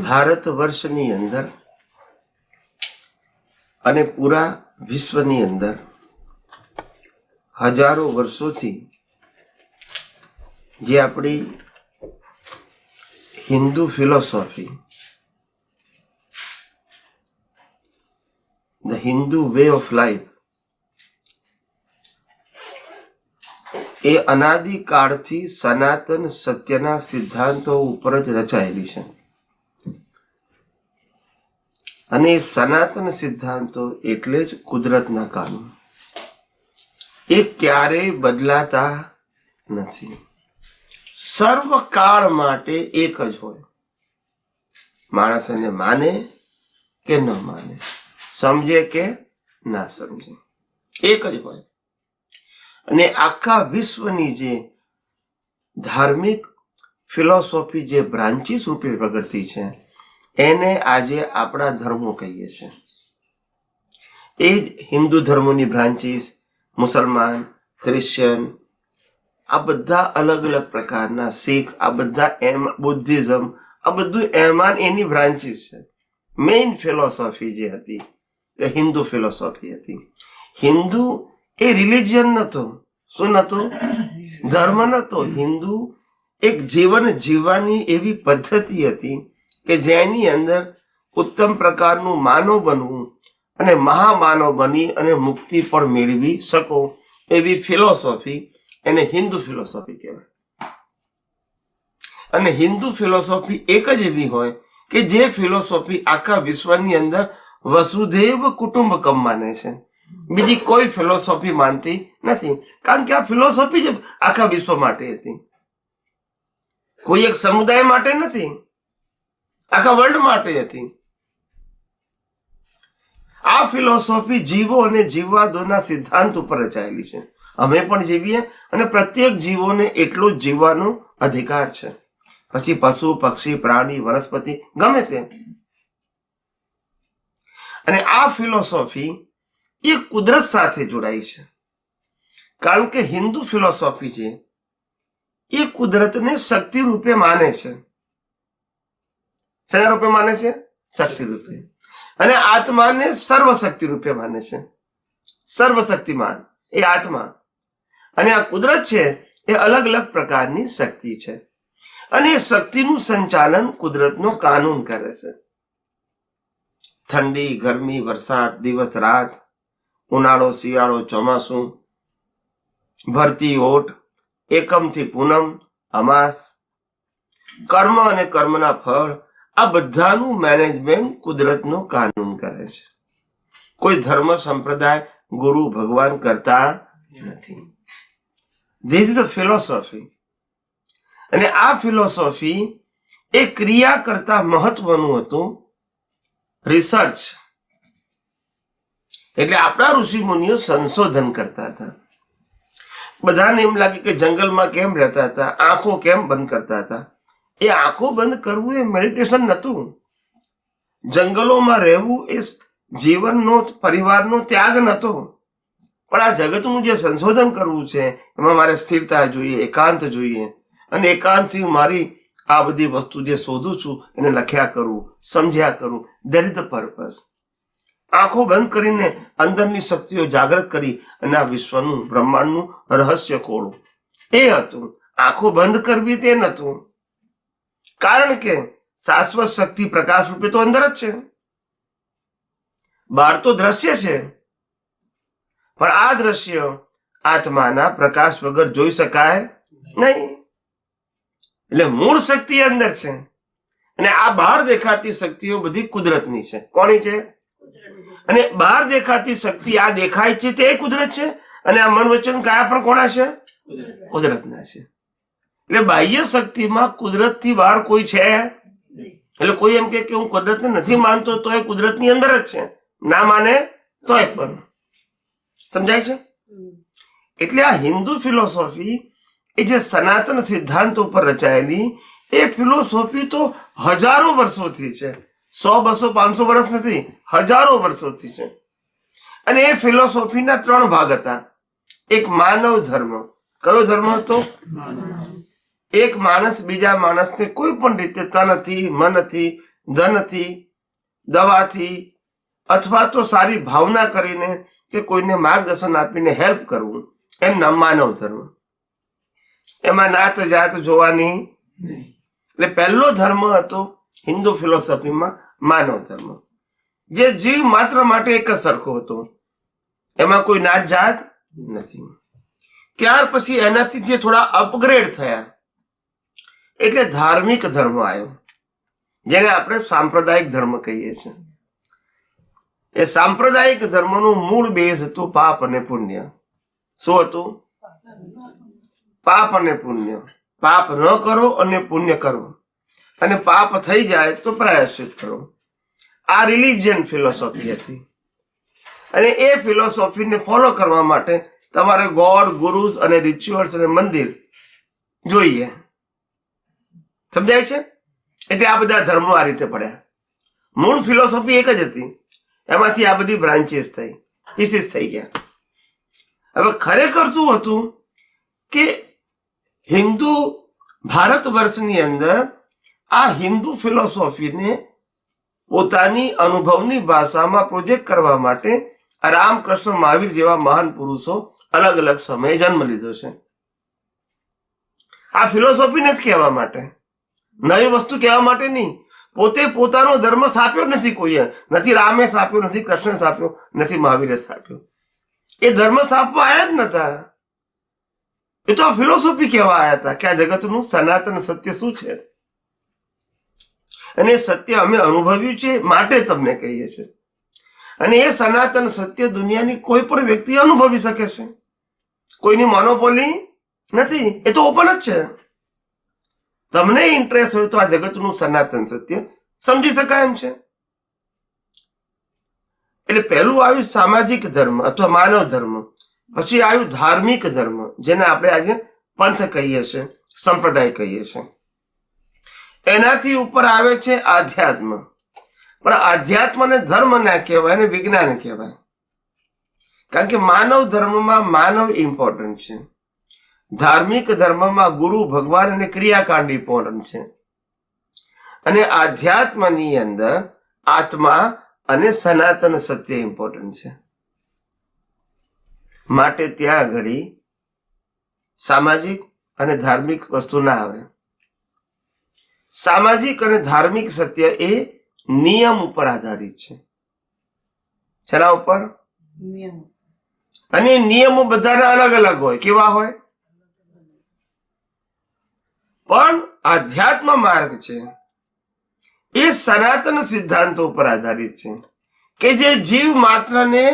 ભારત વર્ષની અંદર અને પૂરા વિશ્વની અંદર હજારો વર્ષોથી જે આપણી Hindu philosophy, the Hindu way of life, એ અનાદિકાળથી સનાતન સત્યના સિદ્ધાંતો ઉપર જ રચાયેલી છે. અને એ સનાતન સિદ્ધાંતો એટલે જ કુદરતના કાનૂન. એ ક્યારેય બદલાતા નથી, સર્વકાળ માટે એક જ હોય. માણસ એને માને કે ન માને, સમજે કે ના સમજે, એક જ હોય. અને આખા વિશ્વની જે ધાર્મિક ફિલોસોફી જે બ્રાન્ચીસ રૂપે પ્રગટતી છે એને આજે આપણા ધર્મો કહીએ છીએ. એ જ હિન્દુ ધર્મોની બ્રાન્ચીસ, મુસલમાન, ક્રિશ્ચિયન, આ બધા અલગ અલગ પ્રકારના, શીખ, આ બધા બુદ્ધિઝમ, આ બધું એની બ્રાન્ચીસ છે. મેઇન ફિલોસોફી જે હતી તે હિન્દુ ફિલોસોફી હતી. હિન્દુ એ રિલિજિયન નતો. શું નતો? ધર્મ નતો. હિન્દુ એક જીવન જીવવાની એવી પદ્ધતિ હતી કે જેની અંદર ઉત્તમ પ્રકારનું માનવ બનવું અને મહામાનવ બની અને મુક્તિ પણ મેળવી શકો એવી ફિલોસોફી, એને હિન્દુ ફિલોસોફી કહેવાય. અને હિન્દુ ફિલોસોફી એક જ એવી હોય કે જે ફિલોસોફી આખા વિશ્વની અંદર વસુધૈવ કુટુંબકમ માને છે. બીજી કોઈ ફિલોસોફી માનતી નથી, કારણ કે આ ફિલોસોફી જ આખા વિશ્વ માટે હતી. કોઈ એક સમુદાય માટે નથી, આખા વર્લ્ડ માટે હતી. આ ફિલોસોફી જીવો અને જીવવાદોના સિદ્ધાંત ઉપર રચાયેલી છે. અમે પણ જીવીએ અને પ્રત્યેક જીવોને એટલો જ જીવવાનો અધિકાર છે. પછી પશુ, પક્ષી, પ્રાણી, વનસ્પતિ, ગમે તે. અને આ ફિલોસોફી એ કુદરત સાથે જોડાઈ છે, કારણ કે હિન્દુ ફિલોસોફી છે એ કુદરતને શક્તિ રૂપે માને છે. શેના રૂપે માને છે? શક્તિ રૂપે. અને આત્માને સર્વશક્તિ રૂપે માને છે. સર્વશક્તિમાન એ આત્મા. અને આ કુદરત છે એ અલગ અલગ પ્રકારની શક્તિ છે. અને એ શક્તિનું સંચાલન કુદરતનો કાનૂન કરે છે. ઠંડી, ગરમી, વરસાદ, દિવસ રાત, ઉનાળો, શિયાળો, ચોમાસું, ભરતી, ઓટ, એકમથી પૂનમ, અમાસ, કર્મ અને કર્મના ફળ, આ બધાનું મેનેજમેન્ટ કુદરતનો કાનૂન કરે છે. કોઈ ધર્મ, સંપ્રદાય, ગુરુ, ભગવાન કરતા નથી. This is a philosophy. અને આ ફિલોસોફી એ ક્રિયા કરતા મહત્વનું હતું રિસર્ચ. એટલે આપણા ઋષિ મુનિઓ સંશોધન કરતા હતા. બધાને એમ લાગે કે જંગલમાં કેમ રહેતા હતા, આંખો કેમ બંધ કરતા હતા. એ આંખો બંધ કરવું એ મેડિટેશન નહોતું. જંગલોમાં રહેવું એ જીવનનો, પરિવારનો ત્યાગ નહોતો. પણ આ જગતનું જે સંશોધન કરવું છે એમાં મારે સ્થિરતા જોઈએ, એકાંત જોઈએ. અને એકાંતથી મારી આ બધી વસ્તુ જે શોધું છું એને લખ્યા કરું, સમજ્યા કરું. That is the purpose. આંખો બંધ કરીને અંદરની શક્તિઓ જાગૃત કરી અને આ વિશ્વનું, બ્રહ્માંડનું રહસ્ય ખોળવું, એ હતું. આંખો બંધ કરવી તે નહોતું. કારણ કે શાશ્વત શક્તિ પ્રકાશ રૂપે તો અંદર જ છે. બહાર તો દ્રશ્ય છે, પણ આ દ્રશ્ય આત્માના પ્રકાશ વગર જોઈ શકાય નહીં. એટલે મૂળ શક્તિ અંદર છે. અને આ બહાર દેખાતી શક્તિઓ બધી કુદરતની છે. કોની છે? અને બહાર દેખાતી શક્તિ આ દેખાય છે તે કુદરત છે. અને આ મન વચન કાયા પણ કોના છે? કુદરતના છે. એટલે બાહ્ય શક્તિમાં કુદરતથી બહાર કોઈ છે. એટલે કોઈ એમ કે હું કુદરતને નથી માનતો તો એ કુદરતની અંદર જ છે, ના માને તોય પણ. સમજાય છે? એટલે આ હિન્દુ ફિલોસોફી એ જે સનાતન સિદ્ધાંતો પર રચાયેલી એ ફિલોસોફી તો હજારો વર્ષોથી છે. 100, 200, 500 વર્ષ નથી, હજારો વર્ષોથી છે. અને એ ફિલોસોફીના 3 ભાગ હતા. એક માનવ ધર્મ. કયો ધર્મ હતો? એક માણસ બીજા માણસને કોઈ પણ રીતે તનથી, મનથી, ધનથી, દવાથી અથવા તો સારી ભાવના કરીને કે કોઈને માર્ગદર્શન આપીને હેલ્પ કરવું, એમ નામ માનવ ધર્મ. એમાં નાત જાત જોવાની. એટલે પહેલો ધર્મ હતો હિન્દુ ફિલોસોફીમાં માનવ ધર્મ, જે જીવ માત્ર માટે એક જ સરખો હતો, એમાં કોઈ નાત જાત નથી. ત્યાર પછી એનાથી જે થોડા અપગ્રેડ થયા એટલે ધાર્મિક ધર્મ આવ્યો, જેને આપણે સાંપ્રદાયિક ધર્મ કહીએ છીએ. એ સાંપ્રદાયિક ધર્મનું મૂળ બેઝ હતું પાપ અને પુણ્ય. શું હતું? પાપ અને પુણ્ય. પાપ ન કરો અને પુણ્ય કરો, અને પાપ થઈ જાય તો પ્રાયશ્ચિત કરો. આ રિલિજિયન ફિલોસોફી હતી. અને એ ફિલોસોફીને ફોલો કરવા માટે તમારે ગોડ, ગુરુઝ અને રિચ્યુઅલ્સ અને મંદિર જોઈએ. સમજાય છે? એટલે આ બધા ધર્મો આ રીતે પડ્યા. મૂળ ફિલોસોફી એક જ હતી, એમાંથી આ બધી બ્રાન્ચીસ થઈ, પીસીસ થઈ ગયા. હવે ખરેખર શું હતું કે હિન્દુ ભારત વર્ષની અંદર આ હિન્દુ ફિલોસોફીને પોતાની અનુભવની ભાષામાં પ્રોજેક્ટ કરવા માટે રામકૃષ્ણ મહાવીર જેવા મહાન પુરુષો અલગ અલગ સમયે જન્મ લીધો છે. આ ફિલોસોફીને જ કહેવા માટે, નવી વસ્તુ કહેવા માટે નહીં. પોતે પોતાનો ધર્મ સ્થાપ્યો નથી કોઈએ. નથી રામે સ્થાપ્યો, નથી કૃષ્ણે સ્થાપ્યો, નથી મહાવીરે સ્થાપ્યો. એ ધર્મ સ્થાપવા આવ્યા જ નતા. એ તો આ ફિલોસોફી કહેવા આવ્યા હતા કે આ જગતનું સનાતન સત્ય શું છે, અને એ સત્ય અમે અનુભવ્યું છે માટે તમને કહીએ છીએ. અને એ સનાતન સત્ય દુનિયાની કોઈ પણ વ્યક્તિ અનુભવી શકે છે. કોઈની મોનોપોલી નથી. એ તો ઓપન જ છે. તમને ઇન્ટરેસ્ટ હોય તો આ જગતનું સનાતન સત્ય સમજી શકાય એમ છે. એટલે પહેલું આવ્યું સામાજિક ધર્મ અથવા માનવ ધર્મ, પછી આવ્યું ધાર્મિક ધર્મ, જેને આપણે આજે પંથ કહીએ છીએ, સંપ્રદાય કહીએ છીએ. એનાથી ઉપર આવે છે આધ્યાત્મ. પણ આધ્યાત્મને ધર્મ ના કહેવાય, એને વિજ્ઞાન કહેવાય. કારણ કે માનવ ધર્મમાં માનવ ઇમ્પોર્ટન્ટ છે, ધાર્મિક ધર્મમાં ગુરુ, ભગવાન અને ક્રિયાકાંડ ઇમ્પોર્ટન્ટ છે, અને આધ્યાત્મની અંદર આત્મા અને સનાતન સત્ય ઇમ્પોર્ટન્ટ છે. માટે ત્યાં આગળ સામાજિક અને ધાર્મિક વસ્તુ ના આવે. સામાજિક અને ધાર્મિક સત્ય એ નિયમ ઉપર આધારિત છે. શેના ઉપર? અને નિયમો બધાના અલગ અલગ હોય. કેવા હોય? પણ આધ્યાત્મ માર્ગ છે એ સનાતન સિદ્ધાંતો ઉપર આધારિત છે કે જે જીવ માત્રને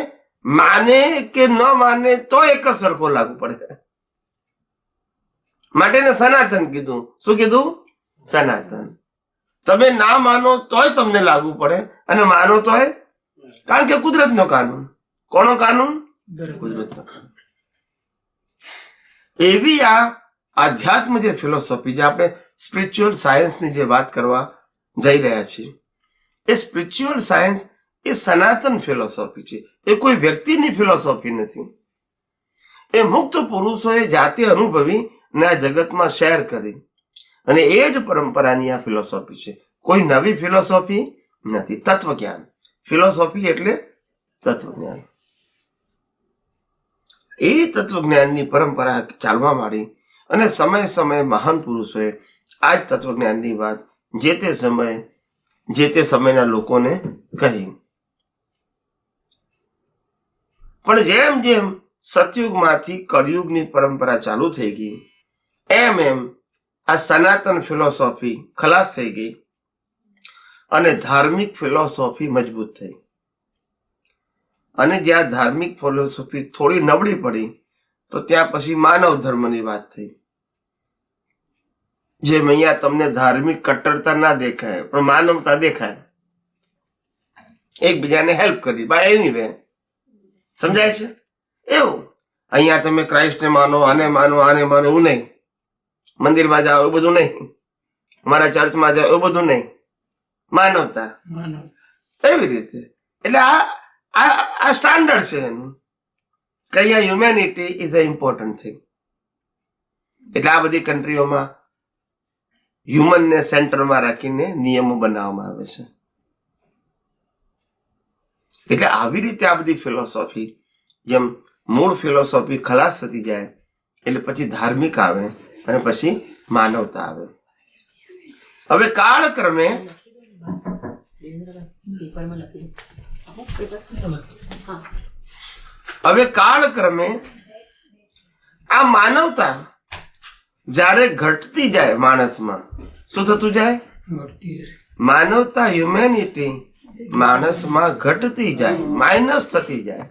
માને કે ન માને તો એક જ સરખો લાગુ પડે. માટે એને સનાતન કીધું. શું કીધું? સનાતન. તમે ના માનો તોય તમને લાગુ પડે, અને માનો તોય. કારણ કે કુદરતનો કાનૂન. કોનો કાનૂન? કુદરતનો કાનૂન. એવી આ આધ્યાત્મ જે ફિલોસોફી, જે આપણે સ્પિરિચ્યુઅલ સાયન્સની જે વાત કરવા જઈ રહ્યા છીએ, એ સ્પિરિચ્યુઅલ સાયન્સ એ સનાતન ફિલોસોફી છે. એ કોઈ વ્યક્તિની ફિલોસોફી નથી. એ મુક્ત પુરુષોએ જાતે અનુભવી ને આ જગતમાં શેર કરી, અને એ જ પરંપરાની આ ફિલોસોફી છે. કોઈ નવી ફિલોસોફી નથી. તત્વજ્ઞાન. ફિલોસોફી એટલે તત્વજ્ઞાન. એ તત્વજ્ઞાનની પરંપરા ચાલવા માંડી, અને સમય સમયે મહાન પુરુષોએ આ જ તત્વજ્ઞાનની વાત જે તે સમયના લોકોને કહી. પણ જેમ જેમ સતયુગમાંથી કળિયુગની પરંપરા ચાલુ થઈ ગઈ, એમ એમ આ સનાતન ફિલોસોફી ખલાસ થઈ ગઈ, અને ધાર્મિક ફિલોસોફી મજબૂત થઈ. અને જ્યાં ધાર્મિક ફિલોસોફી થોડી નબળી પડી, તો ત્યાં પછી માનવ ધર્મની વાત થઈ. જેમ અહીંયા તમને ધાર્મિક કટ્ટરતા ના દેખાય, પણ માનવતા દેખાય. એકબીજાને હેલ્પ કરી બાય એની વે. સમજાય છે? એવું અહીંયા તમે ક્રાઇસ્ટને માનો, આને માનો, આને માનો, એવું નહીં. મંદિરમાં જાઓ એવું બધું નહીં, મારા ચર્ચમાં જાઓ એવું બધું નહીં. માનવતા એવી રીતે. એટલે આ સ્ટાન્ડર્ડ છે એનું, કે અહીંયા humanity is a important thing. એટલે આ બધી કન્ટ્રીઓમાં હ્યુમનને સેન્ટરમાં રાખીને નિયમો બનાવવામાં આવે છે. એટલે આવી રીતે આ બધી ફિલોસોફી, જેમ મૂળ ફિલોસોફી ખલાસ થતી જાય એટલે પછી ધાર્મિક આવે અને પછી માનવતા આવે. હવે કાળક્રમે આ માનવતા જ્યારે ઘટતી જાય માણસમાં, શું થતું જાય? માનવતા, હ્યુમેનિટી માણસમાં ઘટતી જાય, માઇનસ થતી જાય,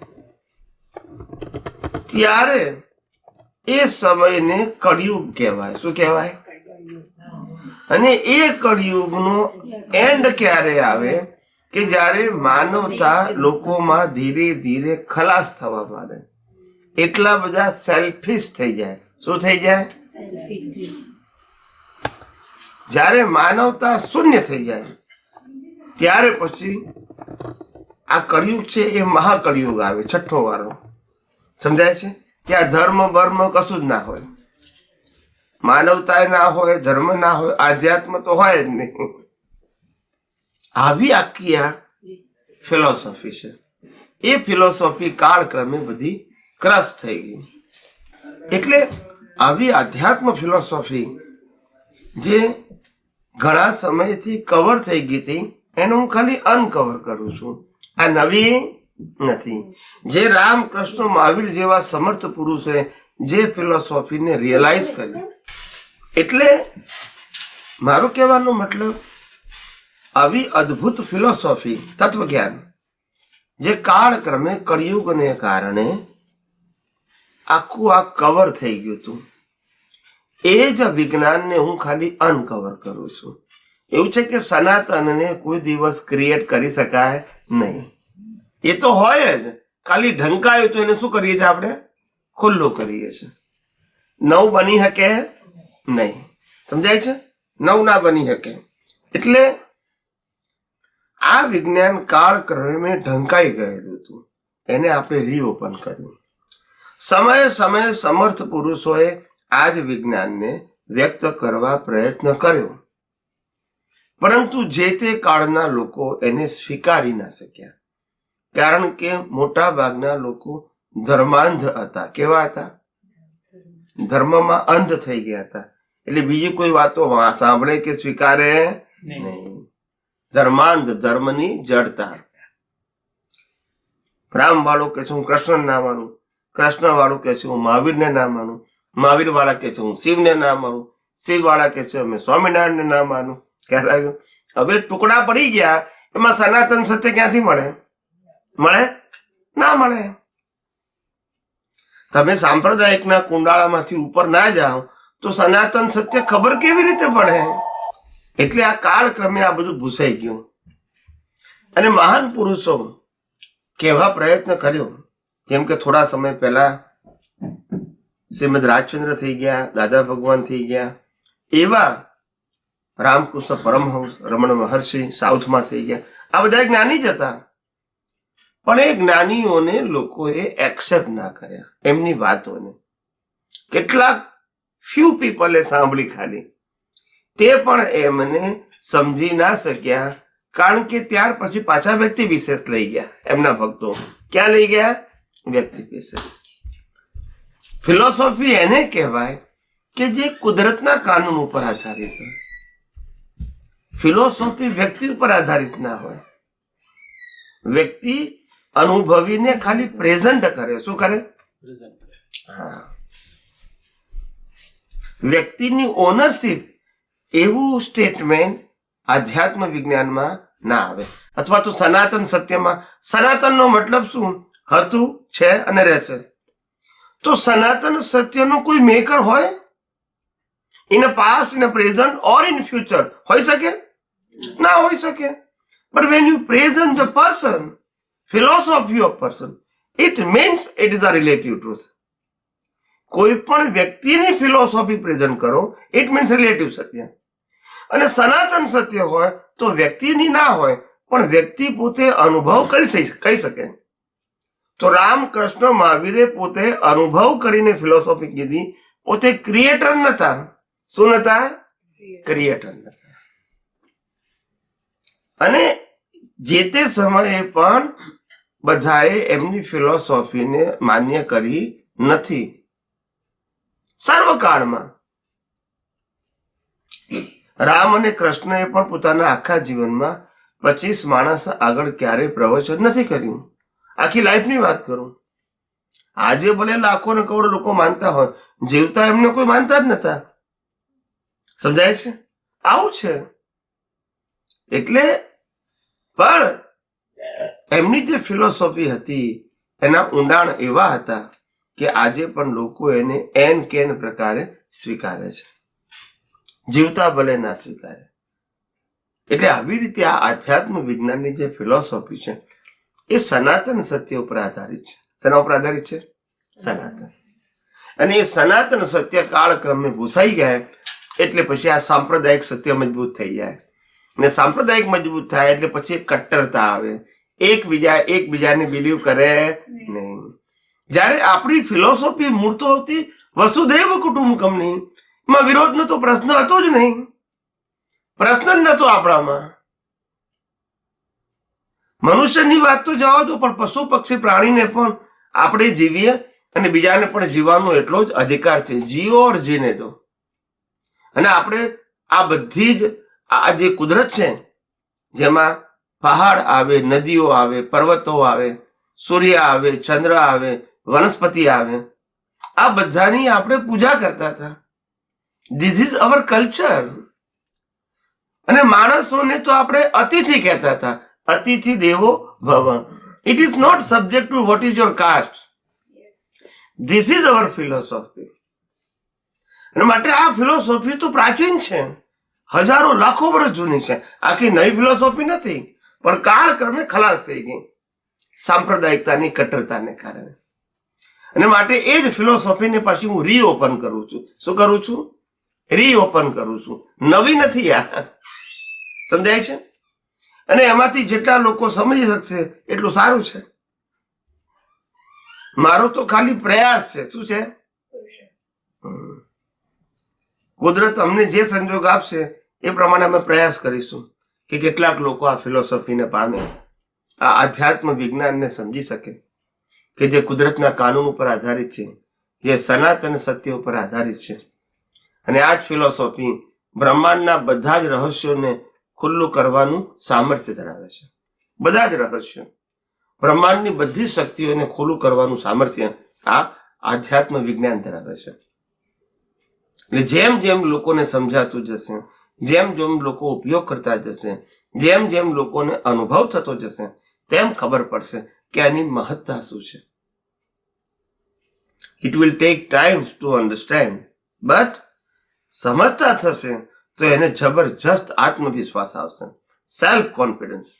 ત્યારે એ સમયને કળિયુગ કહેવાય. શું કહેવાય? અને એ કળિયુગનો એન્ડ ક્યારે આવે? કે જ્યારે માનવતા લોકોમાં ધીરે ધીરે ખલાસ થવા માંડે, એટલા બધા સેલ્ફિશ થઈ જાય. શું થઈ જાય? જ્યારે માનવતા શૂન્ય થઈ જાય ત્યારે પછી આ કળિયુગ છે એ મહાકળિયુગ આવે, છઠ્ઠો વાળો. સમજાય છે? કે આ ધર્મ બર્મ કશું જ ના હોય, માનવતા ના હોય, ધર્મ ના હોય, આધ્યાત્મ તો હોય જ નહીં. આવી આખી આ ફિલોસોફી છે. એ ફિલોસોફી કાળક્રમે બધી ક્રશ થઈ ગઈ. એટલે આવી આધ્યાત્મ ફિલોસોફી જે ઘણા સમયથી કવર થઈ ગઈ હતી એને હું ખાલી અનકવર કરું છું. આ નવી નથી. જે રામકૃષ્ણ મહાવીર જેવા સમર્થ પુરુષોએ જે ફિલોસોફીને રિયલાઇઝ કરી, એટલે મારું કહેવાનો મતલબ આવી અદ્ભુત ફિલોસોફી, તત્વજ્ઞાન જે કાળક્રમે કળિયુગને કારણે આખું આ કવર થઈ ગયું હતું, એ જ વિજ્ઞાનને હું ખાલી અનકવર કરું છું. એવું છે કે સનાતનને કોઈ દિવસ ક્રિએટ કરી શકાય નહીં. એ તો હોય જ, ખાલી ઢંકાયું તો એને શું કરીએ છીએ આપણે? ખુલ્લું કરીએ છીએ. નવ બની શકે નહીં. સમજાય છે? નવ ના બની શકે. એટલે આ વિજ્ઞાન કાળક્રમે ઢંકાઈ ગયેલું હતું, એને આપણે રીઓપન કર્યું. સમયે સમયે સમર્થ પુરુષોએ આ જ વિજ્ઞાનને વ્યક્ત કરવા પ્રયત્ન કર્યો, પરંતુ જે તે કાળના લોકો એને સ્વીકારી ના શક્યા, કારણ કે મોટા ભાગના લોકો ધર્માંધ હતા. કેવા હતા? ધર્મમાં અંધ થઈ ગયા હતા. એટલે બીજી કોઈ વાતો સાંભળે કે સ્વીકારે નહીં. ધર્માંધ, ધર્મની જડતા. રામ વાળો કે છે હું કૃષ્ણ ના માનું, કૃષ્ણ વાળું કે છે હું મહાવીરને ના માનું, મહાવીર વાળા કે છે હું શિવને ના માનું, શિવ વાળા કે છે અમે સ્વામિનારાયણને ના માનું. ક્યાં લાગ્યું? હવે ટુકડા પડી ગયા, એમાં સનાતન સત્ય ક્યાંથી મળે? મળે ના મળે. તમે સાંપ્રદાયિકના કુંડાળામાંથી ઉપર ના જાઓ તો સનાતન સત્ય ખબર કેવી રીતે પડે? એટલે આ કાળક્રમે આ બધું ભૂસાઈ ગયું. અને મહાન પુરુષો કેવા પ્રયત્ન કર્યો, જેમ કે થોડા સમય પહેલા શ્રીમદ રાજચંદ્ર થઈ ગયા, દાદા ભગવાન થઈ ગયા, એવા રામકૃષ્ણ પરમહંસ, રમણ મહર્ષિ સાઉથમાં થઈ ગયા. આ બધા જ્ઞાની જ હતા, પણ એ જ્ઞાનીઓને લોકોએ એક્સેપ્ટ ના કર્યા, એમની વાતોને. કેટલાક ફ્યુ પીપલે સાંભળી ખાલી, તે પણ એમને સમજી ના શક્યા, કારણ કે ત્યાર પછી પાછા વ્યક્તિ વિશેષ લઈ ગયા. એમના ભક્તો ક્યાં લઈ ગયા? વ્યક્તિ વિશેષ. ફિલોસોફી એને કહેવાય કે જે કુદરતના કાનૂન ઉપર આધારિત હોય. ફિલોસોફી વ્યક્તિ ઉપર આધારિત ના હોય. વ્યક્તિ અનુભવીને ખાલી પ્રેઝન્ટ કરે. શું કરે? હા, વ્યક્તિની ઓનરશિપ એવું સ્ટેટમેન્ટ આધ્યાત્મ વિજ્ઞાનમાં ના આવે, અથવા તો સનાતન સત્યમાં. સનાતનનો મતલબ શું? હતું, છે અને રહેશે. તો સનાતન સત્યનો કોઈ મેકર હોય? In a past, in a present or in future હોઈ શકે? ના હોઈ શકે. But when you present the person, philosophy of person, it means it is a relative truth. કોઈ પણ વ્યક્તિની ફિલોસોફી પ્રેઝન્ટ કરો, ઇટ મીન્સ રિલેટિવ સત્ય. અને સનાતન સત્ય હોય તો વ્યક્તિની ના હોય, પણ વ્યક્તિ પોતે અનુભવ કહી શકે. તો રામકૃષ્ણ મહાવીરે પોતે અનુભવ કરીને ફિલોસોફી કીધી. પોતે ક્રિએટર નતા. શું નતા? ક્રિએટર નતા. અને જે તે સમયે પણ બધાએ એમની ફિલોસોફીને માન્ય કરી નથી. સર્વકાળમાં રામ અને કૃષ્ણએ પણ પોતાના આખા જીવનમાં 25 માણસ આગળ ક્યારેય પ્રવચન નથી કર્યું. આખી લાઈફની વાત કરું. આજે ભલે લાખો ને કરોડો લોકો માનતા હોય, જીવતા એમને કોઈ માનતા જ નતા. સમજાય છે? આવું છે. એટલે પણ એમની જે ફિલોસોફી હતી એના ઊંડાણ એવા હતા કે આજે પણ લોકો એને એન કેન પ્રકારે સ્વીકારે છે, જીવતા ભલે ના સ્વીકારે. એટલે આવી રીતે આ આધ્યાત્મ વિજ્ઞાનની જે ફિલોસોફી છે એ સનાતન સત્ય ઉપર આધારિત છે. શેના ઉપર આધારિત છે? સનાતન. અને એ સનાતન સત્ય કાળક્રમે ભૂસાઈ ગયા એટલે પછી આ સાંપ્રદાયિક સત્ય મજબૂત થઈ જાય. અને સાંપ્રદાયિક મજબૂત થાય એટલે પછી કટ્ટરતા આવે, એકબીજાને બિલીવ કરે નહીં. જયારે આપણી ફિલોસોફી મૂળ તો હતી વસુધૈવ કુટુંબકમની, એમાં વિરોધનો તો પ્રશ્ન હતો જ નહીં. પ્રશ્ન જ નતો આપણામાં. મનુષ્યની વાત તો જવા દો, પણ પશુ પક્ષી પ્રાણીને પણ આપણે જીવીએ અને બીજાને પણ જીવવાનો એટલો જ અધિકાર છે. જીવો ઓર જીને દો. અને આપણે આ બધી જ આ જે કુદરત છે જેમાં પહાડ આવે, નદીઓ આવે, પર્વતો આવે, સૂર્ય આવે, ચંદ્ર આવે, વનસ્પતિ આવે, આ બધાની આપણે પૂજા કરતા હતા. This is hour culture. અને માણસોને તો આપણે અતિથિ કહેતા હતા. અતિથિ દેવો ભવ. It is not subject to what is your caste. This is our philosophy. અને માટે આ ફિલોસોફી તો પ્રાચીન છે, હજારો લાખો વર્ષ જૂની છે. આખી નવી ફિલોસોફી નથી, પણ કાળક્રમે ખલાસ થઈ ગઈ સાંપ્રદાયિકતાની કટ્ટરતાને કારણે. અને માટે એ જ ફિલોસોફીને પાછી હું રીઓપન કરું છું. શું કરું છું? રીઓપન કરું છું. નવી નથી આ. સમજાય છે? અને એમાંથી જેટલા લોકો સમજી શકશે એટલું સારું છે. મારો તો ખાલી પ્રયાસ છે. શું છે? કુદરત અમને જે સંજોગ આપશે એ પ્રમાણે અમે પ્રયાસ કરીશું કે કેટલાક લોકો આ ફિલોસોફીને પામે, આ આધ્યાત્મ વિજ્ઞાનને સમજી શકે કે જે કુદરતના કાનૂન ઉપર આધારિત છે, જે સનાતન સત્ય ઉપર આધારિત છે. અને આ જ ફિલોસોફી બ્રહ્માંડના બધા જ રહસ્યોને ખુલ્લું કરવાનું સામર્થ્ય ધરાવે છે. બધા જ રહસ્યો, બ્રહ્માંડની બધી શક્તિઓને ખુલ્લું કરવાનું સામર્થ્ય આ આધ્યાત્મ વિજ્ઞાન ધરાવે છે. એટલે જેમ જેમ લોકોને સમજાતું જશે, જેમ જેમ લોકો ઉપયોગ કરતા જશે, જેમ જેમ લોકોને અનુભવ થતો જશે, તેમ ખબર પડશે કે આની મહત્તા શું છે. It will take time to understand, but સમજતા થશે તો એને જબરજસ્ત આત્મવિશ્વાસ આવશે, સેલ્ફ કોન્ફિડન્સ.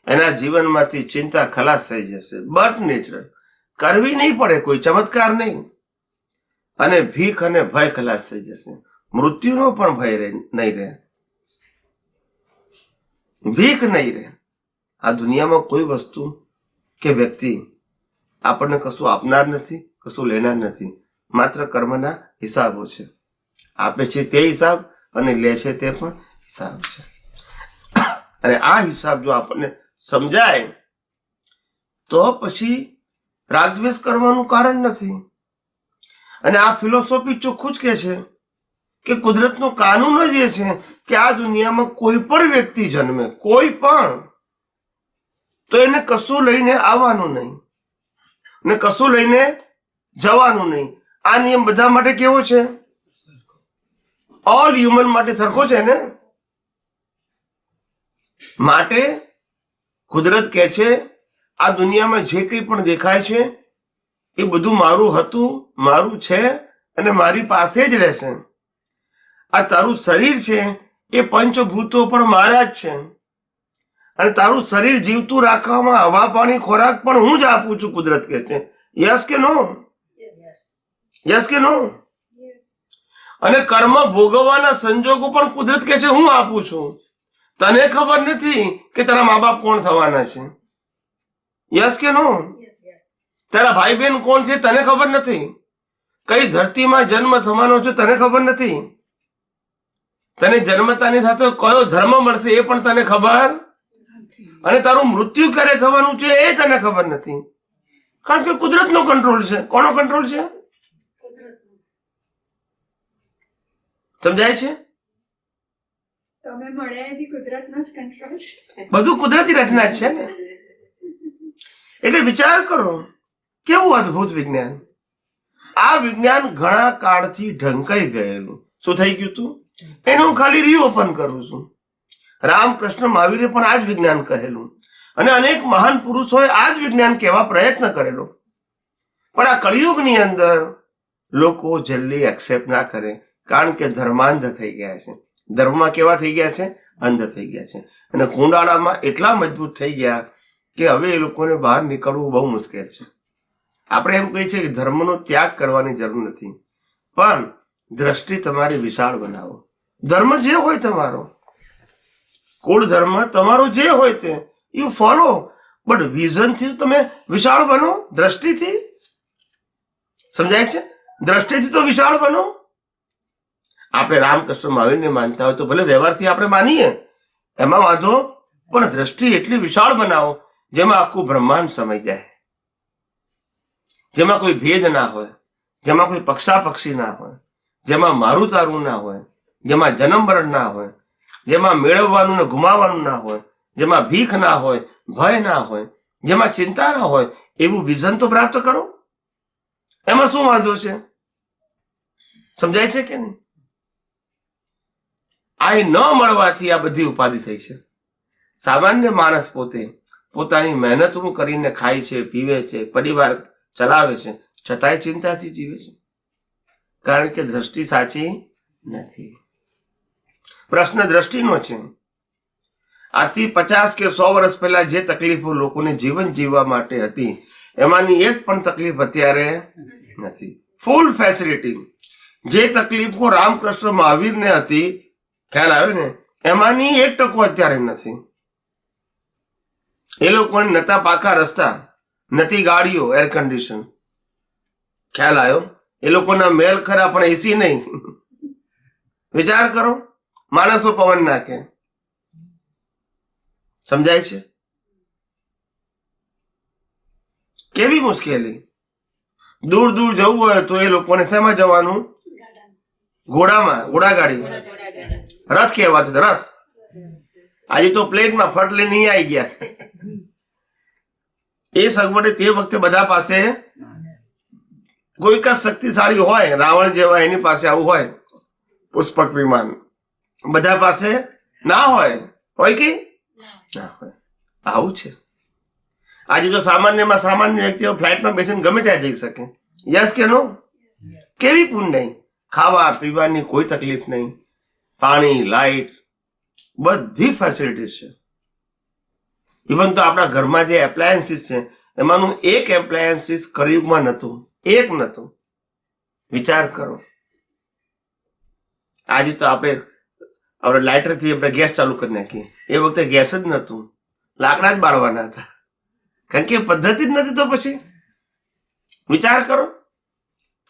એના જીવનમાંથી ચિંતા ખલાસ થઈ જશે. બટ નેચરલ, કરવી નહીં પડે, કોઈ ચમત્કાર નહીં. અને ભીખ અને ભય ખલાસ થઈ જશે. મૃત્યુનો પણ ભય નહીં રહે, ભીખ નહીં રહે. આ દુનિયામાં કોઈ વસ્તુ કે વ્યક્તિ આપણને કશું આપનાર નથી, કશું લેનાર નથી. માત્ર કર્મના હિસાબો છે. આપે છે તે હિસાબ અને લે છે તે પણ હિસાબ છે. અને આ હિસાબ જો આપણને સમજાય તો પછી રાગદ્વેષ કરવાનું કારણ નથી. અને આ ફિલોસોફી ચોખ્ખું જ કહે છે કે કુદરતનો કાનૂન જ એ છે કે આ દુનિયામાં કોઈ પણ વ્યક્તિ જન્મે, કોઈ પણ, તો એને કશું લઈને આવવાનું નહીં ને કશું લઈને જવાનું નહીં. આ નિયમ બધા માટે કેવો છે? ઓલ હ્યુમન માટે સરખો છે ને. માટે કુદરત કહે છે આ દુનિયામાં જે કંઈ પણ દેખાય છે એ બધું મારું હતું, મારું છે અને મારી પાસે જ રહેશે. આ તારું શરીર છે એ પંચભૂતો પણ મારા જ છે. અને તારું શરીર જીવતું રાખવામાં હવા, પાણી, ખોરાક પણ હું જ આપું છું. કુદરત કહે છે. યસ કે નો? યસ કે નો? અને કર્મ ભોગવવાના સંજોગો પણ કુદરત કહે છે હું આપું છું. તને ખબર નથી કે તારા મા બાપ કોણ થવાના છે. યસ કે નો? તારા ભાઈ બહેન કોણ છે તને ખબર નથી. કઈ ધરતીમાં જન્મ થવાનો છે તને ખબર નથી. તને જન્મતાની સાથે કયો ધર્મ મળશે એ પણ તને ખબર, અને તારું મૃત્યુ ક્યારે થવાનું છે એ તને ખબર નથી. કારણ કે કુદરતનો કંટ્રોલ છે. કોનો કંટ્રોલ છે? સમજાય છે? બધું કુદરતી રચના જ છે ને. એટલે વિચાર કરો, કેવું અદ્ભુત વિજ્ઞાન. આ વિજ્ઞાન ઘણા કાળથી ઢંકાઈ ગયેલું. શું થઈ ગયું તું? એને હું ખાલી રીઓપન કરું છું. રામકૃષ્ણ મહાવીરે પણ આ જ વિજ્ઞાન કહેલું, અને અનેક મહાન પુરુષોએ આ જ વિજ્ઞાન કહેવા પ્રયત્ન કરેલો. પણ આ કળિયુગની અંદર લોકો જલ્દી એક્સેપ્ટ ના કરે, કારણ કે ધર્માંધ થઈ ગયા છે. ધર્મમાં કેવા થઈ ગયા છે? અંધ થઈ ગયા છે. અને કુંડાળામાં એટલા મજબૂત થઈ ગયા કે હવે એ લોકોને બહાર નીકળવું બહુ મુશ્કેલ છે. આપણે એમ કહીએ છીએ કે ધર્મનો ત્યાગ કરવાની જરૂર નથી, પણ દ્રષ્ટિ તમારી વિશાળ બનાવો. ધર્મ જે હોય તમારો, કુળ ધર્મ તમારો જે હોય તે યુ ફોલો, બટ વિઝનથી તમે વિશાળ બનો. દ્રષ્ટિથી, સમજાય છે? દ્રષ્ટિથી તો વિશાળ બનો. આપણે રામકૃષ્ણ મહાવીરને માનતા હોય તો ભલે વ્યવહારથી આપણે માનીએ, એમાં વાંધો, પણ દ્રષ્ટિ એટલી વિશાળ બનાવો જેમાં આખું બ્રહ્માંડ સમાઈ જાય, જેમાં કોઈ ભેદ ના હોય, જેમાં કોઈ પક્ષાપક્ષી ના હોય, જેમાં મારું તારું ના હોય, જેમાં જન્મ મરણ ના હોય, જેમાં મેળવવાનું ને ગુમાવવાનું ના હોય, જેમાં ભીખ ના હોય, ભય ના હોય, જેમાં ચિંતા ના હોય, એવું વિઝન તો પ્રાપ્ત કરો. એમાં શું વાંધો છે? સમજાય છે કે નહીં? આ ન મળવાથી આ બધી ઉપાધિ થઈ છે. સામાન્ય માણસ પોતે પોતાની મહેનતનું કરીને ખાય છે, પીવે છે, પરિવાર ચલાવે છે, છતાંય ચિંતાથી જીવે છે, કારણ કે દ્રષ્ટિ સાચી નથી. પ્રશ્ન દ્રષ્ટિનો છે. આથી 50 કે 100 વર્ષ પહેલા જે તકલીફો લોકોને જીવન જીવવા માટે હતી, એમાંની એક પણ તકલીફ અત્યારે નથી. ફૂલ ફેસિલિટી. જે તકલીફો રામકૃષ્ણ મહાવીરને હતી, ખ્યાલ આવ્યો ને, એમાંની 1% અત્યારે નથી. એ લોકોને નતા પાકા રસ્તા, નથી ગાડીઓ, એર કન્ડિશન. ખ્યાલ આવ્યો? એ લોકોના મેલ ખરા, પણ એસી નહીં. વિચાર કરો, માણસો પવન નાખે. સમજાય છે? કેવી મુશ્કેલી. દૂર દૂર જવું હોય તો એ લોકોને શેમાં જવાનું? ઘોડામાં, ઘોડાગાડી, રથ કહેવાતો રથ. આજે તો પ્લેનમાં ફટ લઈને નહીં આવી ગયા. એ સગવડે તે વખતે બધા પાસે કોઈ કા શક્તિશાળી હોય, રાવણ જેવા, એની પાસે આવું હોય પુષ્પક વિમાન. બધા પાસે ના હોય. હોય કે ના હોય? આવું છે. આજે જો સામાન્યમાં સામાન્ય વ્યક્તિઓ ફ્લાઇટમાં બેસીને ગમે ત્યાં જઈ શકે. યસ કે નો? કેવી પુણ્ય. ખાવા પીવાની કોઈ તકલીફ નહીં, પાણી, લાઇટ, બધી ફેસિલિટીઝ છે. ઇવન તો આપણા ઘરમાં જે એપ્લાયન્સીસ છે, એમાંનું એક એપ્લાયન્સીસ કળિયુગમાં નહોતું. એક નહોતું. વિચાર કરો. આજે તો આપણે લાઇટરથી આપણે ગેસ ચાલુ કરી નાખીએ. એ વખતે ગેસ જ નહોતું, લાકડા જ બાળવાના હતા, કારણ કે પદ્ધતિ જ નથી. તો પછી વિચાર કરો,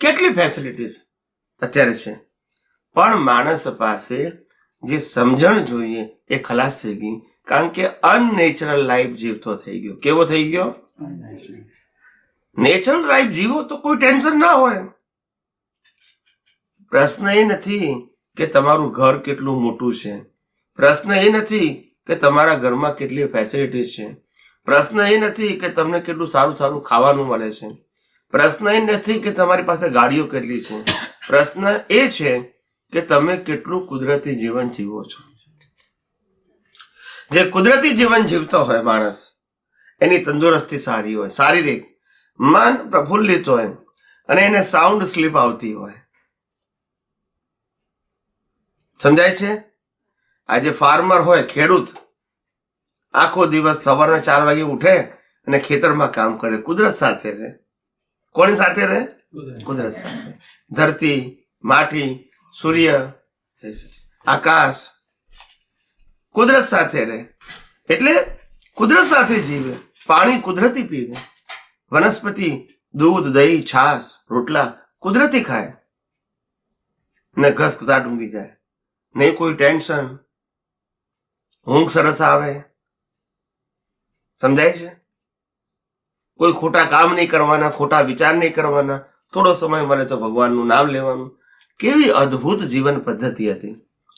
કેટલી ફેસિલિટીઝ અત્યારે છે, પણ માણસ પાસે જે સમજણ જોઈએ એ ખલાસ થઈ ગઈ, કારણ કે અનનેચરલ લાઈફ જીવતો થઈ ગયો. કેવો થઈ ગયો? નેચરલ લાઈફ જીવો તો કોઈ ટેન્શન ના હોય. પ્રશ્ન એ નથી કે તમારું ઘર કેટલું મોટું છે, પ્રશ્ન એ નથી કે તમારા ઘરમાં કેટલી ફેસિલિટીઝ છે, પ્રશ્ન એ નથી કે તમને કેટલું સારું સારું ખાવાનું મળે છે, પ્રશ્ન એ નથી કે તમારી પાસે ગાડીઓ કેટલી છે. પ્રશ્ન એ છે કે તમે કેટલું કુદરતી જીવન જીવો છો. જે કુદરતી જીવન જીવતો હોય માણસ, એની તંદુરસ્તી સારી હોય, શારીરિક, મન પ્રફુલ્લિત હોય, અને એને સાઉન્ડ સ્લીપ આવતી હોય. સમજાય છે? આજે ફાર્મર હોય, ખેડૂત, આખો દિવસ સવારના 4 વાગે ઉઠે અને ખેતરમાં કામ કરે, કુદરત સાથે રહે. કોની સાથે રહે? કુદરત સાથે. ધરતી, માટી, સૂર્ય, આકાશ, કુદરત સાથે રહે. એટલે કુદરત સાથે જીવે. પાણી કુદરતી પીવે, વનસ્પતિ, દૂધ, દહીં, છાશ, રોટલા કુદરતી ખાય, ને ઘસઘસાટ ઊંઘી જાય. નહીં કોઈ ટેન્શન, ઊંઘ સરસ આવે, સમજાય છે? કોઈ ખોટા કામ નહીં કરવાના, ખોટા વિચાર નહીં કરવાના, થોડો સમય મળે તો ભગવાનનું નામ લેવાનું. કેવી અદ્ભુત જીવન પદ્ધતિ હતી,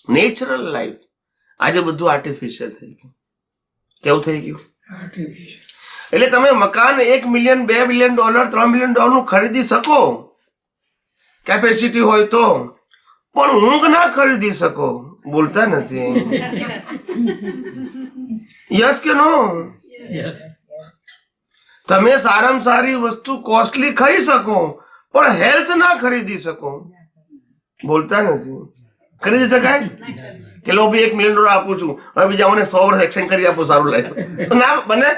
નેચરલ લાઈફ. આજે બધું આર્ટિફિશિયલ થઈ ગયું. કેવું થઈ ગયું? એટલે તમે મકાન $1 મિલિયન, $2 મિલિયન, $3 મિલિયન નું ખરીદી શકો, કેપેસિટી હોય તો, પણ ઊંઘ ના ખરીદી શકો. બોલતા નથી. યસ કે નો? તમે સારામાં સારી વસ્તુ કોસ્ટલી ખાઈ શકો, પણ હેલ્થ ના ખરીદી શકો. બોલતા નથી. ખરીદી શકાય કે લો ભાઈ $1 મિલિયન આપું છું, હવે બીજા મને 100 વર્ષ એક્સચેન્જ કરી આપું, સારું લાઈફ ના બને.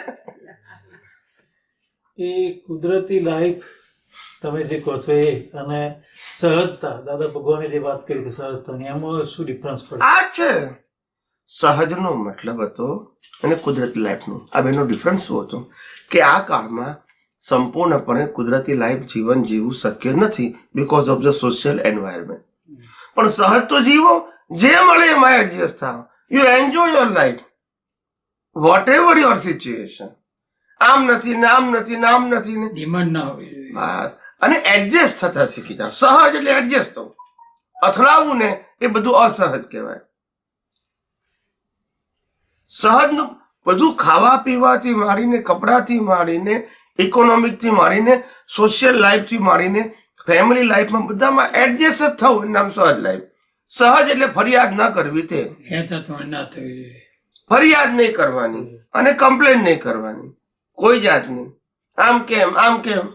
એ કુદરતી લાઈફ તમે જે કહો છો એ અને સહજતા, દાદા ભગવાને જે વાત કરી હતી સહજતાની, એમાં શું ડિફરન્સ પડે? આ છે સહજનો મતલબ હતો અને કુદરતી લાઈફનો. આ બેનો ડિફરન્સ શું હતો કે આ કાળમાં સંપૂર્ણપણે કુદરતી લાઈફ જીવન જીવવું શક્ય નથી because of the social environment. પણ સહજ તો જીવો, જે મળે એમાં એડજસ્ટ થાવ. You enjoy your life whatever your situation. આમ નથી ને આમ નથી ને આમ નથી ને ડિમાન્ડ ના હોવી જોઈએ. બસ. અને એડજસ્ટ થતા શીખી જાવ. સહજ એટલે એડજસ્ટ થવું. અથડાવવું ને એ બધું અસહજ કહેવાય. સહજનું બધું ખાવા પીવાથી માંડીને, કપડાથી માંડીને, ઇકોનોમિકથી માંડીને, સોશિયલ લાઈફથી માંડીને, ફેમિલી લાઈફમાં બધામાં એડજસ્ટ જ થવું, નામ સહજ લાઈફ. સહજ એટલે ફરિયાદ ન કરવી, તે ખેંચાતું ના થવી જોઈએ. ફરિયાદ નહીં કરવાની અને કમ્પ્લેન નહીં કરવાની કોઈ જાતની. આમ કેમ આમ કેમ.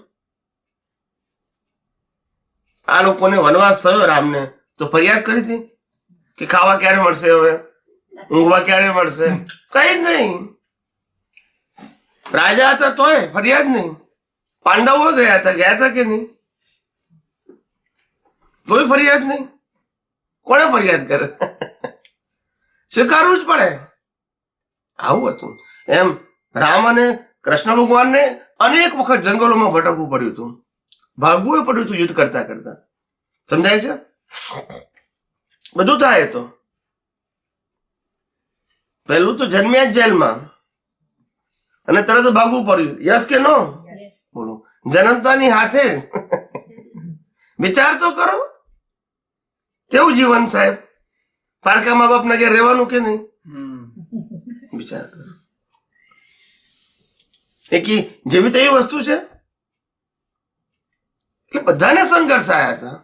આ લોકોને વનવાસ થયો રામને તો ફરિયાદ કરી હતી કે ખાવા ક્યારે મળશે, હવે ઊંઘવા ક્યારે મળશે? કઈ જ નહીં. રાજા હતા તોય ફરિયાદ નહીં. પાંડવો ગયા હતા કે નહીં? તોય ફરિયાદ નહીં. કોને ફરિયાદ કરે? સ્વીકારવું જ પડે. આવું હતું. એમ રામ અને કૃષ્ણ ભગવાનને અનેક વખત જંગલોમાં ભટકવું પડ્યું હતું, ભાગવું પડ્યું હતું યુદ્ધ કરતા કરતા. સમજાય છે? બધું થાય તો. પહેલું તો જન્મ્યા જ જેલમાં અને તરત ભાગવું પડ્યું. યસ કે નો? બોલો. જન્મતાની હાથે વિચાર તો કરો કેવું જીવન સાહેબ. પારકા મા બાપ ના ઘેર રહેવાનું કે નહીં? વિચાર કરો. એક જેવી તેવી વસ્તુ છે. એ બધાને સંઘર્ષ આયા હતા,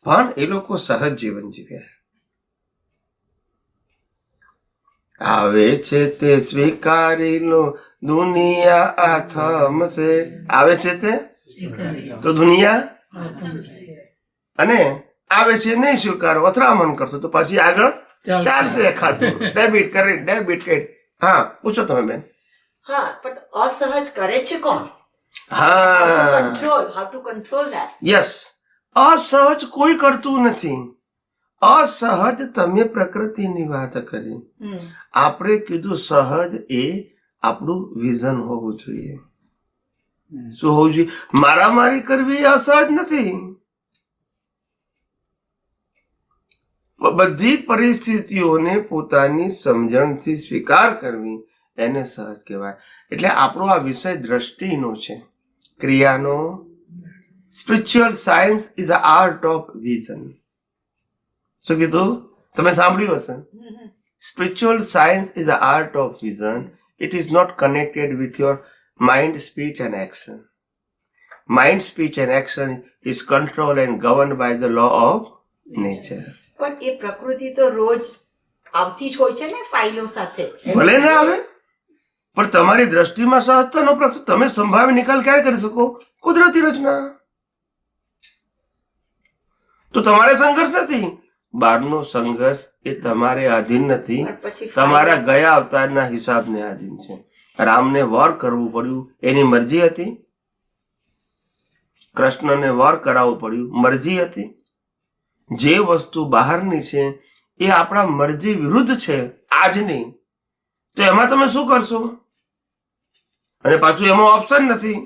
પણ એ લોકો સહજ જીવન જીવ્યા. આવે છે તે સ્વીકારી લો, દુનિયા આ થમશે. આવે છે તે તો દુનિયા, અને આવે છે નહીં સ્વીકારો, અથડામણ કરશો તો પાછી આગળ ચાલશે ખાતું. Debit credit. હા, પૂછો તમે બેન. હા, પણ અસહજ કરે છે કોણ? હા, How to control that? Yes. અસહજ કોઈ કરતું નથી. અસહજ તમે પ્રકૃતિની વાત કરી, આપણે કીધું સહજ એ આપણું વિઝન હોવું જોઈએ. શું હોવું જોઈએ? મારામારી કરવી એ અસહજ નથી. બધી પરિસ્થિતિઓને પોતાની સમજણથી સ્વીકાર કરવી એને સહજ કહેવાય. એટલે આપણો આ વિષય દ્રષ્ટિનો છે, ક્રિયાનો. Spiritual science is a art of vision. શું કીધું? તમે સાંભળ્યું હશે. Spiritual science is a art of vision. It is not connected with your mind, speech and action. Mind, speech and action is control and govern by the law of nature. પણ એ પ્રકૃતિ તો રોજ આવતી જ હોય છે ને ફાઇલો સાથે. ભલે ના આવે, પણ તમારી દ્રષ્ટિમાં સહજતાનો પ્રશ્ન. તમે સંભાવી નિકાલ ક્યારે કરી શકો? કુદરતી રચના. તો તમારે સંઘર્ષ નથી. બહારનો સંઘર્ષ એ તમારે આધીન નથી, તમારા ગયા અવતારના હિસાબને આધીન છે. રામને વર કરવું પડ્યું, એની મરજી હતી. કૃષ્ણને વર કરાવવું પડ્યું, મરજી હતી. જે વસ્તુ બહારની છે એ આપણા મરજી વિરુદ્ધ છે આજની, તો એમાં તમે શું કરશો? અને પાછું એમાં ઓપ્શન નથી.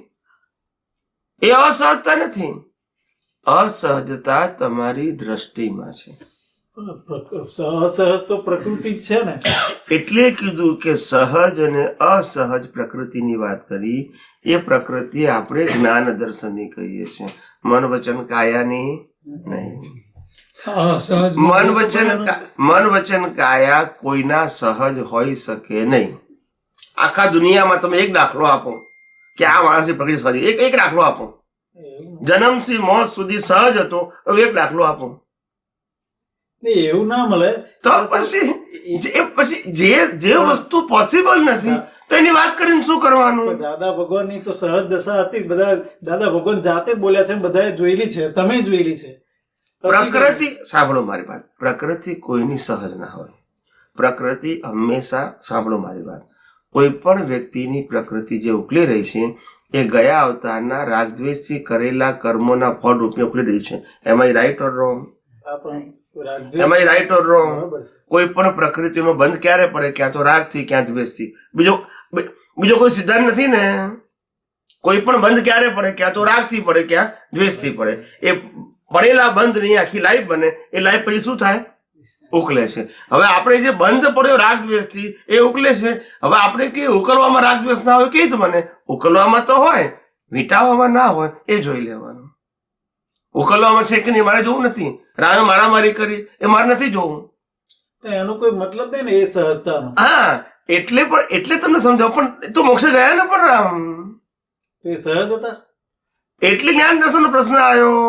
એ અસહજતા નથી. અસહજતા તમારી દ્રષ્ટિમાં છે. અસહજ તો પ્રકૃતિ જ છે ને. એટલે કીધું કે સહજ અને અસહજ પ્રકૃતિની વાત કરી. એ પ્રકૃતિ આપણે જ્ઞાન દર્શનની કહીએ છીએ, મન વચન કાયાની નહીં. સહજ મન વચન કાયા કોઈના સહજ હોઈ શકે નહીં. આખા દુનિયામાં તમે એક દાખલો આપો કે આ માણસની પ્રકૃતિ સહજ, એક દાખલો આપો. જન્મથી મોત સુધી સહજ હતો, હવે એક દાખલો આપો. નહીં, એવું ના મળે. તો પછી જે વસ્તુ પોસિબલ નથી તો એની વાત કરીને શું કરવાનું? દાદા ભગવાનની તો સહજ દશા હતી. બધા દાદા ભગવાન જાતે બોલ્યા છે, બધાએ જોયેલી છે, તમે જોયેલી છે. પ્રકૃતિ, સાંભળો મારી વાત, પ્રકૃતિ કોઈની સહજ ના હોય. પ્રકૃતિ હંમેશા, સાંભળો મારી વાત, કોઈ પણ વ્યક્તિની પ્રકૃતિ જે ઉકલી રહી છે એ ગયા અવતારના રાગદ્વેષથી કરેલા કર્મોના ફળ રૂપે ઉકલી રહી છે. Am I right or wrong? Am I right or wrong? કોઈ પણ પ્રકૃતિનો બંધ ક્યારે પડે? ક્યાં તો રાગથી, ક્યાં દ્વેષથી. બીજો કોઈ સિદ્ધાંત નથી ને. કોઈ પણ બંધ ક્યારે પડે? ક્યાં તો રાગથી પડે, ક્યાં દ્વેષથી પડે. એ પડેલા બંધ નહીં આખી લાઈફ બને. એ લાઈફ પછી શું થાય? ઉકલે છે. હવે આપણે જે બંધ પડ્યો રાગ દ્વેષથી એ ઉકલે છે. હવે આપણે કે ઉકલવામાં રાગ દ્વેષ ના હોય, કેવી રીતે બને? ઉકલવામાં તો હોય, વીંટાવામાં ના હોય, એ જોઈ લેવાનું. ઉકલવામાં છે કે નહીં મારે જોવું નથી. રામે મારામારી કરી એ મારે નથી જોવું. એનો કોઈ મતલબ નહીં ને એ સહજતાનો. હા, એટલે તમને સમજાવ. પણ તો મોક્ષે ગયા ને પણ રામ, એ સહજ હતા. એટલે જ્ઞાન દર્શન નો પ્રશ્ન આવ્યો.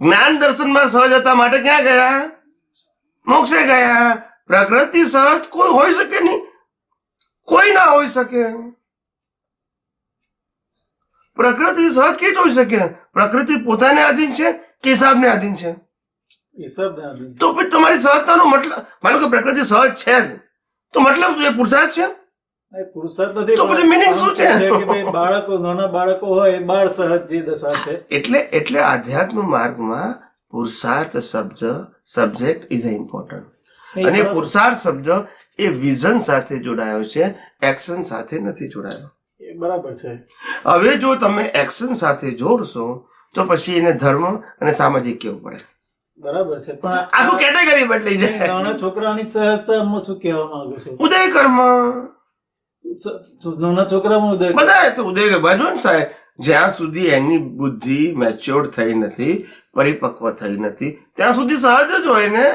જ્ઞાન દર્શનમાં સહજ હતા માટે ક્યાં ગયા? મોક્ષે ગયા. પ્રકૃતિ સહજ કોઈ હોઈ શકે નહીં, કોઈ ના હોઈ શકે. પ્રકૃતિ સહજ કેવી હોઈ શકે? પ્રકૃતિ પોતાને આધીન છે કે હિસાબને આધીન છે? તો પછી તમારી સહજતાનો મતલબ, માનો કે પ્રકૃતિ સહજ છે તો મતલબ શું? એ પુરુષાર્થ છે? પુરુષાર્થ નથી. તો પછી meaning શું છે? કે ભાઈ બાળકો, નાના બાળકો હોય, બાળ સહજ જે દશા છે. એટલે આધ્યાત્મ માર્ગમાં પુરુષાર્થ શબ્દ, સબ્જેક્ટ ઇઝ ઇમ્પોર્ટન્ટ. અને પુરુષાર્થ શબ્દ એ વિઝન સાથે જોડાયો છે, એક્શન સાથે નથી જોડાયો. બરાબર છે. હવે જો તમે એક્શન સાથે જોડશો તો પછી એને ધર્મ અને સામાજિક કેવું પડે. બરાબર છે. પણ આખું કેટેગરી બદલાઈ જાય. નાના છોકરાની સહજતામાં શું કહેવા માંગુ છું? ઉદય કર્મ. નાના છોકરામાં ઉદય બધા તો ઉદય બાજુ ને સાહેબ, જ્યાં સુધી એની બુદ્ધિ મેચ્યોર થઈ નથી, પરિપક્વ થઈ નથી, ત્યાં સુધી સહજ જ હોય ને.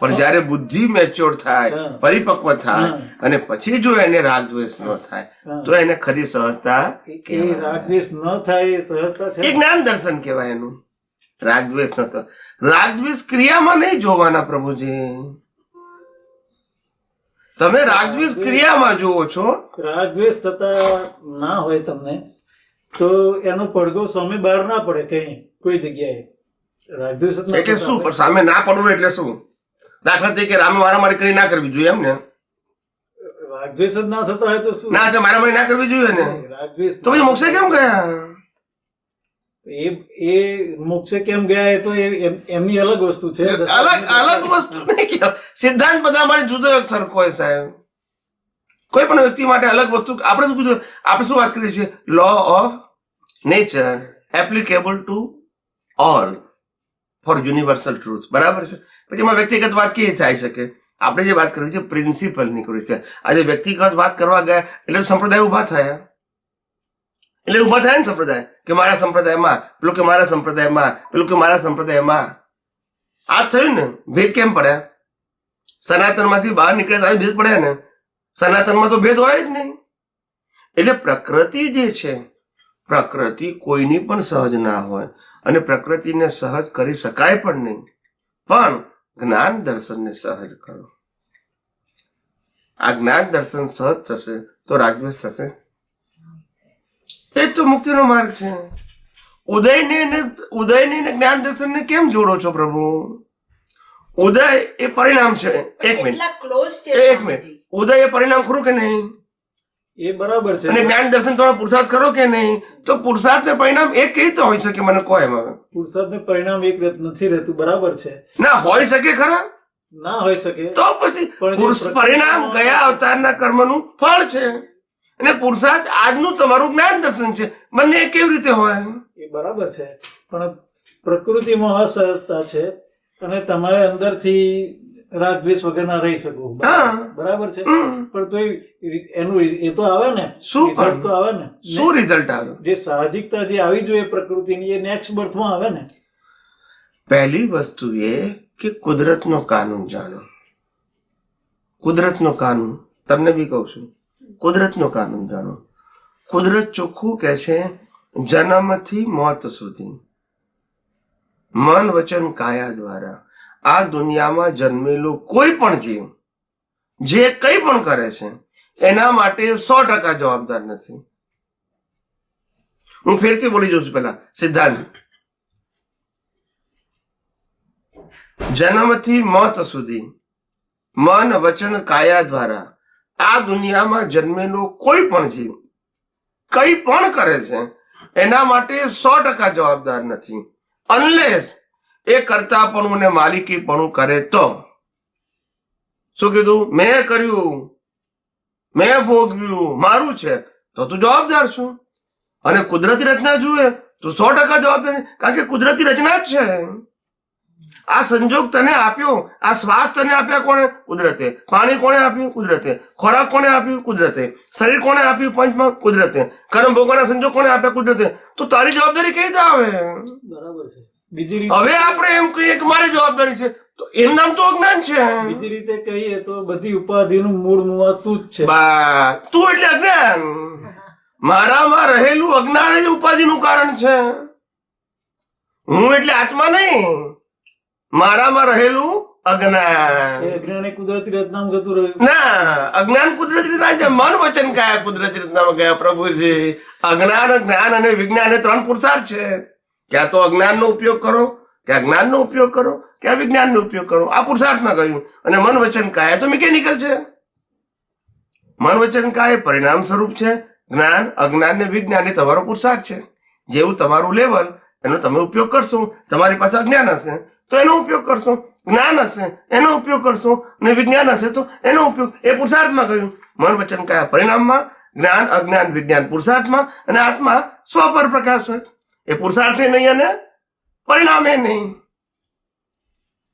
પણ જયારે બુદ્ધિ મેચ્યોર થાય, પરિપક્વ થાય અને પછી જો એને રાગદ્વેષ ન થાય તો એને ખરી સહજતા. રાગદ્વેષ ન થાય એ સહજતા છે. એ જ્ઞાન દર્શન કહેવાય એનું. રાગદ્વેષ ન થાય. રાગદ્વેષ ક્રિયામાં નહીં જોવાના પ્રભુજી. તમે રાગદ્વેષ ક્રિયામાં જોવો છો. રાગદ્વેષ થતા ના હોય તમને તો એનો પડઘો સામે બહાર ના પડે કઈ કોઈ જગ્યાએ. રાગદ્વેષ એટલે શું? પણ સામે ના પડવું એટલે શું? દાખલા તરીકે રામે મારામારી કરી ના કરવી જોઈએ એમ ને? રાગદ્વેષ જ ના થતો હોય તો શું? ના, મારામારી ના કરવી જોઈએ ને. રાગદ્વેષ તો પછી મોક્ષે કેમ ગયા? એ મોક્ષે કેમ ગયા એ તો એમની અલગ વસ્તુ છે. અલગ વસ્તુ નહીં કહેવાય. સિદ્ધાંત બધા માટે જુદો એક સરખો હોય સાહેબ. કોઈ પણ વ્યક્તિ માટે અલગ વસ્તુ. આપણે શું વાત કરીએ છીએ? Law of nature applicable to all for universal truth. બરાબર છે. પછી એમાં વ્યક્તિગત વાત કેવી થાય શકે? આપણે જે વાત કરવી છે પ્રિન્સિપલ નીકળી છે. આજે વ્યક્તિગત વાત કરવા ગયા એટલે સંપ્રદાય ઉભા થયા. એટલે ઉભા થાય ને સંપ્રદાય, કે મારા સંપ્રદાયમાં, પેલું કે મારા સંપ્રદાયમાં, પેલું કે મારા સંપ્રદાયમાં. આ થયું ને. ભેદ કેમ પડ્યા? સનાતન માંથી બહાર નીકળ્યા ત્યારે ભેદ પડ્યા ને. સનાતનમાં તો ભેદ હોય જ નહીં. એટલે પ્રકૃતિ જે છે, પ્રકૃતિ કોઈની પણ સહજ ના હોય અને પ્રકૃતિને સહજ કરી શકાય પણ નહીં. પણ જ્ઞાન દર્શનને સહજ કરો. આ જ્ઞાન દર્શન સહજ થશે તો રાગદ્વેષ થશે. એ તો મુક્તિનો માર્ગ છે. ઉદયને જ્ઞાન દર્શનને કેમ જોડો છો પ્રભુ? ઉદય એ પરિણામ છે. એક મિનિટ. ઉદય એ પરિણામ ખરું કે નહીં? એ બરાબર છે. અને જ્ઞાન દર્શન તમે પુરુષાર્થ કરો કે નહીં? તો પુરુષાર્થ ને પરિણામ એક કેવી રીતે હોઈ શકે? મને કહો. એમાં પુરુષાર્થ ને પરિણામ એક નથી રહેતું. બરાબર છે. ના હોઈ શકે ખરા? ના હોઈ શકે. તો પછી પરિણામ ગયા અવતારના કર્મનું ફળ છે અને પુરુષાર્થ આજનું તમારું જ્ઞાન દર્શન છે. બંને કેવી રીતે હોય? એ બરાબર છે. પણ પ્રકૃતિમાં અસહજતા છે અને તમારે અંદરથી રાગ દ્વેષ વગરના રહી શકો. હા. બરાબર છે. હમ. પણ તો એનું એ તો આવે ને, શું result પણ? તો આવે ને. શું રિઝલ્ટ આવ્યું? જે સાહજિકતા જે આવી જોઈએ પ્રકૃતિની, એ નેક્સ્ટ બર્થમાં આવે ને. પહેલી વસ્તુ એ કે કુદરતનો કાનૂન જાણો. કુદરતનો કાનૂન તમને બી કહું છું, કુદરતનો કાનૂન જાણો. કુદરત ચોખ્ખું કહે છે, જન્મથી મોત સુધી મન વચન કાયા દ્વારા આ દુનિયામાં જન્મેલું કોઈ પણ જીવ જે કંઈ પણ કરે છે એના માટે 100% જવાબદાર નથી. હું ફેરથી બોલી જાઉં છું. પેલા સિદ્ધાંત, જન્મથી મોત સુધી મન વચન કાયા દ્વારા આ દુનિયામાં જન્મેલો કોઈ પણ જીવ કંઈ પણ કરે છે એના માટે 100% જવાબદાર નથી, અનલેસ એ કર્તાપણું ને માલિકીપણું કરે તો. શું કીધું? મેં કર્યું, મેં ભોગવ્યું, મારું છે, તો તું જવાબદાર છું. અને કુદરતી રચના જુએ તો 100% જવાબદાર છે, કારણ કે કુદરતી રચના જ છે. આ સંજોગ તને આપ્યો, આ શ્વાસ તને આપ્યા કોણે? કુદરતે. પાણી કોણે આપ્યું? કુદરતે. ખોરાક કોણે આપ્યું? કુદરતે. શરીર કોણે આપ્યું? પંચમાં કુદરતે. કર્મ ભોગવાના સંજોગ કોણે આપ્યા? કુદરતે. તો તારી જવાબદારી કઈ રીતે આવે? બરાબર છે. બીજી રીતે હવે આપણે એમ કહીએ કે મારી જવાબદારી છે, તો એનું નામ તો અજ્ઞાન છે. બીજી રીતે કહીએ તો બધી ઉપાધિનું મૂળ મુવા તું જ છે. બા, તું એટલે અજ્ઞાન. મારામાં રહેલું અજ્ઞાન જ ઉપાધિનું કારણ છે. હું એટલે આત્મા નહીં, મારામાં રહેલું અજ્ઞાન. એ અજ્ઞાન એ કુદરતી રચનામાં જતું રહ્યું. ના, અજ્ઞાન કુદરતી રચના છે. મન વચન કાયા કુદરતી રચનામાં ગયા પ્રભુજી. અજ્ઞાન, જ્ઞાન અને વિજ્ઞાન એ 3 પુરુષાર્થ છે. ક્યાં તો અજ્ઞાનનો ઉપયોગ કરો, ક્યાં જ્ઞાનનો ઉપયોગ કરો, ક્યાં વિજ્ઞાનનો ઉપયોગ કરો. આ પુરુષાર્થમાં ગયું. અને મન વચન કાયા તો મિકેનિકલ છે. મન વચન કાયા પરિણામ સ્વરૂપ છે. જ્ઞાન, અજ્ઞાન ને વિજ્ઞાન એ તમારો પુરુષાર્થ છે. જેવું તમારું લેવલ એનો તમે ઉપયોગ કરશો. તમારી પાસે અજ્ઞાન હશે તો એનો ઉપયોગ કરશો, જ્ઞાન હશે એનો ઉપયોગ કરશો, અને વિજ્ઞાન હશે તો એનો ઉપયોગ. એ પુરુષાર્થમાં ગયું. મન વચન કાયા પરિણામમાં, જ્ઞાન, અજ્ઞાન, વિજ્ઞાન પુરુષાર્થમાં, અને આત્મા સ્વપર પ્રકાશક. એ પુરુષાર્થે નહીં અને પરિણામે નહીં.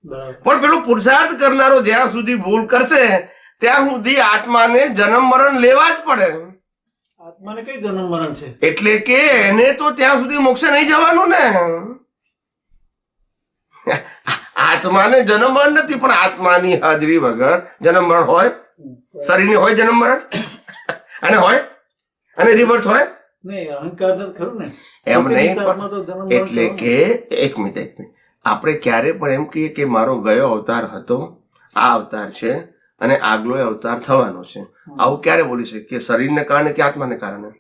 બરાબર. પણ પેલો પુરુષાર્થ કરનારો જ્યાં સુધી ભૂલ કરશે ત્યાં સુધી આત્માને જન્મ મરણ લેવા જ પડે. આત્માને કઈ જન્મ મરણ છે? એટલે કે એને તો ત્યાં સુધી મોક્ષે નહીં જવાનું ને. આત્માને જન્મ મરણ નથી, પણ આત્માની હાજરી વગર જન્મ મરણ હોય? શરીરની હોય જન્મ મરણ? અને હોય અને રિવર્સ હોય? નહીં, અહંકાર નથી ખરું ને. એમ નહીં, આત્મા તો જન્મ મરણ એટલે કે એક મિનિટ આપણે ક્યારે પણ એમ કહીએ કે મારો ગયો અવતાર હતો, આ અવતાર છે અને આગલો અવતાર થવાનો છે, આવું ક્યારે બોલી શકીએ? શરીરને કારણે કે આત્માને કારણે?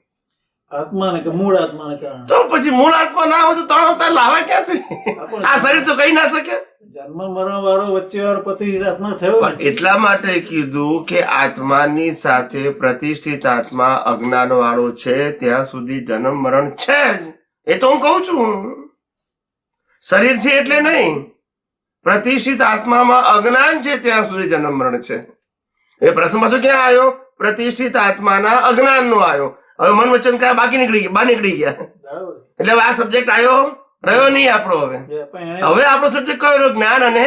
આત્માને કે મૂળ આત્માને કારણે. તો પછી મૂળ આત્મા ના હોય તો 3 અવતાર લાવે ક્યાંથી? આ શરીર તો કઈ ના શકે. જન્મ મરણ વાળો વચ્ચે વાળો પતિ આત્મા થયો ને. પણ એટલા માટે કીધું કે આત્માની સાથે પ્રતિષ્ઠિત આત્મા અજ્ઞાન વાળો છે ત્યાં સુધી જન્મ મરણ છે જ. એ તો હું કહું છું. શરીર છે એટલે નહીં, પ્રતિષ્ઠિત આત્મામાં અજ્ઞાન છે ત્યાં સુધી જન્મ મરણ છે. એ પ્રશ્ન પાછો ક્યાં આવ્યો? પ્રતિષ્ઠિત આત્માના અજ્ઞાન નો આવ્યો. હવે મન વચન કાયા બાકી નીકળી ગયા. બરાબર. એટલે હવે આ સબ્જેક્ટ આવ્યો રહ્યો નહીં આપણો. હવે પણ એને હવે આપણો સબ્જેક્ટ કયો રહ્યો? જ્ઞાન અને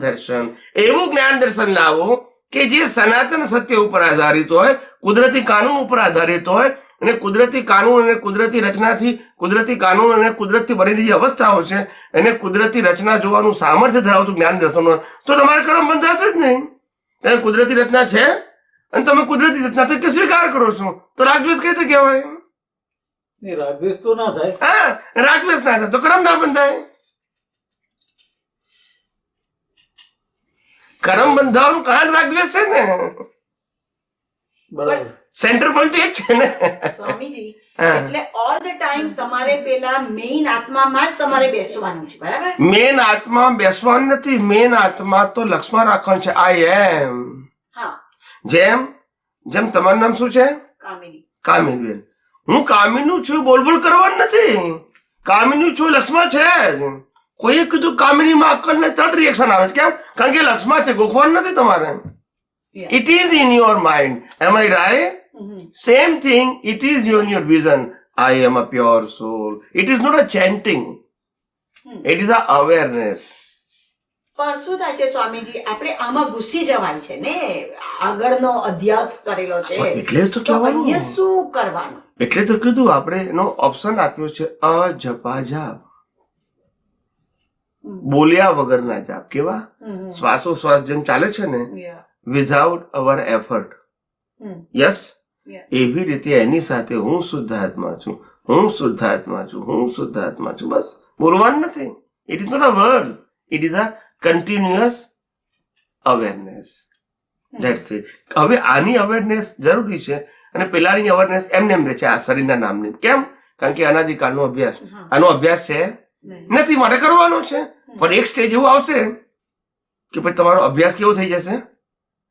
દર્શન. એવું જ્ઞાન દર્શન લાવો કે જે સનાતન સત્ય ઉપર આધારિત હોય, કુદરતી કાનૂન ઉપર આધારિત હોય, અને કુદરતી કાનૂન અને કુદરતી રચનાથી, કુદરતી કાનૂન અને કુદરતથી બનેલી જે અવસ્થાઓ છે એને કુદરતી રચના જોવાનું સામર્થ્ય ધરાવતું જ્ઞાન દર્શન હોય તો તમારે કર્મ બંધાશે જ નહીં. તમે કુદરતી રચના છે અને તમે કુદરતી રચના તો સ્વીકાર કરો છો તો રાગદ્વેષ કઈ રીતે કહેવાય? નહીં, રાગદ્વેષ તો ના થાય. હા, રાગદ્વેષ ના થાય તો કર્મ ના બંધાય. કર્મ બંધાવાનું કારણ રાગદ્વેષ છે ને. બરાબર. સેન્ટર પોઈન્ટ એ જ છે ને. સ્વામીજી, હા. એટલે ઓલ ધ ટાઈમ તમારે પેલા મેઇન આત્મામાં જ તમારે બેસવાનું છે, બરાબર? મેન આત્મા બેસવાનું નથી, મેન આત્મા તો લક્ષમાં રાખવાનું છે. આઈ એમ. હા, જેમ તમારું નામ શું છે? કામિની. કામિનીબેન. હું કામિનું છું, બોલ કરવાનું નથી. કામિનું છું, લક્ષમાં છે જ. કોઈએ કીધું કામિનીમાં અક્કલ ને તરત રિએક્શન આવે છે. કેમ? કારણ કે લક્ષમાં છે, ગોખવાનું નથી તમારે. Yeah. It is in your mind. Am I right? Same thing, it is in your vision. I am a pure soul. It is not a chanting. It is a awareness. પણ શું થાય છે સ્વામીજી, આપણે આમાં ઘૂસી જવાય છે ને, આગળનો અભ્યાસ કરેલો છે, એટલે જ તો તો કહેવાનું. અહીંયા શું કરવાનું? એટલે તો કીધું આપણે એનો ઓપ્શન આપ્યો છે અજપા જાપ, બોલ્યા વગરના જાપ. કેવા? શ્વાસોશ્વાસ જેમ ચાલે છે ને, વિધાઉટ અવર એફર્ટ. યસ, એવી રીતે એની સાથે હું શુદ્ધાત્મા છું, હું શુદ્ધાત્મા છું, હું શુદ્ધાત્મા છું. બસ બોલવાનું નથી. It is not a word, it is a continuous awareness. That's it. હવે આની અવેરનેસ જરૂરી છે અને પેલાની અવેરનેસ એમને એમ રહે છે આ શરીરના નામની. કેમ? કારણ કે અનાદિકાળનો અભ્યાસ, આનો અભ્યાસ છે નથી, માટે કરવાનો છે. પણ એક સ્ટેજ એવું આવશે કે પછી તમારો અભ્યાસ કેવો થઈ જશે?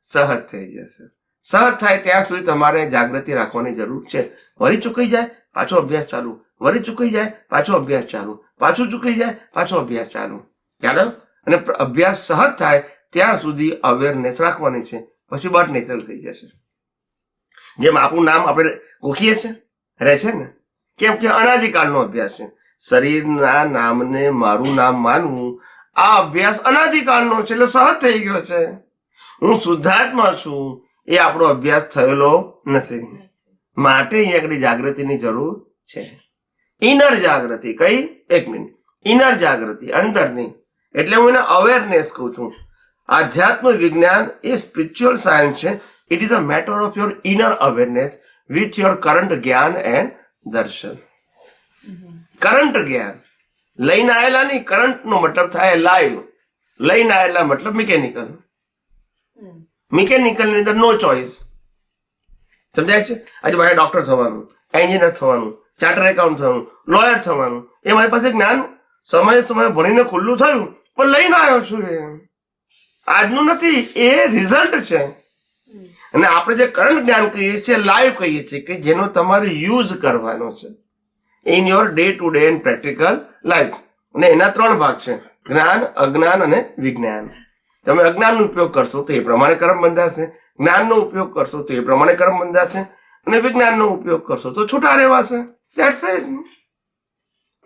સહજ થઈ જશે. સહજ થાય ત્યાં સુધી તમારે જાગૃતિ રાખવાની જરૂર છે. વળી ચૂકી જાય પાછો અભ્યાસ ચાલુ, વળી ચૂકી જાય પાછો અભ્યાસ ચાલુ, પાછું ચૂકી જાય પાછો અભ્યાસ ચાલુ. ખ્યાલ? અને અભ્યાસ સહજ થાય ત્યાં સુધી અવેરનેસ રાખવાની છે. પછી બટ નેચરલ થઈ જશે. જેમ આપણું નામ આપણે ગોખીએ છીએ રહે છે ને, કેમ કે અનાદિકાળનો અભ્યાસ છે. શરીરના નામને મારું નામ માનવું આ અભ્યાસ અનાદિકાળનો છે, એટલે સહજ થઈ ગયો છે. હું શુદ્ધાત્મા છું એ આપણો અભ્યાસ થયેલો નથી. માટે અહીં આગળ જાગૃતિની જરૂર છે. ઇનર જાગૃતિ. કઈ? એક મિનિટ. ઇનર જાગૃતિ, અંદરની. એટલે હું એને અવેરનેસ કહું છું. આધ્યાત્મ વિજ્ઞાન એ સ્પિરિચ્યુઅલ સાયન્સ છે. It is a matter of your inner awareness with your current જ્ઞાન એન્ડ દર્શન. કરંટ જ્ઞાન લઈને આવેલા નહીં. કરંટ નો મતલબ થાય લાઈવ. લઈને આવેલા મતલબ મિકેનિકલ. મિકેનિકલ ની અંદર નો ચોઇસ. સમજાય છે? આજે મારે ડોક્ટર થવાનું, એન્જિનિયર થવાનું, ચાર્ટર એકાઉન્ટ થવાનું, લોયર થવાનું, એ મારી પાસે જ્ઞાન સમયે સમયે ભણીને ખુલ્લું થયું, પણ લઈને આવ્યો છું. એ આજનું નથી, એ રિઝલ્ટ છે. અને આપણે જે કરંટ જ્ઞાન કહીએ છીએ લાઈવ કહીએ છીએ કે જેનો તમારે યુઝ કરવાનો છે in your day to day and practical life. અને એના 3 ભાગ છે: જ્ઞાન, અજ્ઞાન અને વિજ્ઞાન. તમે અજ્ઞાનનો ઉપયોગ કરશો તો એ પ્રમાણે કર્મ બંધાશે, જ્ઞાનનો ઉપયોગ કરશો તો એ પ્રમાણે કર્મ બંધાશે, અને વિજ્ઞાનનો ઉપયોગ કરશો તો છૂટા રહેવાશે. That's it.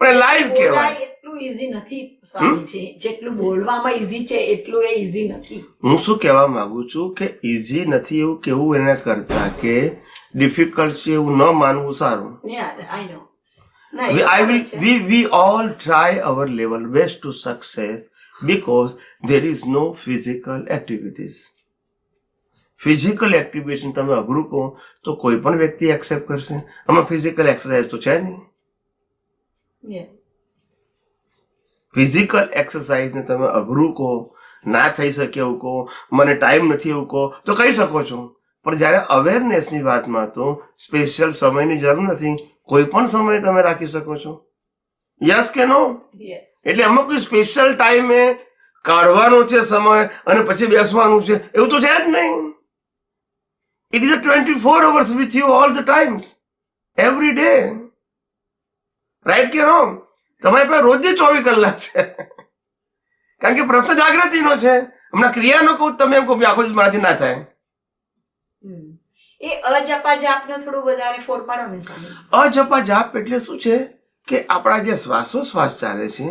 પણ લાઈવ કહેવાય. એટલું ઈઝી નથી સ્વામીજી, જેટલું બોલવામાં ઈઝી છે એટલું એ ઈઝી નથી. હું શું કહેવા માંગુ છું કે ઈઝી નથી એવું કેવું એના કરતા કે ડિફિકલ્ટ છે એવું ન માનવું સારું. આઈ નો. We all try our level best to success because there is no physical activities. Physical activity તમે અઘરું કહો તો કોઈ પણ વ્યક્તિ એક્સેપ્ટ કરશે. આમાં ફિઝિકલ એક્સરસાઇઝ તો છે નહીં. ફિઝિકલ એક્સરસાઇઝ ને તમે અઘરું કહો, ના થઈ શકે એવું કહો, મને ટાઈમ નથી એવું કહો તો કહી શકો છો. પણ જયારે અવેરનેસની વાતમાં તો સ્પેશિયલ સમયની જરૂર નથી. કોઈ પણ સમય તમે રાખી શકો છો. યસ કે નો? એટલે આમાં કોઈ સ્પેશિયલ ટાઈમે કાઢવાનો છે સમય અને પછી બેસવાનું છે એવું તો છે જ નહીં. It is a 24 hours with you all the times, every day. Right કે રોંગ? તમારી પાસે રોજ 24 કલાક છે. કારણ કે પ્રશ્ન જાગૃતિનો છે. હમણાં ક્રિયાનો કહું તમે એમ કહો આખો દિવસ મારાથી ના થાય. એ અજપા જાપનો થોડું વધારે ફોડ પાડો ને સ્વામી. અજપા જાપ એટલે શું છે કે આપણા જે શ્વાસોશ્વાસ ચાલે છે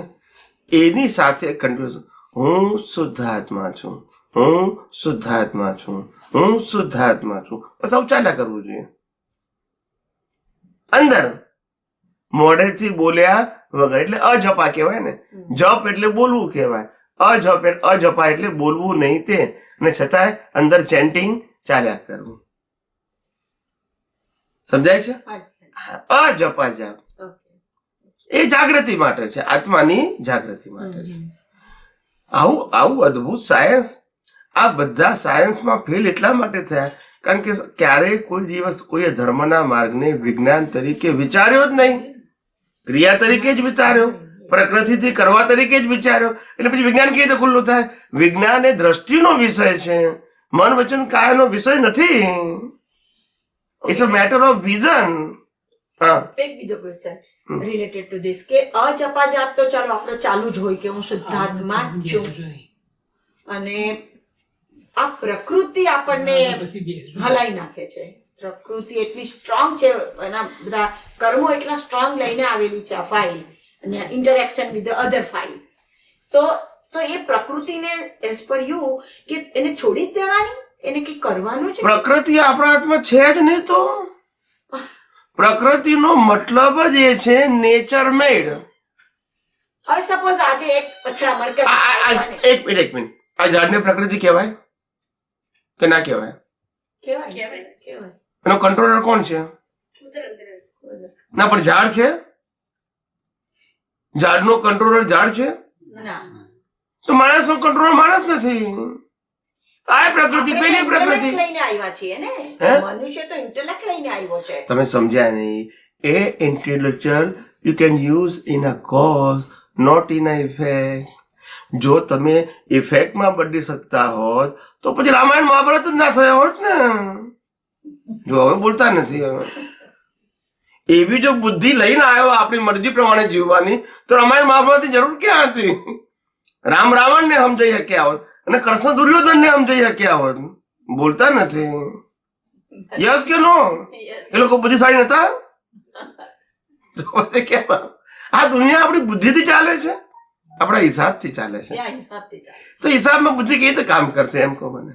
એની સાથે કન્ટિન્યુઅસ હું શુદ્ધાત્મા છું, હું શુદ્ધાત્મા છું, હું શુદ્ધાત્મા છું. બસ આવું ચાલ્યા કરવું જોઈએ. અંદર મોઢેથી બોલ્યા વગર એટલે અજપા કહેવાય ને. જપ એટલે બોલવું કહેવાય. અજપા એટલે બોલવું નહીં તે, અને છતાંય અંદર ચેન્ટિંગ ચાલ્યા કરવું. સમજાય છે? અજપા જાપ એ જાગૃતિ માટે છે, આત્માની જાગૃતિ માટે છે. આવું અદ્ભુત સાયન્સ. આ બધા સાયન્સમાં ફેલ એટલા માટે થયા કારણ કે ક્યારેય કોઈ દિવસ કોઈએ ધર્મના માર્ગને વિજ્ઞાન તરીકે વિચાર્યો જ નહીં. ક્રિયા તરીકે જ વિચાર્યો, પ્રકૃતિથી કરવા તરીકે જ વિચાર્યો. એટલે પછી વિજ્ઞાન કેવી રીતે ખુલ્લું થાય? વિજ્ઞાન એ દ્રષ્ટિનો વિષય છે, મન વચન કાયાનો વિષય નથી. It's a matter of vision. એક બીજો ક્વેશ્ચન રિલેટેડ ટુ ધીસ કે અજપા જાપ તો ચાલો આપણે ચાલુ જ હોય કે હું શુદ્ધાત્મા જ છું, અને આ પ્રકૃતિ આપણને હલાઈ નાખે છે. પ્રકૃતિ એટલી સ્ટ્રોંગ છે, એના બધા કર્મો એટલા સ્ટ્રોંગ લઈને આવેલી છે આ ફાઇલ, અને ઇન્ટરેક્શન વિથ અધર ફાઇલ. તો તો એ પ્રકૃતિને એઝ પર યુ કે એને છોડી જ દેવાની, એને કઈ કરવાનું છે? પ્રકૃતિ આપણા હાથમાં છે જ નહીં. તો પ્રકૃતિનો મતલબ જ એ છે નેચર મેડ. હવે સપોઝ આજે એક અથડામણ કરી, એક મિનિટ, આ ઝાડને પ્રકૃતિ કહેવાય કે ના કહેવાય? કહેવાય. એનો કંટ્રોલર કોણ છે? ના, પણ ઝાડ છે? ઝાડનો કંટ્રોલર ઝાડ છે? ના, તો માણસનો કંટ્રોલર માણસ નથી. આ પ્રકૃતિ, પેલી પ્રકૃતિ. લઈને આવ્યા છીએ ને, મનુષ્ય તો ઇન્ટેલેક્ટ લઈને આવ્યો છે. તમે સમજ્યા નહીં. એ intellect you can use in a cause, not in a effect. જો તમે ઇફેક્ટમાં બદલી શકતા હોત તો પછી રામાયણ મહાભારત જ ના થયા હોત ને. જો હવે બોલતા નથી. હવે એવી જો બુદ્ધિ લઈને આવ્યો આપણી મરજી પ્રમાણે જીવવાની, તો રામાયણ મહાભારતની જરૂર ક્યાં હતી? રામ રાવણને સમજાઈ શક્યા હોત અને કૃષ્ણ દુર્યોધનને સમજાઈ શક્યા હોત. બોલતા નથી. યસ કે નો? એ લોકો બુદ્ધિશાળી નતા? આ દુનિયા આપણી બુદ્ધિથી ચાલે છે, આપણા હિસાબથી ચાલે છે. તો હિસાબમાં બુદ્ધિ કેવી રીતે કામ કરશે એમ કહો મને?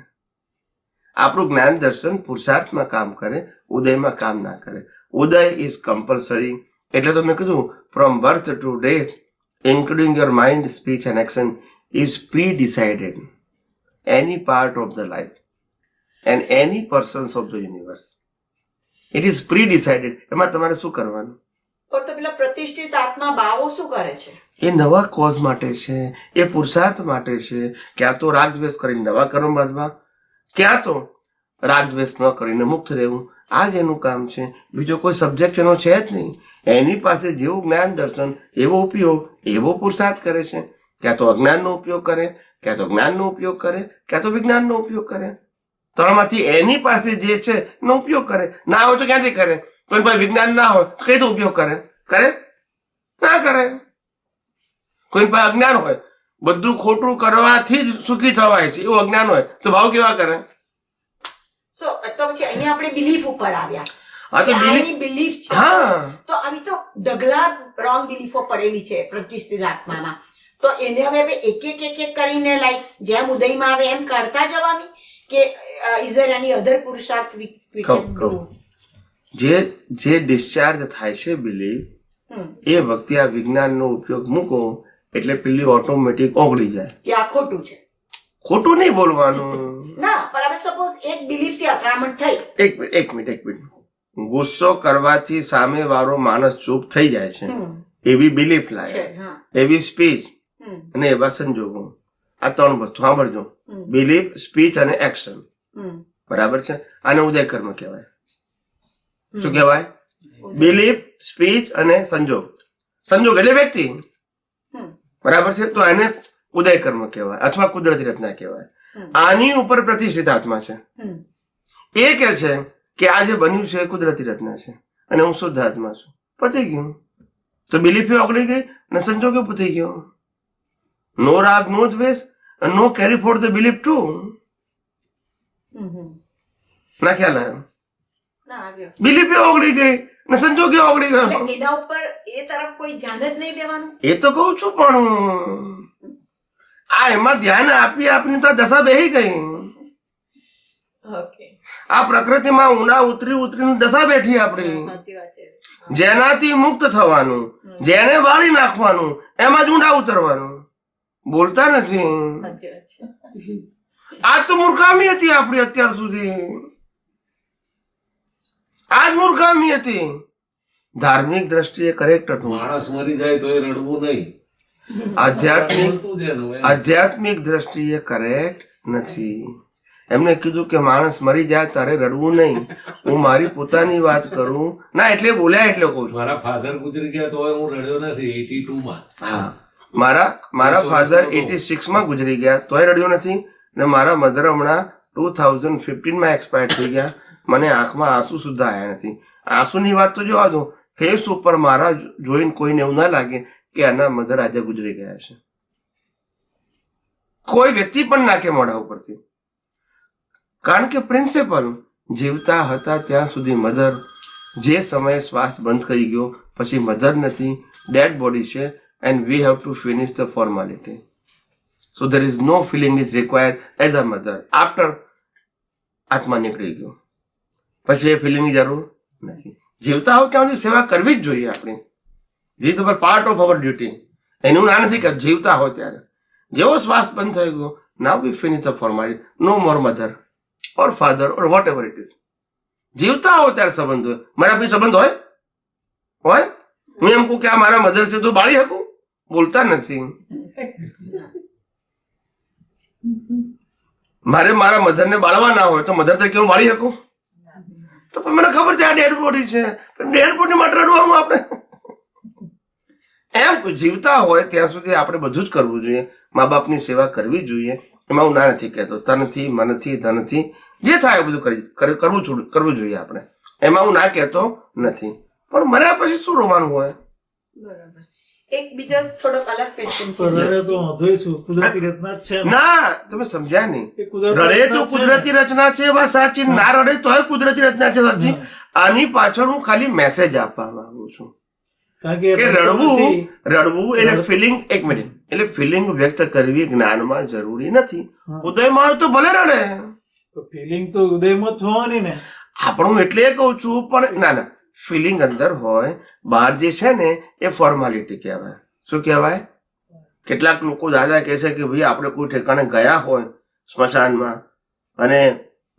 આપણું જ્ઞાન દર્શન પુરુષાર્થમાં કામ કરે, ઉદયમાં કામ ના કરે. ઉદય ઇઝ કમ્પલસરી. એટલે તો મેં કીધું from birth to death including your mind, speech and action is pre decided any part of the life and any persons of the universe. It is pre decided. એમાં તમારે શું કરવાનું? પણ તો પેલા પ્રતિષ્ઠિત આત્મા ભાવો શું કરે છે? એ નવા કોઝ માટે છે, એ પુરુષાર્થ માટે છે. ક્યાં તો રાગ દ્વેષ કરીને નવા કર્મ બાંધવા, ક્યાં તો રાગ દ્વેષ ન કરીને મુક્ત રહેવું. આ જ એનું કામ છે. બીજો કોઈ સબ્જેક્ટ એનો છે જ નહીં. એની પાસે જેવું જ્ઞાન દર્શન એવો ઉપયોગ, એવો પુરુષાર્થ કરે છે. ક્યાં તો અજ્ઞાનનો ઉપયોગ કરે, ક્યાં તો જ્ઞાનનો ઉપયોગ કરે, ક્યાં તો વિજ્ઞાનનો ઉપયોગ કરે. ત્રણમાંથી એની પાસે જે છે એનો ઉપયોગ કરે. ના હોય તો ક્યાંથી કરે? કોઈ પાસે વિજ્ઞાન ના હોય તો કઈ તો ઉપયોગ કરે? ના કરે. કોઈ પાસે અજ્ઞાન હોય, બધું ખોટું કરવાથી જ સુખી થવાય છે એવું અજ્ઞાન હોય તો ભાવ કેવા કરે? તો પછી અહીંયા આપણે બિલીફ ઉપર આવ્યા. હા, તો બિલીફ છે. હા, તો આવી તો ઢગલા રોંગ બિલીફો પડેલી છે પ્રતિષ્ઠિત આત્મામાં. તો એને હવે એક કરીને લાઈક જેમ ઉદયમાં આવે એમ કરતા જવાની કે ઇઝ ધેર એની અધર પુરુષાર્થ we can do? જે ડિસ્ચાર્જ થાય છે બિલીફ, એ વખતે આ વિજ્ઞાનનો ઉપયોગ મૂકો એટલે પેલી ઓટોમેટિક ઓગળી જાય કે આ ખોટું છે. ખોટું નહીં બોલવાનું. ના, પણ હવે સપોઝ એક બિલીફ થી અથડામણ થઈ. એક મિનિટ. ગુસ્સો કરવાથી સામે વાળો માણસ ચૂપ થઈ જાય છે, એવી બિલીફ લાગે, એવી સ્પીચ અને એવા સંજોગો. આ ત્રણ વસ્તુ સાંભળજો: બિલીફ, સ્પીચ અને એક્શન. બરાબર છે? આને ઉદય કર્મ કહેવાય. શું કહેવાય? બિલીફ, સ્પીચ અને સંજોગ. સંજોગ એટલે વ્યક્તિ. બરાબર છે? તો એને ઉદય કર્મ કહેવાય અથવા કુદરતી રચના કહેવાય. આની ઉપર પ્રતિષ્ઠિત આત્મા છે. એ કે છે કે આ જે બન્યું છે એ કુદરતી રચના છે અને હું શુદ્ધ આત્મા છું. પતી ગયું. તો બિલીફ ઓગળી ગઈ અને સંજોગે પતી ગયો. નો રાગ, નો દ્વેષ, નો carry for the belief two. ના ખ્યાલ આવ્યો? બિલીફ ઓગળી ગઈ અને સંજોગે ઓગળી ગયો. એના ઉપર એ તરફ કોઈ ધ્યાન જ નહીં દેવાનું. એ તો કહું છું, પણ આ એમાં ધ્યાન આપીને તો દશા બેહી ગઈ. આ પ્રકૃતિમાં ઊંડા ઉતરીને દશા બેઠી આપણી. જેનાથી મુક્ત થવાનું, જેને વાળી નાખવાનું, એમાં જ ઊંડા ઉતરવાનું. બોલતા નથી. આ તો મૂર્ખામી હતી આપણી અત્યાર સુધી. આ જ મૂર્ખામી હતી. ધાર્મિક દ્રષ્ટિએ કરેક્ટ હતું. માણસ મરી જાય તો એ રડવું નહીં. આધ્યાત્મિક દ્રષ્ટિએ કરેક્ટ નથી. એમને કીધું કે માણસ મરી જાય તારે રડવું નહીં. હું મારી પોતાની વાત કરું. ના, એટલે બોલ્યા એટલે કહું છું. મારા ફાધર ગુજરી ગયા તો હું રડ્યો નથી 82 માં. હા, મારા ફાધર 86 માં ગુજરી ગયા તોય રડ્યો નથી. ને મારા મધર હમણાં 2015 માં એક્સપાયર થઈ ગયા. મને આંખમાં આંસુ સુદ્ધા આવ્યા નથી. આંસુની વાત તો જોવા દો. ફેસ ઉપર મારા જોઈને કોઈને એવું ના લાગે કે આના મધર આજે ગુજરી ગયા છે. કોઈ વ્યક્તિ પણ નાખે મોઢા ઉપરથી. કારણ કે પ્રિન્સિપલ જીવતા હતા ત્યાં સુધી મધર, જે સમયે શ્વાસ બંધ કરી ગયો પછી મધર નથી, ડેડ બોડી છે, and we have to finish the formality. So there is no feeling is required as a mother. After આત્મા નીકળી ગયો પછી એ ફિલિંગની જરૂર નથી. જીવતા હોય ત્યાં સુધી સેવા કરવી જ જોઈએ આપણે. This our part of our duty. એનું ના નથી કે જીવતા હોય ત્યારે જેવો શ્વાસ બંધ થઈ ગયો, now we finish the formality. No more mother or father or whatever it is. જીવતા હોય ત્યારે સંબંધ હોય. મારા બી સંબંધ હોય. હું એમ કહું કે આ મારા મધર છે તો બાળી શકું? બોલતા નથી. મારે મારા મધરને બાળવા ના હોય તો મધર તરીકે હું બાળી શકું? તો પણ મને ખબર છે આ ડેડ બોડી છે, ડેડ બોડી માટે રડવાનું આપણે? એમ જીવતા હોય ત્યાં સુધી આપણે બધું જ કરવું જોઈએ. મા બાપની સેવા કરવી જોઈએ. એમાં હું ના નથી કહેતો, તનથી મનથી ધનથી જે થાય એ બધું કરવું જોઈએ આપણે. એમાં હું ના કહેતો નથી, પણ મને પછી શું રોવાનું હોય? બરાબર. એક બીજો થોડોક અલગ ક્વેશ્ચન છે. રડે તો વાંધો શું? કુદરતી રચના જ છે ને. ના, તમે સમજ્યા નહીં. એ કુદરતી રડે તો રચના જ છે ને. કુદરતી રચના છે, વાત સાચી. ના રડે તોય કુદરતી રચના છે, સાચી. આની પાછળ હું ખાલી મેસેજ આપવા માંગુ છું કારણ કે કે રડવું એટલે ફિલિંગ. એક મિનિટ, એટલે ફિલિંગ વ્યક્ત કરવી જ્ઞાનમાં જરૂરી નથી. ઉદયમાં હોય તો ભલે રડે. ફિલિંગ તો ઉદયમાં થવાની ને. આપણું એટલે એ કહું છું, પણ ના ફિલિંગ અંદર હોય. બહાર જે છે ને એ ફોર્માલિટી કહેવાય. શું કહેવાય? કેટલાક લોકો દાદા કહે છે કે ભાઈ આપણે કોઈ ઠેકાણે ગયા હોય સ્મશાનમાં અને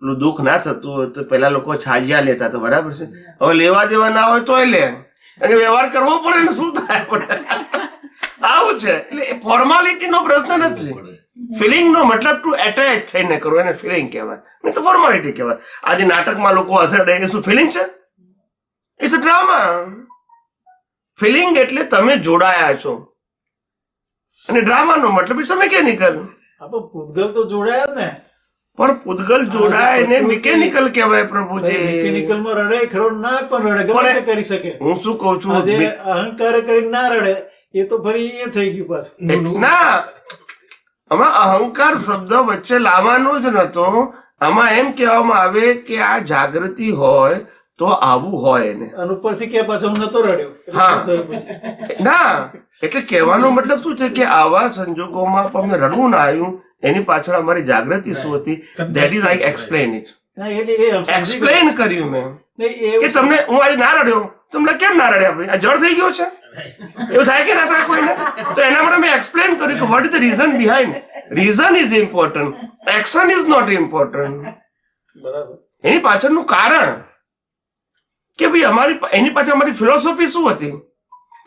પેલું દુઃખ ના થતું હોય તો પેલા લોકો છાજિયા લેતા હતા, બરાબર છે. હવે લેવા દેવા ના હોય તોય લે, અને વ્યવહાર કરવો પડે ને શું થાય પડે. આવું છે. એટલે ફોર્માલિટી નો પ્રશ્ન નથી. ફિલિંગ નો મતલબ ટુ એટેચ થઈને કરો એને ફિલિંગ કહેવાય, નહીં તો ફોર્માલિટી કહેવાય. આજે નાટકમાં લોકો હસડે એ શું ફિલિંગ છે? It's a drama. ફિલિંગ એટલે તમે જોડાયા છો, અને ડ્રામાનો મતલબ ઇટ્સ અ મિકેનિકલ. આપણે પૂતગલ તો જોડાયા જ ને. પણ પૂતગલ જોડાય ને મિકેનિકલ કહેવાય પ્રભુજી. મિકેનિકલ માં રડે ખરો ના પણ રડે, ગમે તે કરી શકે. હું શું કઉ છું, આજે અહંકાર કરીને ના રડે એ તો ફરી એ થઈ ગયું પાછું. ના, આમાં અહંકાર શબ્દ વચ્ચે લાવવાનો જ નતો. આમાં એમ કહેવામાં આવે કે આ જાગૃતિ હોય તો આવું હોય ને. અને ઉપરથી કે પાછો હું નતો રડ્યો. હા, ના, એટલે કહેવાનો મતલબ શું છે કે આવા સંજોગોમાં પણ અમને રડવું ના આવ્યું. એની પાછળ અમારી જાગૃતિ શું હતી? That is I explain it. Explain કર્યું મેં કે તમને હું આજે ના રડ્યો, તમને કેમ ના રડ્યા? ભાઈ આ જળ થઈ ગયો છે, એવું થાય કે ના થાય કોઈને? તો એના માટે મેં એક્સપ્લેન કર્યું કે what is the reason behind. Reason is important, action is not important. બરાબર. એની પાછળનું કારણ કે ભાઈ એની પાછળ અમારી ફિલોસોફી શું હતી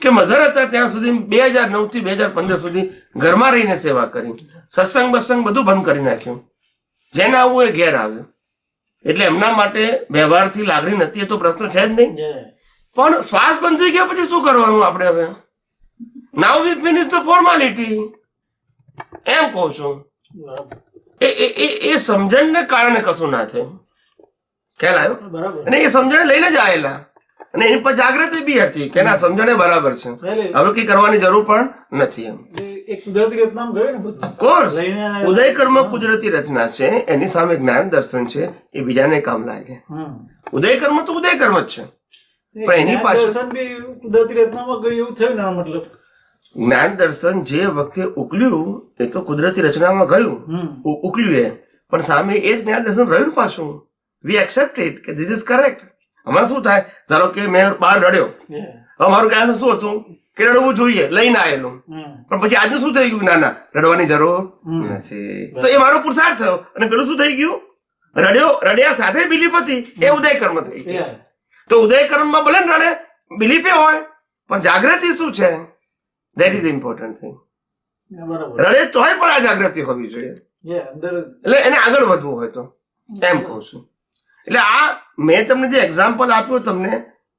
કે મધર હતા ત્યાં સુધી 2009 થી 2015 સુધી ઘરમાં રહીને સેવા કરી. સત્સંગ બસંગ બધું બંધ કરી નાખ્યું. જેને આવવું એ ઘેર આવ્યું. એટલે એમના માટે વ્યવહારથી લાગણી નથી એ તો પ્રશ્ન છે જ નહીં. પણ શ્વાસ બંધ થઈ ગયા પછી શું કરવાનું આપણે હવે? નાવ વી ફિનિશ ધ ફોર્માલિટી. એમ કહું છું. એ સમજણને કારણે કશું ના થયું. ખ્યાલ આવ્યો? બરાબર. અને એ સમજણે લઈને જ આવેલા, અને એની પર જાગૃતિ બી હતી કે ના સમજણે બરાબર છે, હવે કઈ કરવાની જરૂર પણ નથી. એમ એ કુદરતી રચનામાં ગયું ને બધું. ઓફકોર્સ ઉદય કર્મ કુદરતી રચના છે, એની સામે જ્ઞાન દર્શન છે, એ બીજાને કામ લાગે. ઉદય કર્મ તો ઉદય કર્મ જ છે, પણ એની પાછળ કુદરતી રચનામાં ગયું એવું થયું ને. મતલબ જ્ઞાન દર્શન જે વખતે ઉકલ્યું એ તો કુદરતી રચનામાં ગયું, ઉકલ્યું એ, પણ સામે એ જ જ્ઞાન દર્શન રહ્યું પાછું. વી એક્સેપ્ટ ઇટ કે ધીસ ઇઝ કરેક્ટ. હમણાં શું થાય, ધારો કે મેં બહાર રડ્યો, હવે મારું જ્ઞાન શું હતું કે રડવું જોઈએ, લઈને આવેલું, પણ પછી આજનું શું થઈ ગયું? ના ના, રડવાની જરૂર નથી. તો એ મારો પુરુષાર્થ થયો. અને પેલું શું થઈ ગયું? રડ્યા સાથે બિલીફ હતી, એ ઉદય કર્મ થઈ ગયું. તો ઉદય કર્મમાં ભલે રડે, બિલીફે હોય, પણ જાગૃતિ શું છે? That is important thing. રડે તોય પણ આ જાગૃતિ હોવી જોઈએ. એટલે એને આગળ વધવું હોય તો એમ કહું છું. એટલે આ મેં તમને જે એક્ઝામ્પલ આપ્યું તમને,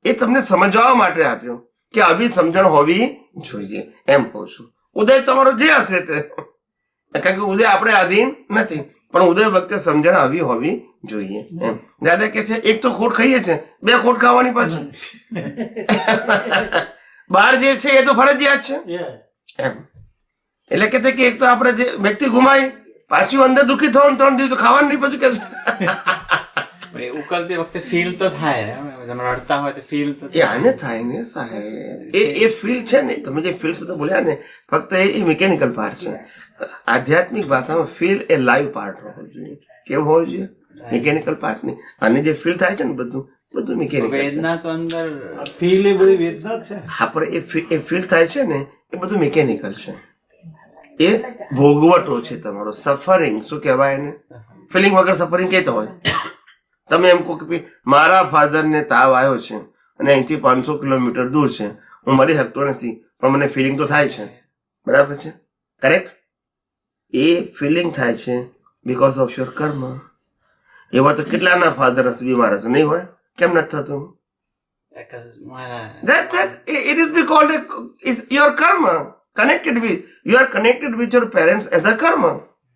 એ તમને સમજાવવા માટે આપ્યું કે આવી સમજણ હોવી જોઈએ. એમ કહું છું. ઉદય તમારો જે હશે તે, કારણ કે ઉદય આપણે આધીન નથી, પણ ઉદય વખતે સમજણ આવી હોવી જોઈએ. એમ દાદા કે છે એક તો ખોટ ખાઈએ છે, 2 ખોટ ખાવાની પાછી. બહાર જે છે એ તો ફરજિયાત છે. એમ એટલે કે એક તો આપણે જે વ્યક્તિ ગુમાય, પાછું અંદર દુઃખી થવાનું 3 દિવસ તો ખાવાનું નહીં, પછી કે ઉકલતી વખતે ફીલ તો થાય ને, તમે રડતા હોય તો ફીલ તો એ આને થાય ને સાહેબ, એ ફીલ છે ને, તમે જે ફીલ શબ્દ બોલ્યા ને, ફક્ત એ મિકેનિકલ પાર્ટ છે. આધ્યાત્મિક ભાષામાં ફીલ એ લાઈવ પાર્ટ હોવો જોઈએ. કેવું હોવું જોઈએ? મિકેનિકલ પાર્ટ નહીં. આને જે ફીલ થાય છે ને બધું મિકેનિકલ છે. વેદના તો અંદર ફીલ એ બધી વેદના જ છે. હા, પણ એ ફીલ થાય છે ને એ બધું મિકેનિકલ છે. એ ભોગવટો છે તમારો, સફરિંગ. શું કહેવાય એને? ફિલિંગ વગર સફરિંગ કહેતો હોય. તમે એમ કહો કે મારા ફાધરને તાવ આવ્યો છે અને અહીંથી 500 કિલોમીટર દૂર છે, હું મળી શકતો નથી, પણ મને ફિલિંગ તો થાય છે. બરાબર છે? કરેક્ટ? એ ફિલિંગ થાય છે બીકોઝ ઓફ યોર કર્મ. એવા તો કેટલાના ફાધર હશે બીમાર હશે, નહીં હોય? કેમ નથી થતું? It is because your karma connected with, you are connected with your parents as a karma,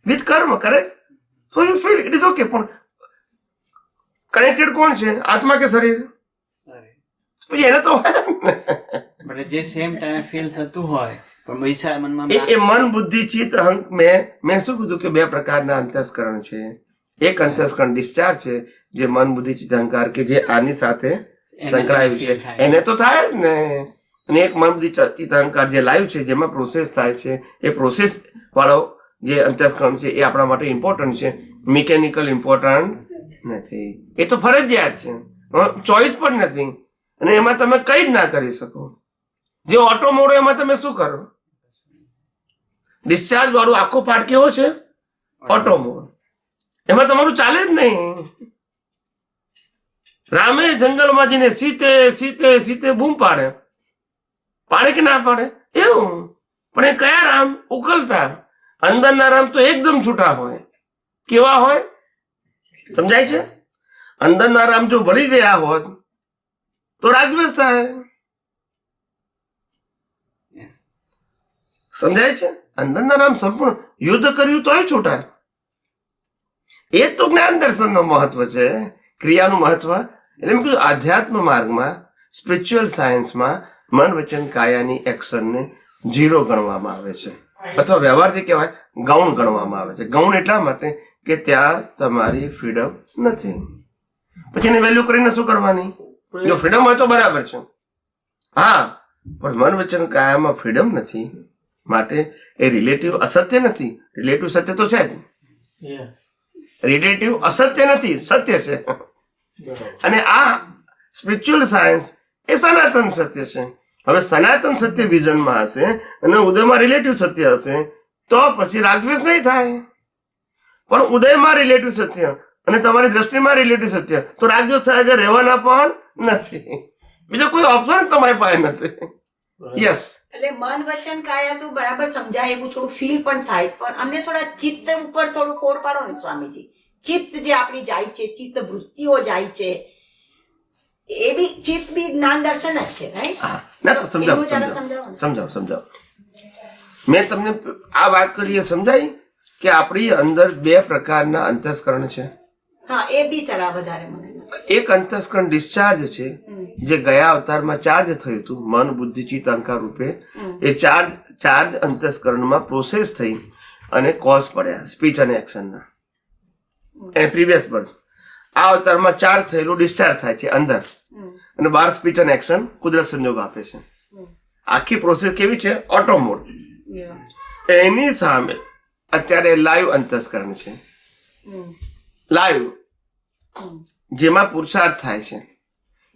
with karma, correct? So you feel it is okay. પણ કનેક્ટેડ કોણ છે? આત્મા કે શરીર? પછી એને તો જે સેમ ટાઈમે ફીલ થતું હોય પણ વિચાર મનમાં એ મન, બુદ્ધિ, ચિત્ત, અહંક. મેં શું કીધું કે બે પ્રકારના અંતસ્કરણ છે. એક અંતસ્કરણ ડિસ્ચાર્જ છે, જે મન, બુદ્ધિ, ચિત્ત, અહંકાર કે જે આની સાથે સંકળાયું છે, એને તો થાય જ ને. અને એક મન, બુદ્ધિ, ચિત્ત, અહંકાર જે લાઈવ છે, જેમાં પ્રોસેસ થાય છે, એ પ્રોસેસ વાળો જે અંતસ્કરણ છે એ આપણા માટે ઇમ્પોર્ટન્ટ છે. મિકેનિકલ ઇમ્પોર્ટન્ટ નથી. એ તો ફરજિયાત છે, ચોઈસ પણ નથી. અને એમાં તમે કઈ જ ના કરી શકો. જે ઓટો મોડો એમાં તમે શું કરો? ડિસ્ચાર્જ વાળું આખો પાર્ટ કેવો છે? Auto mode. એમાં તમારું ચાલે જ નહીં. રામે જંગલમાં જઈને સીતે સીતે સીતે બૂમ પાડે કે ના પાડે? એવું. પણ એ કયા રામ? ઉકલતા. અંદરના રામ તો એકદમ છૂટા હોય. કેવા હોય? સમજાય છે? અંદરના રામ જો ભળી ગયા હોત તો રાગદ્વેષ થાય. સમજાય છે? અંદરના રામ સંપૂર્ણ યુદ્ધ કર્યું તોય છૂટા. એ તો જ્ઞાન દર્શનનો મહત્વ છે, ક્રિયાનું મહત્વ. એટલે મેં કીધું આધ્યાત્મ માર્ગમાં, સ્પિરિચ્યુઅલ સાયન્સમાં મન, વચન, કાયાની એક્શનને 0 ગણવામાં આવે છે, અથવા વ્યવહારથી કહેવાય ગૌણ ગણવામાં આવે છે. ગૌણ એટલા માટે કે ત્યાં તમારી ફ્રીડમ નથી. પછી એને વેલ્યુ કરીને શું કરવાની? જો ફ્રીડમ હોય તો બરાબર છે, હા, પણ મન, વચન, કાયામાં ફ્રીડમ નથી, માટે એ રિલેટિવ અસત્ય નથી. રિલેટિવ સત્ય તો છે જ. રિલેટિવ અસત્ય નથી, સત્ય છે. અને આ સ્પિરિચ્યુઅલ સાયન્સ એ સનાતન સત્ય છે. હવે સનાતન સત્ય વિઝનમાં હશે અને ઉદયમાં રિલેટિવ સત્ય હશે તો પછી રાગદ્વેષ નહીં થાય. પણ ઉદયમાં રિલેટિવ સત્ય અને તમારી દ્રષ્ટિમાં રિલેટિવ સત્ય, તો રાગદ્વેષ થયા રહેવાના પણ નથી. બીજો કોઈ ઓપ્શન તમારી પાસે નથી. યસ. એટલે મન, વચન, કાયા તો બરાબર સમજાય, એવું થોડું ફીલ પણ થાય. પણ અમને થોડા ચિત્ત ઉપર થોડું ફોર પાડો ને સ્વામીજી. ચિત્ત જે આપણી જાય છે, ચિત્ત વૃત્તિઓ જાય છે, એ બી ચિત્ત બી જ્ઞાન દર્શન જ છે, રાઈટ? સમજાવો. મેં તમને આ વાત કરી એ સમજાય કે આપણી અંદર 2 પ્રકારના અંતસ્કરણ છે. હા, એ બી જરા વધારે મને. એક અંતસ્કરણ ડિસ્ચાર્જ છે, જે ગયા અવતારમાં ચાર્જ થયું હતું મન, બુદ્ધિ, ચિત્ત, અહંકાર રૂપે. એ ચાર્જ અંતસ્કરણમાં પ્રોસેસ થઈ અને કોઝ પડ્યા સ્પીચ અને એક્શનના. એ પ્રીવિયસ બર્થ. આ અવતારમાં ચાર્જ થયેલું ડિસ્ચાર્જ થાય છે અંદર, અને બહાર સ્પીચ અને એક્શન કુદરત સંજોગ આપે છે. આખી પ્રોસેસ કેવી છે? Auto mode. એની સામે અત્યારે લાઈવ અંતસ્કરણ છે, લાઈવ, જેમાં પુરુષાર્થ થાય છે.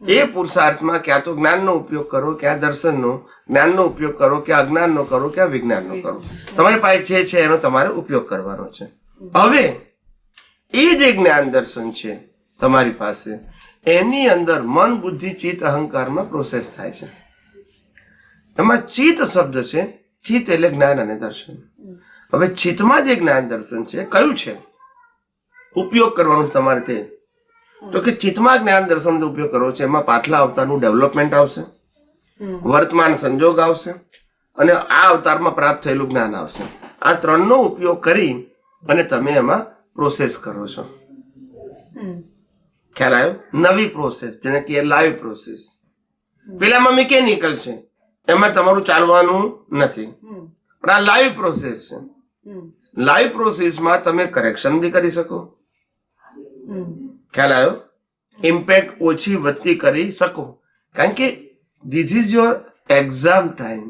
એ પુરુષાર્થમાં ક્યાં તો જ્ઞાનનો ઉપયોગ કરો, ક્યાં દર્શનનો. જ્ઞાનનો ઉપયોગ કરો, ક્યાં અજ્ઞાનનો કરો, ક્યાં વિજ્ઞાનનો કરો. તમારી પાસે છે એનો તમારે ઉપયોગ કરવાનો છે. હવે એ જે જ્ઞાન દર્શન છે તમારી પાસે, એની અંદર મન, બુદ્ધિ, ચિત્ત, અહંકારમાં પ્રોસેસ થાય છે. એમાં ચિત્ત શબ્દ છે. ચિત્ત એટલે જ્ઞાન અને દર્શન. હવે ચિત્તમાં જે જ્ઞાન દર્શન છે કયું છે ઉપયોગ કરવાનું તમારે? તે તો કે ચિત્તમાં જ્ઞાન દર્શનનો ઉપયોગ કરવો છે. એમાં પાછલા અવતારનું ડેવલપમેન્ટ આવશે, વર્તમાન સંજોગ આવશે, અને આ અવતારમાં પ્રાપ્ત થયેલું જ્ઞાન આવશે. આ 3નો ઉપયોગ કરી અને તમે એમાં પ્રોસેસ કરો છો. ખ્યાલ આવ્યો? નવી પ્રોસેસ, જેને કે લાઈવ પ્રોસેસ. પેલામાં મિકેનિકલ છે, એમાં તમારું ચાલવાનું નથી, પણ આ લાઈવ પ્રોસેસ છે. લાઈવ પ્રોસેસમાં તમે કરેક્શન બી કરી શકો. ખ્યાલ આવ્યો? ઇમ્પેક્ટ ઓછી વધતી કરી શકો. કારણ કે this is your exam time.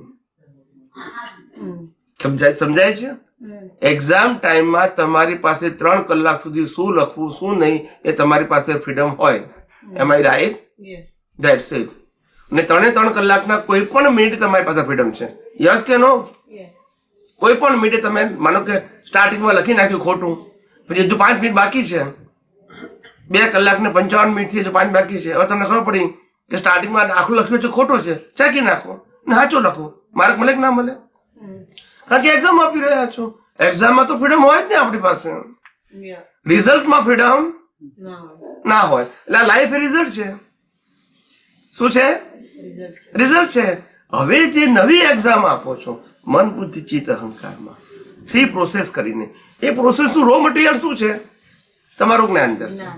સમજાય છે? એક્ઝામ ટાઈમમાં તમારી પાસે 3 કલાક સુધી શું લખવું શું નહીં એ તમારી પાસે ફ્રીડમ હોય. એમ આઈ રાઈટ? That's it. ને 3 કલાકના કોઈ પણ મિનિટ તમારી પાસે ફ્રીડમ છે. યસ કે નો? કોઈ પણ મિનિટે તમે માનો કે સ્ટાર્ટિંગમાં લખી નાખ્યું ખોટું, પછી હજુ 5 મિનિટ બાકી છે, 2 કલાક ને 55 મિનિટથી હજુ 5 બાકી છે. હવે તમને ખબર પડી કે સ્ટાર્ટિંગમાં દાખલો લખ્યો છે ખોટો છે, ચાકી નાખો ને સાચો લખો. માર્ક મળે કે ના મળે? કારણ કે એક્ઝામ આપી રહ્યા છો. એક્ઝામમાં તો ફ્રીડમ હોય જ ને આપણી પાસે. રિઝલ્ટમાં ફ્રીડમ ના હોય. એટલે લાઈફ એ રિઝલ્ટ છે. શું છે? રિઝલ્ટ છે. હવે જે નવી એક્ઝામ આપો છો મન બુદ્ધિ ચિત્ત અહંકારમાં 3 પ્રોસેસ કરીને, એ પ્રોસેસનું રો મટીરિયલ શું છે? તમારું જ્ઞાન દર્શન.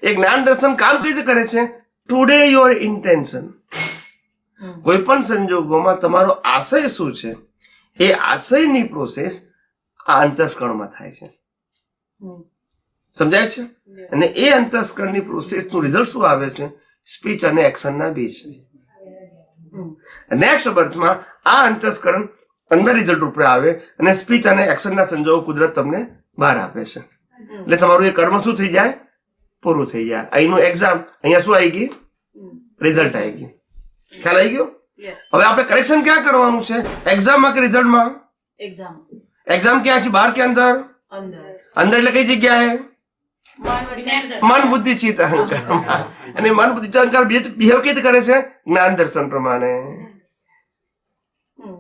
એ જ્ઞાન દર્શન કામ કઈ રીતે કરે છે? Today your intention. કોઈ પણ સંજોગોમાં તમારો આશય શું છે એ આશયની પ્રોસેસ આ અંતસ્કરણમાં થાય છે. સમજાય છે? અને એ અંતસ્કરણની પ્રોસેસનું રિઝલ્ટ શું આવે છે? સ્પીચ અને એક્શનના બીજ. નેક્સ્ટ બર્થમાં આ અંતસ્કરણ અંદર રિઝલ્ટ ઉપર આવે અને સ્પીચ અને એક્શનના સંજોગો કુદરત તમને બહાર આપે છે. એટલે તમારું એ કર્મ શું થઈ જાય? પૂરું થઈ જાય. અહીંનું એક્ઝામ, અહીંયા શું આવી ગઈ? રિઝલ્ટ આવી ગઈ. ખ્યાલ આવી ગયો? હવે આપણે કરેક્શન ક્યાં કરવાનું છે? એક્ઝામમાં કે રિઝલ્ટમાં? એક્ઝામ ક્યાં છે? બહાર કે અંદર? અંદર એટલે કઈ જગ્યાએ? મન બુદ્ધિ ચિત્ત અહંકાર. અને મન બુદ્ધિ ચિત્ત અહંકાર બિહેવ કેવી રીતે કરે છે? જ્ઞાન દર્શન પ્રમાણે.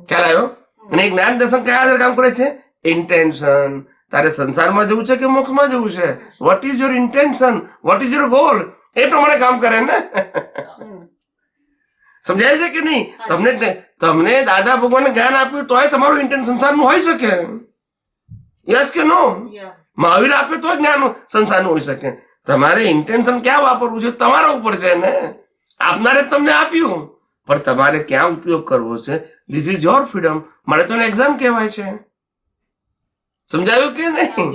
ખ્યાલ આવ્યો? અને જ્ઞાન દર્શન કયા આધારે કામ કરે છે? ઇન્ટેન્શન. તારે સંસારમાં જવું છે કે મોક્ષમાં જવું છે? What is your intention? What is your goal? એ પ્રમાણે કામ કરે ને. સમજાય છે કે નહીં? તમને દાદા ભગવાને જ્ઞાન આપ્યું તોય તમારું ઇન્ટેન્શન સંસારનું હોઈ શકે. યસ કે નો? મહાવીર આપ્યું તો જ્ઞાન સંસારનું હોઈ શકે. તમારે ઇન્ટેન્શન ક્યાં વાપરવું છે તમારા ઉપર છે ને. આપનારે તમને આપ્યું, પણ તમારે ક્યાં ઉપયોગ કરવો છે? This is your freedom. મારે તો એક્ઝામ કહેવાય છે. સમજાયું કે નહીં?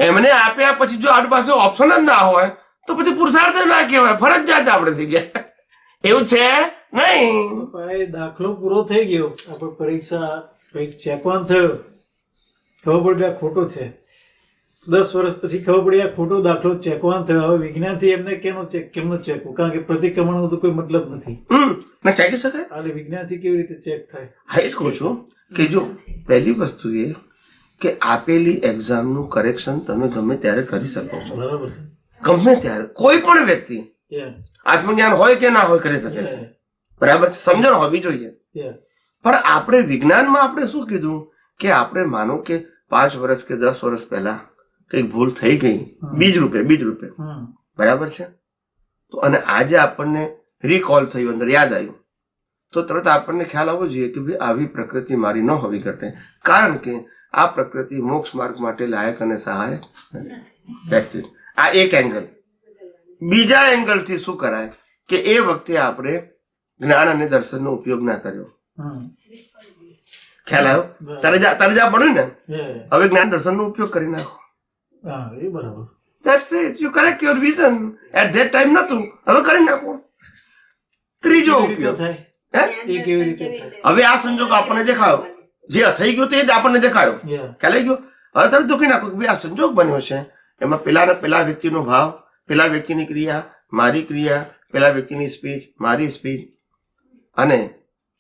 એમને આપ્યા પછી જો આપણી પાસે ઓપ્શન જ ના હોય તો પછી પુરુષાર્થ ના કહેવાય, ફરજિયાત આપણે થઈ ગયા. એવું છે નહીં? ભાઈ દાખલો પૂરો થઈ ગયો, આપણે પરીક્ષા કંઈક ચેકવાન થયો, ખબર પડી આ ખોટો છે. 10 વર્ષ પછી ખબર પડી આ ખોટો દાખલો ચેકવાન થયો. હવે વિજ્ઞાનથી એમને કેમનો ચેકવું? કારણ કે પ્રતિક્રમણનો તો કોઈ મતલબ નથી. ના ચેકી શકાય. એટલે વિજ્ઞાનથી કેવી રીતે ચેક થાય? હા એ જ કહું છું કે જો પહેલી વસ્તુ એ કે આપેલી એક્ઝામનું કરેક્શન તમે ગમે ત્યારે કરી શકો છો. બરાબર છે. ગમે ત્યારે કોઈ પણ વ્યક્તિ આત્મજ્ઞાન હોય કે ના હોય કરી શકે છે. બરાબર છે? સમજણ હોવી જોઈએ. પણ આપણે વિજ્ઞાનમાં આપણે શું કીધું કે આપણે માનો કે 5 વર્ષ કે 10 વર્ષ પહેલા કઈક ભૂલ થઈ ગઈ બીજ રૂપે. બરાબર છે? તો અને આજે આપણને રિકોલ થયું, અંદર યાદ આવ્યું, તો તરત આપણને ખ્યાલ આવવો જોઈએ કે ભાઈ આવી પ્રકૃતિ મારી ન હોવી ઘટે. કારણ કે આ પ્રકૃતિ મોક્ષ માર્ગ માટે લાયક અને સહાયક નથી. That's it. આ એક એંગલ. બીજા એંગલથી શું કરાય કે એ વખતે આપણે જ્ઞાન અને દર્શનનો ઉપયોગ ના કર્યો. ખ્યાલ આવ્યો? તારે જા પડ્યું ને. હવે જ્ઞાન દર્શનનો ઉપયોગ કરી નાખો. That's it. You correct your vision. At that time નતું, હવે કરી નાખો. ત્રીજો ઉપયોગ. હવે આ સંજોગ આપણને દેખાયો, જે થઈ ગયું તે જ આપણને દેખાયો. ખ્યાલ આવી ગયો? હવે તરત દુખી નાખો કે ભાઈ આ સંજોગ બન્યો છે, એમાં પેલા વ્યક્તિનો ભાવ, પેલા વ્યક્તિની ક્રિયા, મારી ક્રિયા, પેલા વ્યક્તિની સ્પીચ, મારી સ્પીચ, અને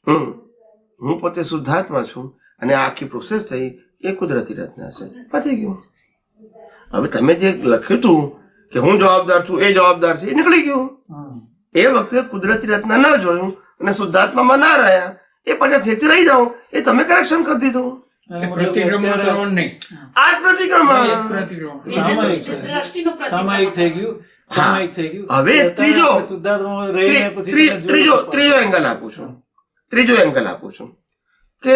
હું પોતે શુદ્ધાત્મા છું અને આખી પ્રોસેસ થઈ એ કુદરતી રચના છે. પતી ગયું. હવે તમે જે લખ્યું હતું કે હું જવાબદાર છું, એ જવાબદાર છે, એ નીકળી ગયું. એ વખતે કુદરતી રચના ન જોયું અને શુદ્ધાત્મામાં ના રહ્યા, એ પાછા છેતી રહી જાઓ, એ તમે કરેક્શન કરી દીધું. આ જ પ્રતિક્રમણ સામાયિક થઈ ગયું. હવે ત્રીજો એંગલ આપું છું કે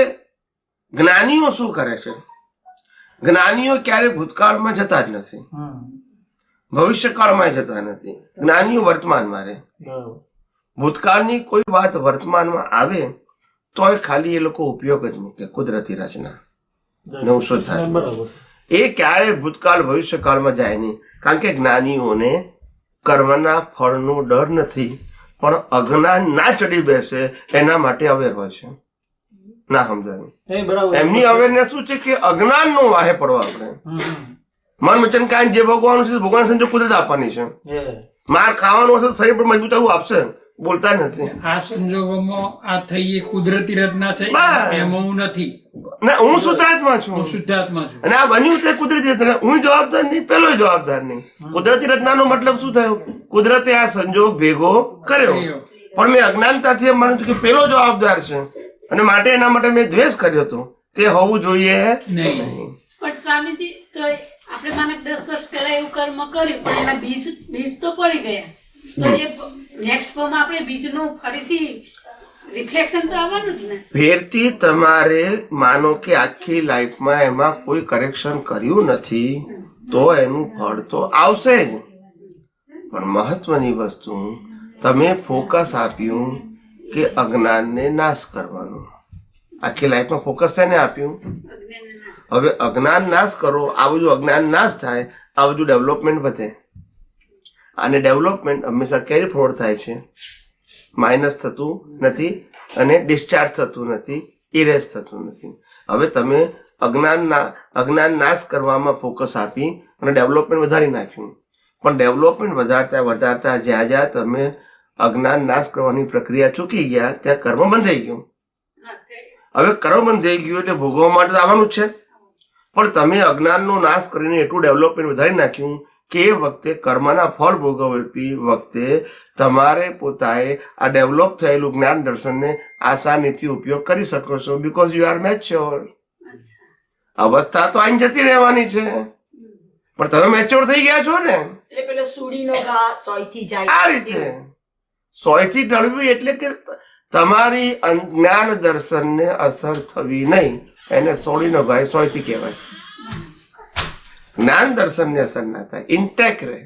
જ્ઞાનીઓ શું કરે છે. જ્ઞાનીઓ ક્યારે ભૂતકાળમાં જતા જ નથી, ભવિષ્યકાળમાં જતા નથી. જ્ઞાનીઓ વર્તમાનમાં રહે. ભૂતકાળની કોઈ વાત વર્તમાનમાં આવે તો ખાલી એ લોકો ઉપયોગ જ મૂકે. કુદરતી રચના નવસો થાય એ ક્યારે ભૂતકાળ ભવિષ્યકાળમાં જાય નહીં, કારણ કે જ્ઞાનીઓને કર્મના ફળનો ડર નથી, પણ અજ્ઞાન ના ચડી બેસે એના માટે અવેર હોય છે. ના સમજાયું? એ બરાબર. એમની અવેરનેસ શું છે કે અજ્ઞાન નો વાહે પડવા આપણે મન વચન કાંઈ જે ભોગવવાનું છે ભગવાન સંજોગ કુદરત આપવાની છે. માર ખાવાનું હશે શરીર પર મજબૂત એવું આપશે, બોલતા નથી. આ સંજોગોમાં આ થઈ એ કુદરતી રચના છે, બસ. એમાં હું નથી. ના, હું શુદ્ધાત્મા હું છું શુદ્ધાત્મા છું. અને આ બન્યું તે કુદરતી રચના. હું જવાબદાર નહીં, પેલો જવાબદાર નહીં. કુદરતી રચનાનો મતલબ શું થયો? કુદરતે આ સંજોગ ભેગો કર્યો, પણ મેં અજ્ઞાનતાથી એમ માનું છું કે પેલો જવાબદાર છે અને માટે એના માટે મેં દ્વેષ કર્યો હતો. તે હોવું જોઈએ નહીં. પણ સ્વામીજી તો આપણે માને 10 વર્ષ પહેલા એવું કર્મ કર્યું પણ એના બીજ તો પડી ગયા, તો એ નેક્સ્ટ ફોર્મમાં આપણે બીજનું ફરીથી રિફ્લેક્શન તો આવવાનું જ ને. ફેરથી તમારે માનો કે આખી લાઈફમાં એમાં કોઈ કરેક્શન કર્યું નથી તો એનું ફળ તો આવશે જ. પણ મહત્વની વસ્તુ, તમે ફોકસ આપ્યું કે અજ્ઞાનને નાશ કરવાનો. આખી લાઈફમાં ફોકસ શેને આપ્યું? હવે અજ્ઞાન નાશ કરો, આ બધું અજ્ઞાન નાશ થાય, આ બધું ડેવલપમેન્ટ વધે. અને ડેવલપમેન્ટ હંમેશા કેરી ફોરવર્ડ થાય છે, માઇનસ થતું નથી અને ડિસ્ચાર્જ થતું નથી, ઇરેઝ થતું નથી. હવે તમે અજ્ઞાન નાશ કરવામાં ફોકસ આપી અને ડેવલપમેન્ટ વધારી નાખ્યું. પણ ડેવલપમેન્ટ વધારતા જ્યાં તમે અજ્ઞાન નાશ કરવાની પ્રક્રિયા ચૂકી ગયા ત્યાં કર્મ બંધ થઈ ગયું. હવે કર્મ બંધ થઈ ગયું એટલે ભોગવવા માટે તો આવવાનું જ છે, પણ તમે અજ્ઞાનનો નાશ કરીને એટલું ડેવલપમેન્ટ વધારી નાખ્યું કે એ વખતે કર્મના ફળ ભોગવતી વખતે તમારે પોતાએ આ ડેવલપ થયેલું જ્ઞાન દર્શનને આસાનીથી ઉપયોગ કરી શકો છો. Because you are mature. અવસ્થા તો આઈને જતી રહેવાની છે, પણ તમે મેચ્યોર થઈ ગયા છો ને. એટલે પેલો સુડીનો ઘા સોયથી જાય આ રીતે સોયથી ટળવી એટલે કે તમારી જ્ઞાન દર્શનને અસર થવી નહીં, એને સોળીનો ગાય સોયથી કહેવાય. જ્ઞાન દર્શનને અસર ના થાય, ઇન્ટેક રહે.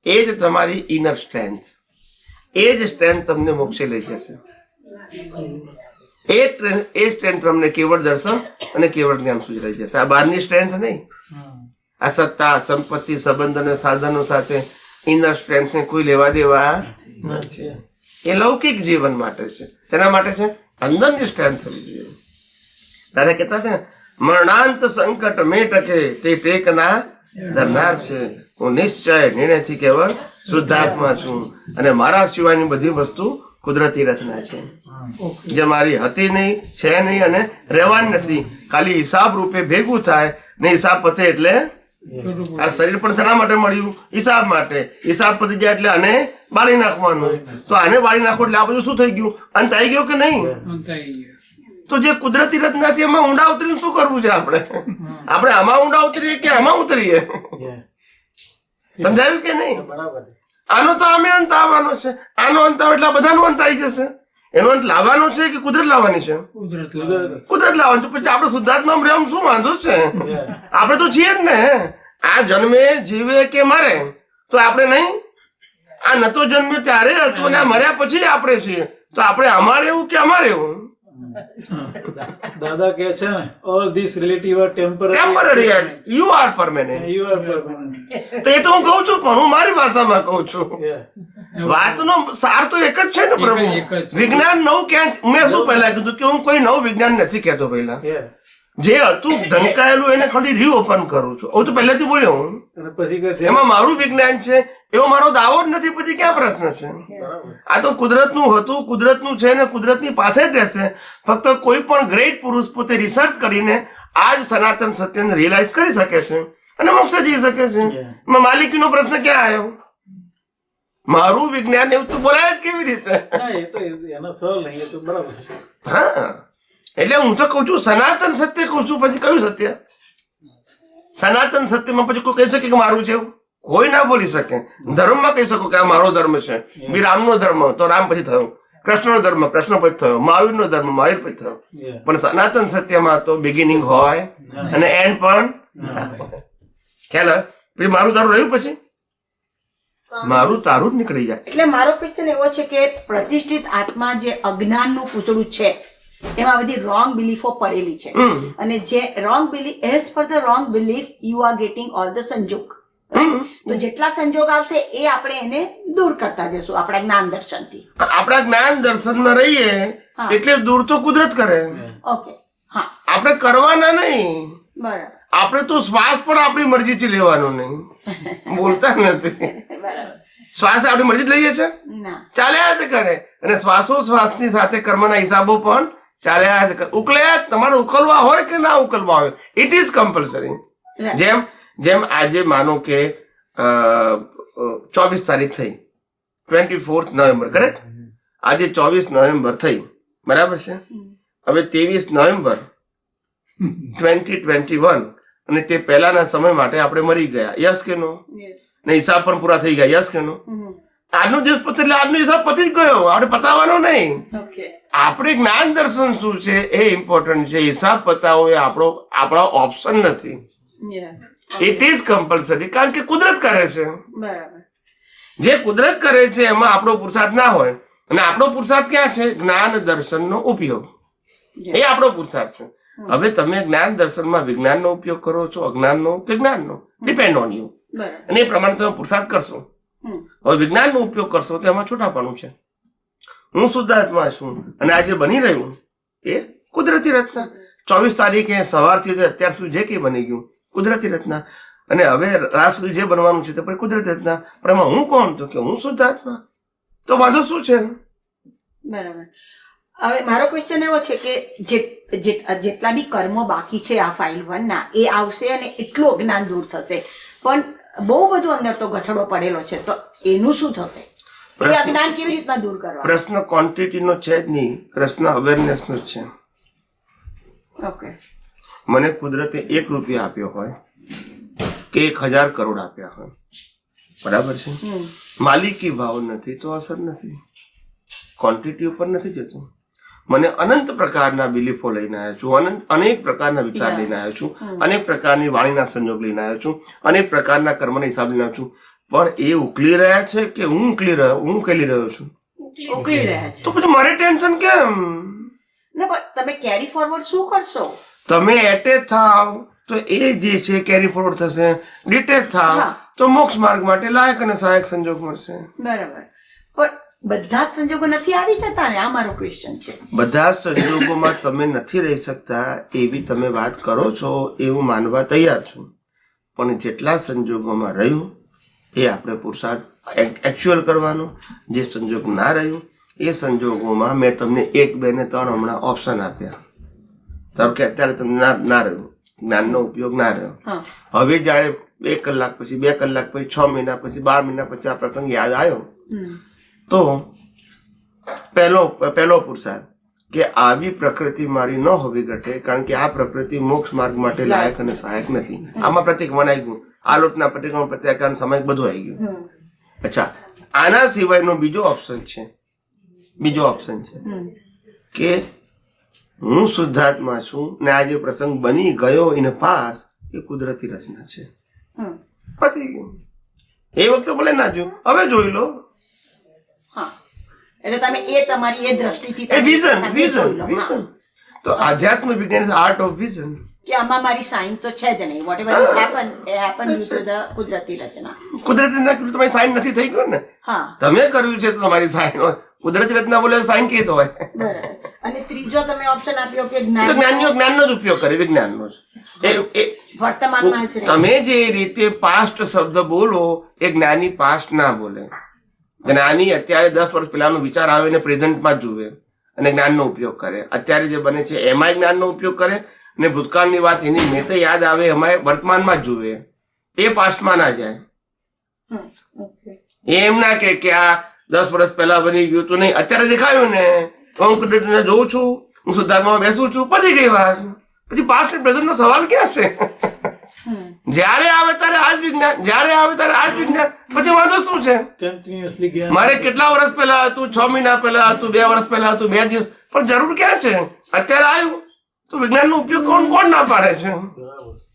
એ જ તમારી ઇનર સ્ટ્રેન્થ, એ જ સ્ટ્રેન્થ તમને મોક્ષે લઈ જશે. એ સ્ટ્રેન્થ તમને કેવળ દર્શન અને કેવળ જ્ઞાન સુધી લઈ જશે. આ બહારની સ્ટ્રેન્થ નહીં. આ સત્તા, સંપત્તિ, સંબંધ અને સાધનો સાથે ઇનર સ્ટ્રેન્થને કોઈ લેવા દેવા નથી. એ લૌકિક જીવન માટે છે. શેના માટે છે? અંદરની સ્ટ્રેન્થ થવી જોઈએ. તારે કહેતા હતા ને, મરણાંત સંકટ મેં ટકે તે ટેકના ધરનાર છે. હું નિશ્ચય નિર્ણયથી કેવળ શુદ્ધાત્મા છું અને મારા સિવાયની બધી વસ્તુ કુદરતી રચના છે, જે મારી હતી નહીં, છે નહીં અને રહેવાની નથી. ખાલી હિસાબ રૂપે ભેગું થાય ને હિસાબ પતે એટલે આ શરીર પણ શેના માટે મળ્યું? હિસાબ માટે. હિસાબ પતી જાય એટલે આને બાળી નાખવાનું. તો આને બાળી નાખો એટલે આ બધું શું થઈ ગયું? અંત આવી ગયો કે નહીં? તો જે કુદરતી રચના છે એમાં ઊંડા ઉતરીને શું કરવું છે આપણે? આપણે આમાં ઊંડા ઉતરીએ કે આમાં ઉતરીએ? સમજાયું કે નહીં? આનો તો આમે અંત આવવાનો છે. આનો અંત આવે એટલે બધાનો અંત આવી જશે. એનો અંત લાવવાનો છે કે કુદરત લાવવાની છે? કુદરત લાવવાની. તો પછી આપણે શુદ્ધાત્મામાં રહેવામાં શું વાંધો છે? આપણે તો છીએ જ ને. આ જન્મે જીવે કે મરે તો આપણે નહીં. આ નતો જન્મે ત્યારે હતું અને આ મર્યા પછી આપણે છીએ. તો આપણે અમારે એવું કે અમારે એવું? દાદા કહે છે ને, all this relative are temporary, you are permanent. You are permanent. તો એ તો હું કહું છું, પણ હું મારી ભાષામાં કહું છું. વાતનો સાર તો એક જ છે ને પ્રભુ. વિજ્ઞાન નવું ક્યાં? મેં શું પહેલા કીધું કે હું કોઈ નવું વિજ્ઞાન નથી કહેતો. પહેલા જે હતું ઢંકાયેલું એને ખાલી રીઓપન કરું છું. હું તો પહેલેથી બોલ્યો હું. એમાં મારું વિજ્ઞાન છે એવો મારો દાવો જ નથી. પછી ક્યાં પ્રશ્ન છે? આ તો કુદરતનું હતું, કુદરતનું છે ને કુદરતની પાસે જ રહેશે. ફક્ત કોઈ પણ ગ્રેટ પુરુષ પોતે રિસર્ચ કરીને આ જ સનાતન સત્યને રિયલાઇઝ કરી શકે છે અને મોક્ષે જઈ શકે છે. એમાં માલિકીનો પ્રશ્ન ક્યાં આવ્યો? મારું વિજ્ઞાન એવું તો બોલાય જ કેવી રીતે? હા, એટલે હું તો કઉ છું સનાતન સત્ય કઉ છું. પછી કયું સત્ય? સનાતન સત્યમાં પછી કોઈ કહી શકે કે મારું છે? કોઈ ના બોલી શકે. ધર્મમાં કહી શકો કે આ મારો ધર્મ છે. બી રામનો ધર્મ તો રામ પછી થયો, કૃષ્ણનો ધર્મ કૃષ્ણ પછી થયો, મહાવીરનો ધર્મ મહાવીર પછી થયો. પણ સનાતન સત્યમાં તો બિગિનિંગ હોય અને એન્ડ પણ ખ્યાલ હોય. પછી મારું તારું રહ્યું, પછી મારું તારું જ નીકળી જાય. એટલે મારો ક્વેશ્ચન એવો છે કે પ્રતિષ્ઠિત આત્મા જે અજ્ઞાનનું પૂતળું છે એમાં બધી રોંગ બિલીફો પડેલી છે અને જે wrong belief, as per the wrong belief you are getting all the સંજોગ, તો જેટલા સંજોગ આવશે એ આપણે એને દૂર કરતા જશું આપણા જ્ઞાન દર્શનથી. આપણા જ્ઞાન દર્શનમાં રહીએ હા. એટલે દૂર તો કુદરત કરે, ઓકે, હા, આપણે કરવાના નહીં. બરાબર, આપણે તો શ્વાસ પણ આપણી મરજીથી લેવાનો નહીં, બોલતા નથી. બરાબર, શ્વાસ આપણી મરજી લઈએ છે, ના, ચાલ્યા જ કરે. અને શ્વાસોશ્વાસની સાથે કર્મના હિસાબો પણ ચાલ્યા જ કરે. ઉકલ્યા તમારે ઉકલવા હોય કે ના ઉકલવા હોય, ઇટ ઇઝ કમ્પલસરી. right. જેમ આજે માનો કે 24 તારીખ થઈ, 24 નવેમ્બર, કરેક્ટ? આજે 24 નવેમ્બર થઈ, બરાબર છે? હવે 23 નવેમ્બર 2021 અને તે પહેલાના સમય માટે આપણે મરી ગયા, યસ કે નો? Yes. ને હિસાબ પણ પૂરા થઈ ગયા, યસ કે નો? આજનો દિવસ પછી એટલે આજનો હિસાબ પતી જ ગયો, આપણે પતાવવાનો નહીં. Okay. આપણે જ્ઞાન દર્શન શું છે એ ઇમ્પોર્ટન્ટ છે. હિસાબ પતાવો એ આપણો ઓપ્શન નથી, Yeah. It is compulsory. કારણ કે કુદરત કરે છે. બરાબર, જે કુદરત કરે છે એમાં આપણો પુરુષાર્થ ના હોય. અને આપણો પુરુષાર્થ ક્યાં છે? જ્ઞાન દર્શનનો ઉપયોગ, એ આપણો પુરુષાર્થ છે. હવે તમે જ્ઞાન દર્શનમાં વિજ્ઞાનનો ઉપયોગ કરો છો, અજ્ઞાનનો કે જ્ઞાનનો, ડિપેન્ડ ઓન યુ. બરાબર, અને એ પ્રમાણે તમે પુરુષાર્થ કરશો. હવે વિજ્ઞાનનો ઉપયોગ કરશો તો એમાં છૂટાપણું છે. હું શુદ્ધાત્મા છું અને આજે બની રહ્યું એ કુદરતી રચના. 24 તારીખે સવારથી અત્યાર સુધી જે કંઈ બની ગયું કુદરતી રચના, અને હવે રાત સુધી જે બનવાનું છે તે પણ કુદરતી રચના. પણ એમાં હું કોણ? તો કે હું શુદ્ધાત્મા. તો વાંધો શું છે? બરાબર. હવે મારો ક્વેશ્ચન એવો છે કે જેટલા બી કર્મો બાકી છે આ ફાઇલ 1 ના એ આવશે અને એટલું અજ્ઞાન દૂર થશે, પણ બહુ બધું અંદર તો ગઠડો પડેલો છે, તો એનું શું થશે? એ અજ્ઞાન કેવી રીતના દૂર કરવા? પ્રશ્ન ક્વોન્ટિટીનો છે જ નહીં, પ્રશ્ન અવેરનેસનો જ છે. ઓકે, મને કુદરતે 1 રૂપિયા આપ્યો હોય કે 1000 કરોડ આપ્યા હોય, બરાબર છે, માલિકી ભાવ નથી તો અસર નથી, ક્વોન્ટિટી ઉપર નથી જતું. મને અનંત પ્રકારના બિલીફો લઈને આવ્યો છું, અનેક પ્રકારના વિચાર લઈને આવ્યો છું, અનેક પ્રકારની વાણીના સંજોગ લઈને આવ્યો છું, અનેક પ્રકારના કર્મના હિસાબ લઈને આવ્યો છું. પણ એ ઉકલી રહ્યા છે કે હું ઉકેલી રહ્યો છું? ઉકળી રહ્યા છે. તો પછી મારે ટેન્શન કેમ? ના, પણ તમે કેરી ફોરવર્ડ શું કરશો? તમે એટેચ થાવ તો એ જે છે કેરી ફોરવર્ડ થશે, ડિટેચ થાવ તો મોક્ષ માર્ગ માટે લાયક અને સહાયક સંજોગ મળશે. બરાબર, પણ બધા જ સંજોગો નથી આવી જતા ને, આ મારો ક્વેશ્ચન છે. બધા સંજોગોમાં તમે નથી રહી શકતા એવી તમે વાત કરો છો, એવું માનવા તૈયાર છું. પણ જેટલા સંજોગોમાં રહ્યું એ આપણે પુરુષાર્થ એકચ્યુઅલ કરવાનો. જે સંજોગ ના રહ્યું એ સંજોગોમાં મેં તમને 1, 2 ને 3 હમણાં ઓપ્શન આપ્યા. ધારો કે અત્યારે તમને ના રહ્યું, જ્ઞાનનો ઉપયોગ ના રહ્યો. હવે જયારે 1 કલાક પછી, 2 કલાક પછી, 6 મહિના પછી, 12 મહિના પછી આ પ્રસંગ યાદ આવ્યો તો પહેલો પુરુષાર્થ કે આવી પ્રકૃતિ મારી ન હોવી ઘટે, કારણ કે આ પ્રકૃતિ મોક્ષ માર્ગ માટે લાયક અને સહાયક નથી. આમાં પ્રતિક વણાઈ ગયું, આલોચના પ્રતિક્રમણ પ્રત્યાકાર સમય બધું આવી ગયું. અચ્છા, આના સિવાયનો બીજો ઓપ્શન છે કે હું શુદ્ધાત્મા છું ને આ જે પ્રસંગ બની ગયો ઇન પાસ એ કુદરતી રચના છે. પતી ગયું. એ વખતે ભલે ના જોયું, હવે જોઈ લો. એટલે તમે એ તમારી એ દ્રષ્ટિથી એ વિઝન. તો આધ્યાત્મ વિજ્ઞાન ઇઝ આર્ટ ઓફ વિઝન. કે આમાં મારી સાઇન તો છે જ નહીં, વોટ એવર ઇઝ હેપન એ હેપન ડ્યુ ટુ ધ કુદરતી રચના. કુદરતી રચના તમારી સાઇન નથી થઈ ગયો ને, હા, તમે કર્યું છે તો તમારી સાઇન હોય. કુદરતી રચના બોલે સાઇન કેત હોય? બરાબર. અને ત્રીજો તમે ઓપ્શન આપ્યો કે તો જ્ઞાનનો જ ઉપયોગ કરે, વિજ્ઞાનનો જ. વર્તમાનમાં જ રહે. તમે જે રીતે પાસ્ટ શબ્દ બોલો એ જ્ઞાની પાસ્ટ ના બોલે. જ્ઞાની અત્યારે 10 વર્ષ પહેલાનો વિચાર આવે ને પ્રેઝન્ટમાં જ જુએ અને જ્ઞાનનો ઉપયોગ કરે. અત્યારે જે બને છે એમાંય જ્ઞાનનો ઉપયોગ કરે ને ભૂતકાળની વાત એની મેં યાદ આવે એમાં વર્તમાનમાં જ જુએ. એ પાસ્ટમાં ના જાય. એમ ના કે આ 10 વર્ષ પહેલા બની ગયું તો નહીં, અત્યારે દેખાયું ને હું કુદરતને જોઉં છું, હું શુદ્ધાત્મામાં બેસું છું, પતી ગઈ વાત. પછી પાસ્ટ ને પ્રેઝન્ટ નો સવાલ ક્યાં છે? જ્યારે આવે ત્યારે આ જ વિજ્ઞાન, જ્યારે આવે ત્યારે આ જ વિજ્ઞાન, પછી વાંધો શું છે? કન્ટિન્યુઅસલી જ્ઞાન. મારે કેટલા વર્ષ પહેલા હતું, 6 મહિના પહેલા હતું, 2 વર્ષ પહેલા હતું, 2 દિવસ, પણ જરૂર ક્યાં છે? અત્યારે આવ્યું તો વિજ્ઞાનનો ઉપયોગ કોણ ના પાડે છે?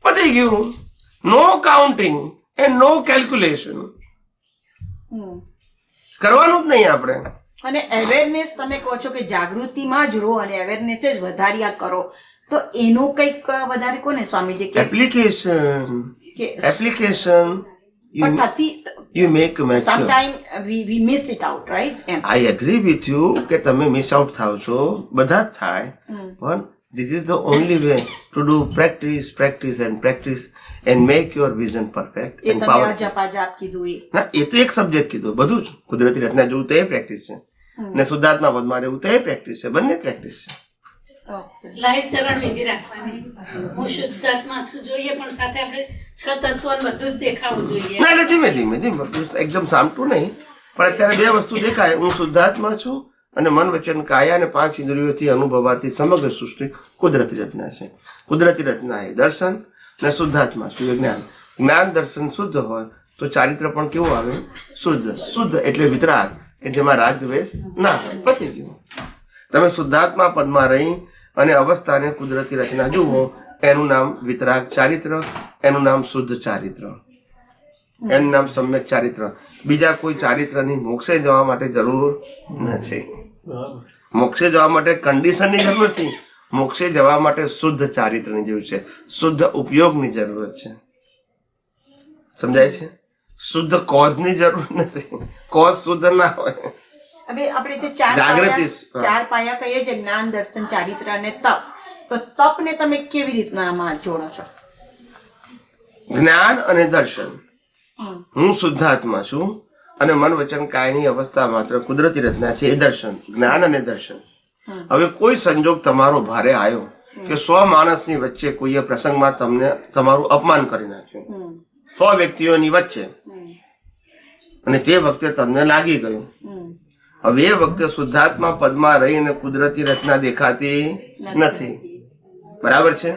પતી ગયું. નો કાઉન્ટિંગ એન્ડ નો કેલ્ક્યુલેશન. કરવાનું જ નહીં આપણે. અને અવેરનેસ તમે કહો છો કે જાગૃતિમાં જ રહો અને અવેરનેસ જ વધાર્યા કરો, તો એનું કંઈક વધારે કોને સ્વામીજી કે એપ્લિકેશન પણ થતી you make mature. Sometime we miss it out, right? એમ. આઈ એગ્રી વિથ યુ કે તમે મિસ આઉટ થાવ છો, બધા જ થાય, પણ this is the only way to do practice and make your vision perfect A and તમે પાવર. આ જપાજાપ કીધું એ ના, એ તો એક સબ્જેક્ટ કીધું, બધું જ કુદરતી રચના જોવું તો એ પ્રેક્ટિસ છે, ને શુદ્ધાત્મા પદમાં રહેવું તો એ પ્રેક્ટિસ છે, બંને પ્રેક્ટિસ છે. લાઈવ ચરણ વિધિ રાખવાની. હું શુદ્ધાત્મા છું જોઈએ, પણ સાથે આપણે 6 તત્વો ને બધું જ દેખાવું જોઈએ. ના, એટલે ધીમે ધીમે એકદમ સામટું નહીં, પણ અત્યારે બે વસ્તુ દેખાય, હું શુદ્ધાત્મા છું અને મન વચન કાયા અને 5 ઇન્દ્રિયોથી અનુભવાતી સમગ્ર સૃષ્ટિ કુદરતી રચના છે. કુદરતી રચના એ દર્શન ને શુદ્ધાત્મા છું એ જ્ઞાન. જ્ઞાન દર્શન શુદ્ધ હોય તો ચારિત્ર પણ કેવું આવે? શુદ્ધ એટલે વિતરાગ, કે જેમાં રાગ દ્વેષ ના હોય. પતી ગયું. તમે શુદ્ધાત્મા પદમાં રહી અને અવસ્થાને કુદરતી રચના જુઓ, એનું નામ વિતરાગ ચારિત્ર, એનું નામ શુદ્ધ ચારિત્ર, એનું નામ સમ્યક ચારિત્ર. બીજા કોઈ ચારિત્રની મોક્ષે જવા માટે જરૂર નથી. મોક્ષે જવા માટે કન્ડિશનની જરૂર નથી. મોક્ષે જવા માટે શુદ્ધ ચારિત્રની જરૂર છે, શુદ્ધ ઉપયોગની જરૂરત છે. સમજાય છે? શુદ્ધ કોઝની જરૂર નથી. કોઝ શુદ્ધ ના હોય. હવે આપણે જે જાગૃતિ. ચાર પાયા કહીએ છીએ, જ્ઞાન દર્શન ચારિત્ર અને તપ, તો તપને તમે કેવી રીતના આમાં જોડો છો? જ્ઞાન અને દર્શન. હું શુદ્ધાત્મા છું અને મન વચન કાયની અવસ્થા માત્ર કુદરતી રચના છે, એ દર્શન. જ્ઞાન અને દર્શન. હવે કોઈ સંજોગ તમારો ભારે આવ્યો કે 100 માણસની વચ્ચે કોઈએ પ્રસંગમાં તમને તમારું અપમાન કરી નાખ્યું, 100 વ્યક્તિઓની વચ્ચે, અને તે વખતે તમને લાગી ગયું. હવે એ વખતે શુદ્ધાત્મા પદમાં રહીને કુદરતી રચના દેખાતી નથી. બરાબર છે?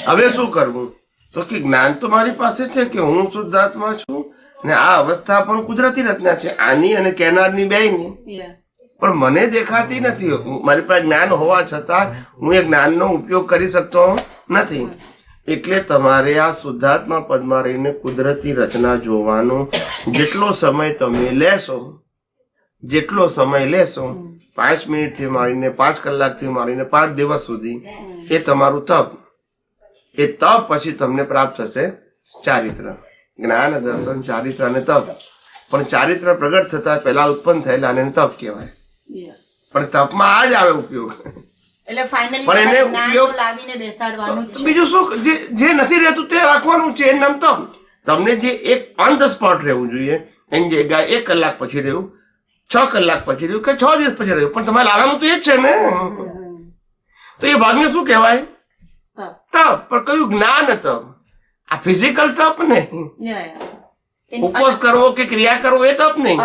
હવે શું કરવું? તો કે જ્ઞાન તો મારી પાસે છે કે હું શુદ્ધાત્મા છું ને આ અવસ્થા પણ કુદરતી રચના છે, આની અને કેનારની બેયની, પણ મને દેખાતી નથી. મારી પાસે જ્ઞાન હોવા છતાં હું એ જ્ઞાનનો ઉપયોગ કરી શકતો નથી. એટલે તમારે આ શુદ્ધાત્મા પદમાં રહીને કુદરતી રચના જોવાનો જેટલો સમય તમે લેશો, 5 મિનિટથી માંડીને 5 કલાકથી માંડીને 5 દિવસ સુધી, એ તમારું તપ. એ તપ પછી તમને પ્રાપ્ત થશે ચારિત્ર. જ્ઞાન દર્શન ચારિત્ર અને તપ. પણ ચારિત્ર પ્રગટ થતા પહેલા ઉત્પન્ન થયેલા અને તપ કહેવાય. પણ તપમાં આ જ આવે ઉપયોગ. એટલે ફાઇનલી પણ એને ઉપયોગ લાવીને બેસાડવાનું જ છે. બીજું શું, જે નથી રહેતું તે રાખવાનું છે, એનું નામ તપ. તમને જે એક ઓન ધ સ્પોટ રહેવું જોઈએ, એની જગ્યાએ 1 કલાક પછી રહેવું, 6 કલાક પછી રહ્યું કે 6 દિવસ પછી રહ્યું, પણ તમારે લાવવાનું તો એ જ છે ને. તો એ ભાગને શું કહેવાય? તપ. પણ કયું જ્ઞાન તપ? આ ફિઝિકલ તપ નહીં. ઉપવાસ કરવો કે ક્રિયા કરવો એ તપ નહીં.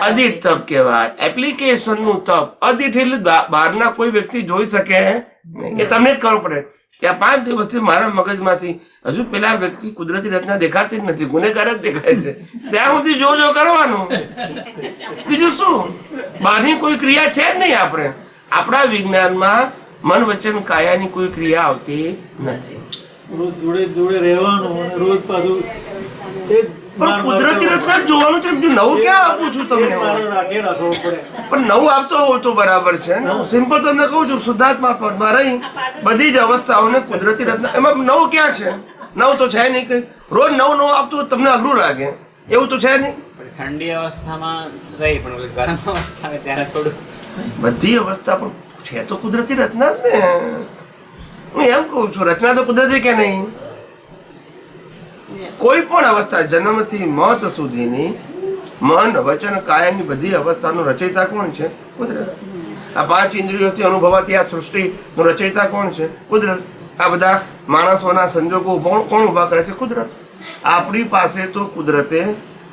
અદિઠ તપ કહેવાય. એપ્લિકેશન નું તપ. અદિઠ એટલે બહારના કોઈ વ્યક્તિ જોઈ શકે નહીં, એ તમને જ કરવું પડે. કે આ 5 દિવસથી મારા મગજમાંથી હજુ પેલા વ્યક્તિ કુદરતી રચના દેખાતી જ નથી, ગુનેગાર જ દેખાય છે, ત્યાં સુધી જો કરવાનું. બીજું શું? બહારની કોઈ ક્રિયા છે જ નહીં. આપણા વિજ્ઞાનમાં મન વચન કાયાની કોઈ ક્રિયા આવતી નથી. રોજ જોડે રહેવાનું અને રોજ પાછું પણ કુદરતી રચના જોવાનું છે. બીજું નવું ક્યાં આપું છું તમને? રાખે રાખવું પડે. પણ નવું આપતો હોવ તો બરાબર છે ને. હું સિમ્પલ તમને કહું છું, શુદ્ધાત્મા પદમાં રહી બધી જ અવસ્થાઓને કુદરતી રચના, એમાં નવું ક્યાં છે? નવું તો છે નહીં. કઈ રોજ નવું આપતું તમને અઘરું લાગે, એવું તો છે નહીં. ઠંડી અવસ્થામાં રહી, પણ ગરમ અવસ્થા આવે ત્યારે થોડું. બધી અવસ્થા પણ છે તો કુદરતી રચના જ ને. હું એમ કહું છું, રચના તો કુદરતી કે નહીં? કોઈ પણ અવસ્થા જન્મથી મોત સુધીની મન વચન કાયાની બધી અવસ્થાનો રચયિતા કોણ છે? કુદરત. આ 5 ઇન્દ્રિયોથી અનુભવાતી આ સૃષ્ટિનો રચયિતા કોણ છે? કુદરત. આ બધા માણસોના સંજોગો કોણ ઉભા કરે છે? કુદરત. આપણી પાસે તો કુદરતે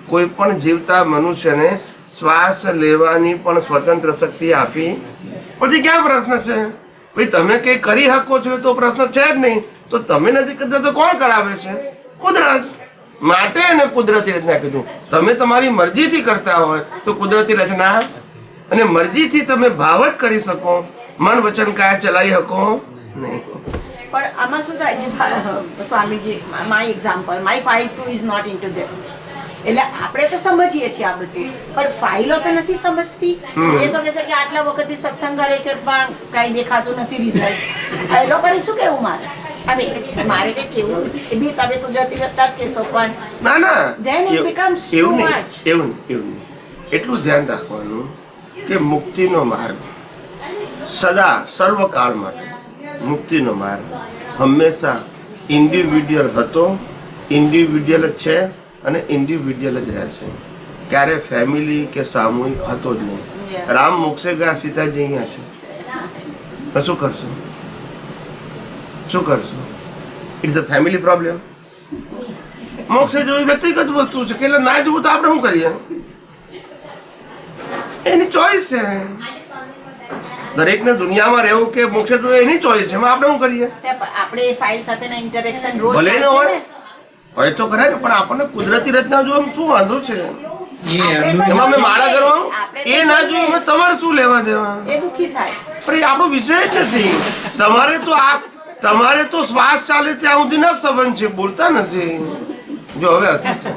કોઈ પણ જીવતા મનુષ્યને શ્વાસ લેવાની પણ સ્વતંત્ર શક્તિ આપી. પછી ક્યાં પ્રશ્ન છે? ભાઈ તમે કઈ કરી શકો છો તો પ્રશ્ન છે જ નહીં. તો તમે નથી કરતા તો કોણ કરાવે છે? કુદરત. માટે એને કુદરતી રચના કીધું. તમે તમારી મરજીથી કરતા હોય તો કુદરતી રચના, અને મરજીથી તમે ભાવ જ કરી શકો, મન વચન કાયા ચલાવી શકો નહીં. પણ આમાં શું થાય છે સ્વામીજી, my example, my file to is not in to this. એટલે આપણે તો સમજીએ છીએ આ બધું, પણ ફાઇલો તો નથી સમજતી. એ તો કહે છે કે આટલા વખતથી સત્સંગ કરે છે પણ કઈ દેખાતું નથી રિઝલ્ટ. એ લોકોને શું કેવું મારે? મારે કઈ કેવું એ બી તમે કુદરતી રત્તા જ કહેશો પણ ના ના Then it એવું becomes too એવું નહીં much. એવું નહીં એટલું ધ્યાન રાખવાનું કે મુક્તિનો માર્ગ સદા સર્વકાળ માટે મુક્તિનો માર્ગ હંમેશા ઇન્ડિવિડ્યુઅલ હતો, ઇન્ડિવિડ્યુઅલ જ છે અને ઇન્ડિવિડ્યુઅલ જ રહેશે. ક્યારે ફેમિલી કે સામૂહિક હતો જ નહીં. રામ મોક્ષે ગયા, સીતાજી અહીંયા છે, તો શું કરશો? શું કરશો? It's a family problem. મોક્ષે જોવી વ્યક્તિગત વસ્તુ છે કે એટલે ના જોવું તો આપણે શું કરીએ? એની ચોઈસ છે. દરેકને દુનિયામાં રહેવું કે મોક્ષે જોવું એની ચોઈસ છે. એમાં આપણે શું કરીએ? આપણે એ ફાઇલ સાથેના ઇન્ટરેક્શન રોજ ભલે ન થાય છે હોય ને. હોય તો ખરા ને, પણ આપણને કુદરતી રચના જોવામાં શું વાંધો છે? એ આપણે એમાં મેં માળા કરવાનું આપણે એ ના જોયું, એમાં તમારે શું લેવા દેવા? એ દુઃખી થાય. પણ એ આપણો વિષય જ નથી. તમારે તો શ્વાસ ચાલે ત્યાં સુધીના જ સંબંધ છે, બોલતા નથી. જો હવે હસી છે,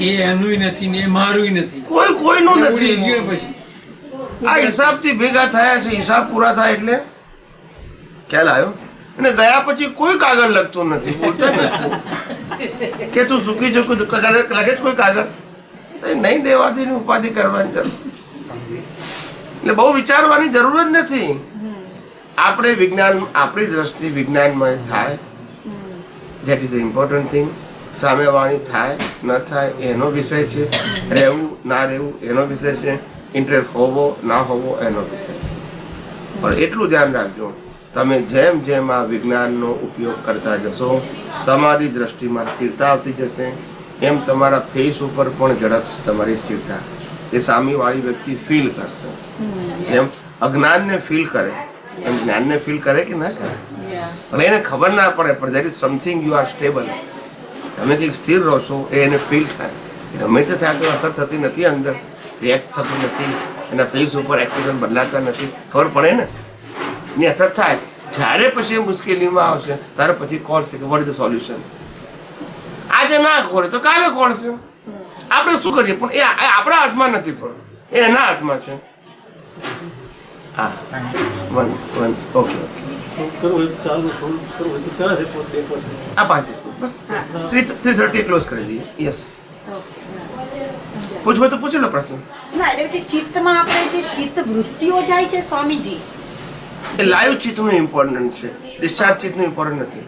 એ એનુંય નથી ને એ મારુંય નથી. કોઈનું ઉડી ગયો નથી. પછી આ હિસાબથી ભેગા થયા છે, હિસાબ પૂરા થાય એટલે ખ્યાલ આવ્યો. અને ગયા પછી કોઈ કાગળ લખતું નથી, બોલતા નથી કે તું સુખી ચૂકું લખે જ કોઈ કાગળ તો એ નહીં દેવાથી ઉપાધિ કરવાની જરૂર. એટલે બહુ વિચારવાની જરૂર જ નથી. આપણે વિજ્ઞાન, આપણી દ્રષ્ટિ વિજ્ઞાનમય થાય, that is the important thing. સામેવાણી થાય ન થાય એનો વિષય છે, રહેવું ના રહેવું એનો વિષય છે, ઇન્ટરેસ્ટ હોવો ના હોવો એનો વિષય છે. પણ એટલું ધ્યાન રાખજો, તમે જેમ જેમ આ વિજ્ઞાનનો ઉપયોગ કરતા જશો તમારી દ્રષ્ટિમાં સ્થિરતા આવતી જશે. એમ તમારા ફેસ ઉપર પણ ઝડપશે તમારી સ્થિરતા. એ સામેવાળી વ્યક્તિ ફીલ કરશે. જેમ અજ્ઞાનને ફીલ કરે એમ જ્ઞાનને ફીલ કરે કે ના કરે? ભલે એને ખબર ના પડે, પણ there is something you are stable. તમે કંઈક સ્થિર રહો છો એ એને ફીલ થાય. ગમે તે થાય તો અસર થતી નથી, અંદર રિએક્ટ થતું નથી, એના ફેસ ઉપર એક્સપ્રેશન બદલાતા નથી. ખબર પડે ને એની અસર થાય. જ્યારે પછી એ મુશ્કેલીમાં આવશે ત્યારે પછી ખોલશે કે વોટ ઇઝ ધ સોલ્યુશન. આજે ના ખોલે તો કાલે ખોલશે. આપણે શું કરીએ? પણ એ આપણા હાથમાં નથી, પણ એ એના હાથમાં છે. હા, ઓકે. કરવું હોય તો ચાલુ, થોડું કરવું હોય તો કરે છે, પોતે પોતે. આ પાછી બસ 3:30 ક્લોઝ કરી દઈએ. યસ, પૂછવું હોય તો પૂછી લો પ્રશ્ન. ના એટલે જે ચિત્તમાં આપણે જે ચિત્ત વૃત્તિઓ જાય છે સ્વામીજી, એ લાઈવ ચિત્તનું ઇમ્પોર્ટન્ટ છે, ડિસ્ચાર્જ ચિત્તનું ઇમ્પોર્ટન્ટ નથી.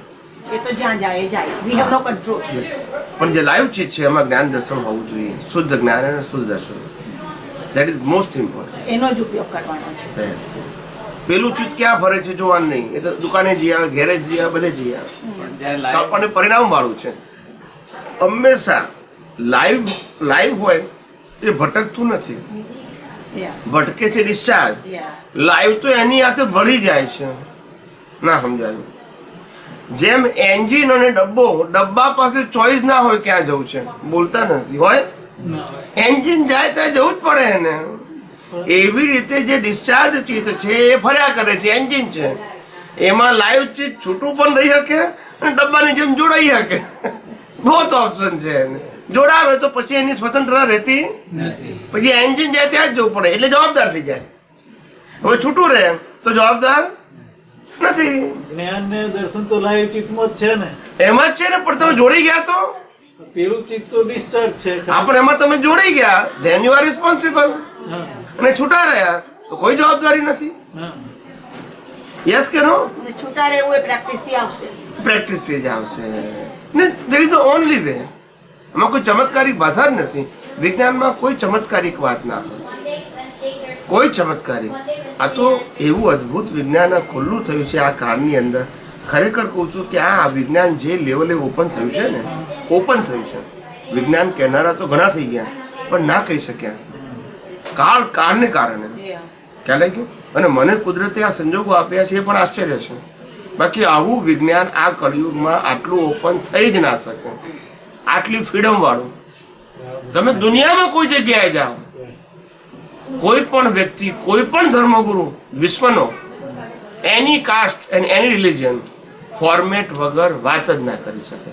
એ તો જ્યાં જાય એ જાય. We have no control. Yes, પણ જે લાઈવ ચિત્ત છે એમાં જ્ઞાન દર્શન હોવું જોઈએ. શુદ્ધ જ્ઞાન અને શુદ્ધ દર્શન, દેટ ઇઝ મોસ્ટ ઇમ્પોર્ટન્ટ. એનો જ ઉપયોગ કરવાનો છે. પેલું ચિત્ત ક્યાં ફરે છે જોવાનું નહીં. એ તો દુકાને જઈ આવે, ઘેરે જઈ આવે, બધે જઈ આવે. પણ જ્યારે આપણને પરિણામ વાળું છે. હંમેશા લાઈવ હોય એ ભટકતું નથી, ભટકે છે ડિસ્ચાર્જ. લાઈવ તો એની હાથે ભળી જાય છે. ના સમજાયું? જેમ એન્જિન અને ડબ્બા પાસે ચોઈસ ના હોય ક્યાં જવું છે, બોલતા નથી હોય. એન્જિન જાય ત્યાં જવું જ પડે એને. એવી રીતે જે ડિસ્ચાર્જ ચિત્ત છે એ ફર્યા કરે છે, એન્જિન છે. એમાં લાઈવ ચિત્ત છૂટું પણ રહી શકે અને ડબ્બાની જેમ જોડાઈ શકે. બહુ ઓપ્શન છે એને. જોડાવે તો પછી એની સ્વતંત્રતા રહેતી નથી. પછી એન્જિન જાય ત્યાં જ જવું પડે, એટલે જવાબદાર થઈ જાય. હવે છૂટું રહે તો જવાબદાર નથી. જ્ઞાન ને દર્શન તો લાઈવ ચિત્તમાં જ છે ને. એમાં જ છે ને, પણ તમે જોડી ગયા તો પેલું ચિત્ત તો ડિસ્ચાર્જ છે. આપણે એમાં તમે જોડી ગયા, ધેન યુ આર રિસ્પોન્સિબલ. હા, અને છૂટા રહ્યા તો કોઈ જવાબદારી નથી. હા. યસ કે નો? અને છૂટા રહેવું એ પ્રેક્ટિસ થી આવશે. પ્રેક્ટિસ થી જ આવશે ને. There is the only way. એમાં કોઈ ચમત્કારિક ભાષા જ નથી. વિજ્ઞાનમાં કોઈ ચમત્કારિક વાત ના હોય, કોઈ ચમત્કારિક. આ તો એવું અદ્ભુત વિજ્ઞાન ખુલ્લું થયું છે આ કાળની અંદર. ખરેખર કહું છું કે આ વિજ્ઞાન જે લેવલે ઓપન થયું છે ને, ઓપન થયું છે. વિજ્ઞાન કહેનારા તો ઘણા થઈ ગયા, પણ ના કહી શક્યા કાળને કારણે. ખ્યાલ આવી ગયું? અને મને કુદરતે આ સંજોગો આપ્યા છે એ પણ આશ્ચર્ય છે. બાકી આવું વિજ્ઞાન આ કળિયુગમાં આટલું ઓપન થઈ જ ના શકે. આટલી ફ્રીડમ વાળું તમે દુનિયામાં કોઈ જગ્યાએ જાઓ, કોઈ પણ વ્યક્તિ, કોઈ પણ ધર્મગુરુ વિશ્વનો, any caste and any religion, format વગર વાત જ ના કરી શકે.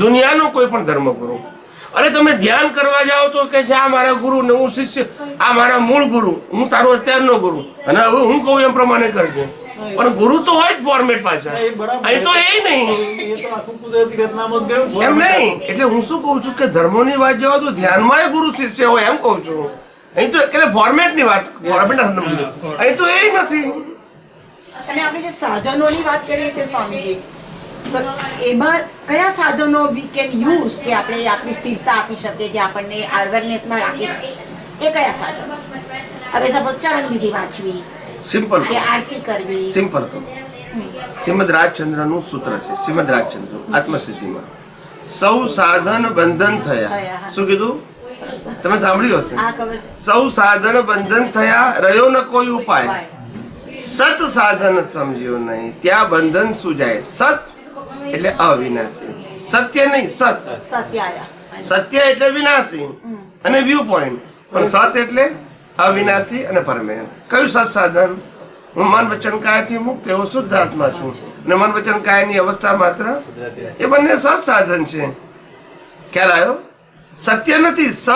દુનિયાનો કોઈ પણ ધર્મગુરુ. અરે તમે ધ્યાન કરવા જાઓ તો કે છે આ મારા ગુરુ ને હું શિષ્ય, આ મારા મૂળ ગુરુ, હું તારો અત્યારનો ગુરુ, અને હવે હું કહું એમ પ્રમાણે કરજે. પણ ગુરુ તો હોય જ ફોર્મેટ પાછા. એ બરાબર. અહીં તો એ નહીં, એ તો આખું કુદરતી રચનામાં જ ગયું. એમ નહીં. એટલે હું શું કહું છું કે ધર્મોની વાત જવા તો ધ્યાનમાં ગુરુ શિષ્ય હોય એમ કહું છું. અહીં તો એટલે ફોર્મેટની વાત, ફોર્મેટના સંદર્ભમાં કીધું. અહીં તો એ નથી. અને આપણે જે સાધનોની વાત કરીએ છીએ સ્વામીજી, તો એમાં કયા સાધનો વી કેન યુઝ કે આપણે આપણી સ્થિરતા આપી શકીએ, કે આપણને અવેરનેસમાં રાખી શકીએ, એ કયા સાધનો? હવે સપોઝ ચરણ વિધિ વાંચવી સિમ્પલ કે આરતી કરવી. સિમ્પલ કહું. શ્રીમદ રાજચંદ્રનું સૂત્ર છે, શ્રીમદ રાજચંદ્ર આત્મસિદ્ધિમાં સૌ સાધન બંધન થયા. શું કીધું? તમે સાંભળ્યું હશે. આ ખબર છે. સૌ સાધન બંધન થયા, રહ્યો ન કોઈ ઉપાય. સત સાધન સમજ્યો નહીં, ત્યાં બંધન શું જાય. સત એટલે અવિનાશી, સત્ય નહીં, સત. સત્યાયા. સત્ય એટલે વિનાશી અને વ્યૂ પોઈન્ટ, પણ સત એટલે અવિનાશી અને પરમેનન્ટ. કયું સત સાધન? હું મન વચન કાયથી મુક્ત એવો શુદ્ધ આત્મા છું, અને મન વચન કાયની અવસ્થા માત્ર, એ બંને સત સાધન છે. ખ્યાલ આવ્યો? સત્ય નથી, સત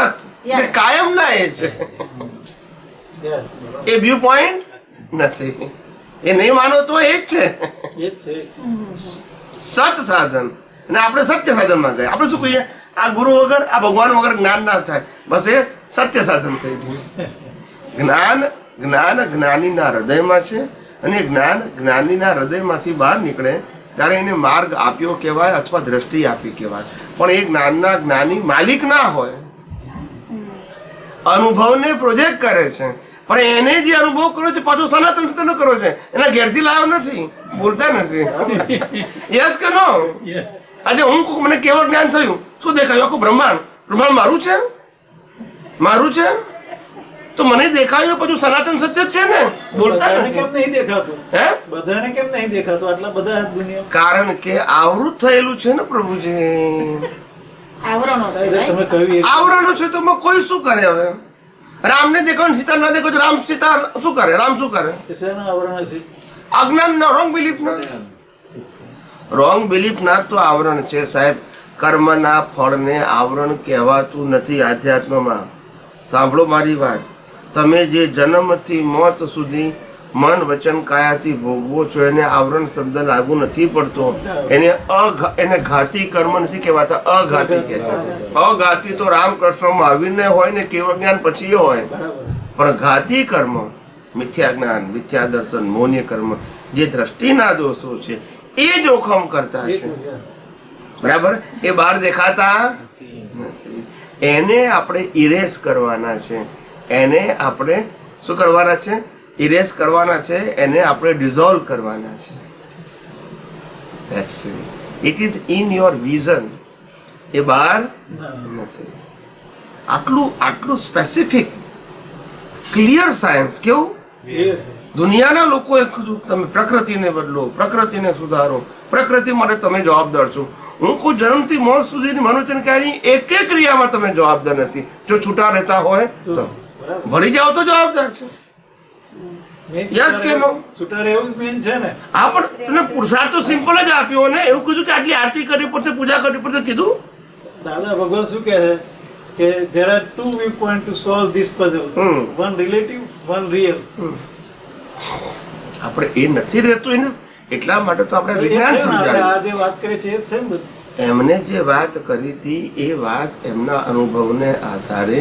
એટલે કાયમ ના એ છે, એ વ્યૂ પોઈન્ટ નથી. એ નહીં માનો તો એ જ છે, એ જ છે. સત સાધન. અને આપણે સત્ય સાધનમાં ગયા. આપણે શું કહીએ? આ ગુરુ વગર, આ ભગવાન વગર જ્ઞાન ના થાય. બસ એ સત્ય સાધન થઈ ગયું. જ્ઞાન જ્ઞાનીના હૃદયમાં છે, અને જ્ઞાન જ્ઞાનીના હૃદયમાંથી બહાર નીકળે ત્યારે એને માર્ગ આપ્યો કહેવાય, અથવા દ્રષ્ટિ આપી કહેવાય. પણ એ જ્ઞાનના જ્ઞાની માલિક ના હોય, અનુભવને પ્રોજેક્ટ કરે છે, પણ એને જે અનુભવ કર્યો છે પાછો સનાતન સિદ્ધ કર્યો છે, એના ઘેરથી લાવ્યો નથી, બોલતા નથી. યસ કે નો? આજે હું કહું મને કેવળ જ્ઞાન થયું, શું દેખાયું? આખું બ્રહ્માંડ. બ્રહ્માંડ મારું છે, મારું છે, તો મને દેખાયું પછી સનાતન સત્ય જ છે ને, બોલતા બધાને નથી. કેમ નહીં દેખાતું? હે? બધાને કેમ નહીં દેખાતું? આટલા બધા દુનિયા કારણ કે આવૃત થયેલું છે ને પ્રભુજી. આવરણો છે, તમે right? કહ્યું એ આવરણો છે તો કોઈ શું કરે? હવે રામને દેખો ને સીતા ના દેખો તો રામ સીતા શું કરે? રામ શું કરે? એ શેના આવરણ છે? અજ્ઞાન ના, રોંગ બિલીફ ના. રોંગ બિલીફ ના તો આવરણ છે સાહેબ. કર્મના ફળને આવરણ કહેવાતું નથી આધ્યાત્મમાં. સાંભળો મારી વાત. તમે જે જન્મથી મોત સુધી મન વચન કાયાથી ભોગવો છો એને આવરણ શબ્દ લાગુ નથી પડતો. એને ઘાતી કર્મ નથી કહેવાતા, અઘાતી કહે છે. અઘાતી તો રામકૃષ્ણ મહાવીરને હોય ને કેવળ જ્ઞાન પછી હોય, પણ ઘાતી કર્મ મિથ્યા જ્ઞાન, મિથ્યા દર્શન, મૌન્ય કર્મ, જે દ્રષ્ટિના દોષો છે એ જોખમ કરતા છે. બરાબર? એ બહાર દેખાતા નથી. એને આપણે ઇરેઝ કરવાના છે. એને આપણે શું કરવાના છે? ઇરેઝ કરવાના છે. એને આપણે ડિઝોલ્વ કરવાના છે. That's it. It is in your vision. એ બહાર નથી. આટલું સ્પેસિફિક ક્લિયર સાયન્સ. કેવું? દુનિયાના લોકોએ કીધું તમે પ્રકૃતિને બદલો, પ્રકૃતિને સુધારો, પ્રકૃતિ માટે તમે જવાબદાર છો. હું કોઈ જન્મથી મોત સુધીની મનુષ્યની ક્યાંય એક ક્રિયામાં તમે જવાબદાર નથી. જો છૂટા રહેતા હોય તો ભળી જાઓ તો જવાબદાર છે. યસ કે નો? છૂટા રહેવું મેન છે ને. હા, પણ તને પુરુષાર્થ તો સિમ્પલ જ આપ્યો ને. એવું કીધું કે આટલી આરતી કરવી પડશે, પૂજા કરવી પડશે કીધું. દાદા ભગવાન શું કહે છે કે there are two viewpoints to solve this puzzle. One relative, one real. આપણે એ નથી રહેતું એને, એટલા માટે તો આપણે એ જ વિજ્ઞાન છે ને, આપણે સમજાવ્યું. આ જે વાત કરીએ છીએ એ જ છે ને બધું. એમને જે વાત કરી હતી એ વાત એમના અનુભવને આધારે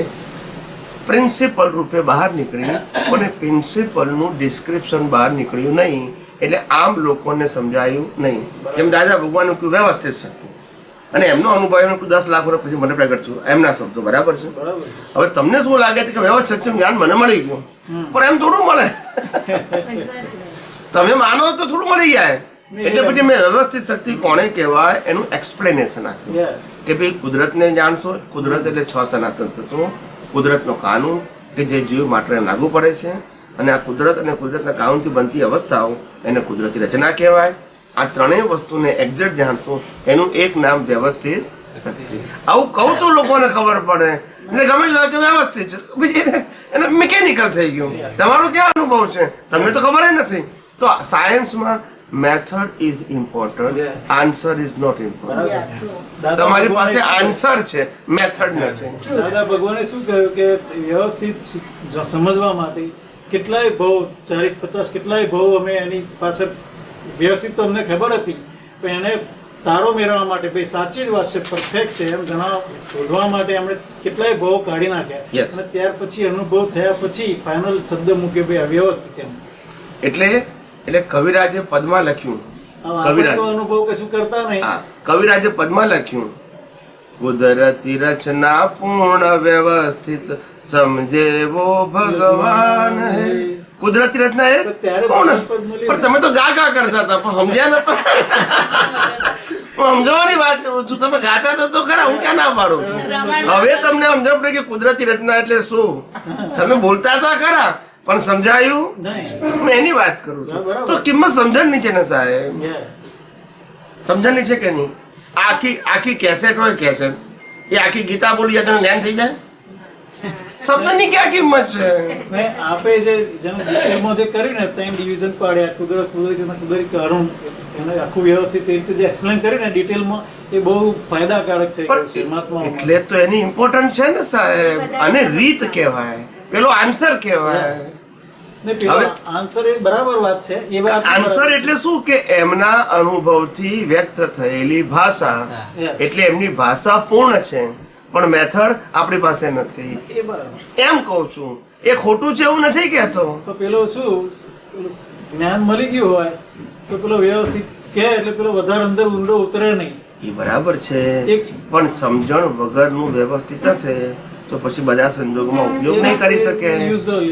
પ્રિન્સિપલ રૂપે બહાર નીકળી, પણ પ્રિન્સિપલનું ડિસ્ક્રિપ્શન બહાર નીકળ્યું નહીં, એટલે આમ લોકોને સમજાયું નહીં. જેમ દાદા ભગવાન કહ્યું વ્યવસ્થિત શક્તિ, અને એમનો અનુભવ એમ 10 લાખ વર્ષ પછી મને પ્રગટ થયું, એમના શબ્દો. બરાબર છે? બરાબર. હવે તમને શું લાગે છે કે વ્યવસ્થિત શક્તિનું જ્ઞાન મને મળી ગયું? પણ એમ થોડું મળે. તમે માનો તો થોડું મળી જાય. એટલે પછી મેં વ્યવસ્થિત શક્તિ કોને કહેવાય એનું એક્સપ્લેનેશન આપ્યું Yeah. કે ભાઈ કુદરતને જાણશો. કુદરત એટલે 6 સનાતન તત્વો, કુદરતનો કાનૂન કે જે જીવ માટે લાગુ પડે છે, અને આ કુદરત અને કુદરતના કાનૂનથી બનતી અવસ્થાઓ એને કુદરતી રચના કહેવાય. આ ત્રણેય વસ્તુને એક્ઝેક્ટ જાણશો એનું એક નામ વ્યવસ્થિત શક્તિ. આવું કહું તો લોકોને ખબર પડે. એટલે ગમે તે કે વ્યવસ્થિત છે, પછી એને મિકેનિકલ થઈ ગયું. તમારો ક્યાં અનુભવ છે? તમને તો ખબર જ નથી. તો સાયન્સમાં method is important, answer is not important. દાદા તમારી ભગવાને પાસે આન્સર છે, મેથડ નથી. દાદા ભગવાને શું કહ્યું કે વ્યવસ્થિત સમજવા માટે કેટલાય ભાવ 40-50 કેટલાય ભાવ અમે એની પાછળ વ્યવસ્થિત તો અમને ખબર હતી, પણ એને તારો મેળવવા માટે ભાઈ સાચી જ વાત છે, પરફેક્ટ છે એમ શોધવા માટે અમે કેટલાય ભાવ કાઢી નાખ્યા. Yes. અને ત્યાર પછી અનુભવ થયા પછી ફાઇનલ શબ્દ મૂક્યો ભાઈ અવ્યવસ્થિત એમ. એટલે કવિરાજે પદમાં લખ્યું, આપણે તો અનુભવ કશું કરતા નહીં. હા, કવિરાજે પદમાં લખ્યું, કુદરતી રચના પૂર્ણ વ્યવસ્થિત સમજેવો ભગવાન હે. કુદરતી રચના એ તો ત્યારે કોણ? પદ મળ્યું. પણ તમે તો ગા કરતા હતા, પણ સમજ્યા નતા. હું સમજવાની વાત કરું છું, તમે ગાતા હતા તો ખરા, હું ક્યાં ના પાડું છું. હવે તમને સમજણ પડે કે કુદરતી રચના એટલે શું. તમે બોલતા હતા ખરા, પણ સમજાયું નહીં. હું એની વાત કરું છું. બરાબર. તો કિંમત સમજણ ની છે ને સાહેબ, Yeah. સમજણ ની છે કે નહીં? આખી કેસેટ હોય, કેસેટ એ આખી ગીતા બોલી તને જ્ઞાન થઈ જાય. શબ્દની ક્યાં કિંમત છે? ને આપે જે જેનું ડિટેલમાં જે કર્યું ને 3 ડિવિઝન પાડ્યા, કુદરતી કારણ એને આખું વ્યવસ્થિત એ રીતે જે એક્સપ્લેન કર્યું ને ડિટેલમાં, એ બહુ ફાયદાકારક છે પરમાત્મા. એટલે તો એની ઇમ્પોર્ટન્ટ છે ને સાહેબ. અને રીત કહેવાય, પેલો આન્સર કહેવાય. ને પેલો આન્સર એ બરાબર વાત છે. એ વાત આન્સર એટલે શું કે એમના અનુભવથી વ્યક્ત થયેલી ભાષા, એટલે એમની ભાષા પૂર્ણ છે, પણ મેથડ આપણી પાસે નથી. એ બરાબર. એમ કહું છું, એ ખોટું છે એવું નથી કહેતો. તો પેલો શું પેલું જ્ઞાન મળી ગયું હોય તો પેલો વ્યવસ્થિત કે એટલે પેલો વધારે અંદર ઊંડો ઉતરે નહીં. એ બરાબર છે, એક- પણ સમજણ વગરનું વ્યવસ્થિત હશે તો પછી બધા સંજોગોમાં ઉપયોગ નહીં કરી શકે.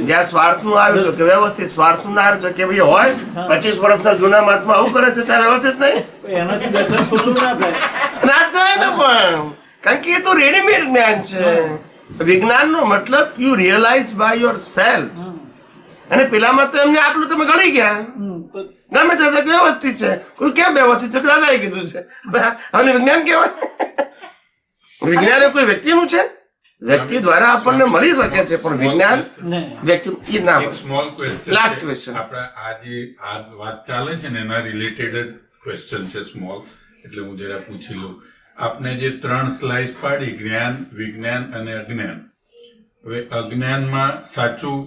જ્યાં સ્વાર્થનું આવ્યું તો કે વ્યવસ્થિત, સ્વાર્થનું ના આવ્યું તો કે ભાઈ હોય 25 વર્ષના જૂના મહાત્મા આવું કરે છે ત્યાં વ્યવસ્થિત નહીં એનાથી દર્શન ખોટું ના થાય. ના થાય ને. પણ કારણ કે એ તો રેડીમેડ જ્ઞાન છે. વિજ્ઞાનનો મતલબ you realise by yourself. અને પેલામાં તો એમને આટલું તમે ગણી ગયા, તો ગમે ત્યાં વ્યવસ્થિત છે. કોઈ કેમ વ્યવસ્થિત છે? દાદાએ કીધું છે. હવે વિજ્ઞાન કહેવાય? વિજ્ઞાન એ કોઈ વ્યક્તિનું છે? વ્યક્તિ દ્વારા આપણને મળી શકે છે, પણ વિજ્ઞાન નહીં. વ્યક્તિ એ ના એક હોય. Small question Last question. આપણે આ વાત ચાલે છે ને એના રિલેટેડ જ ક્વેશ્ચન છે સ્મોલ, એટલે હું જરા પૂછી લઉં. આપને જે 3 સ્લાઇસ પાડી, જ્ઞાન, વિજ્ઞાન અને અજ્ઞાન. હવે અજ્ઞાનમાં સાચું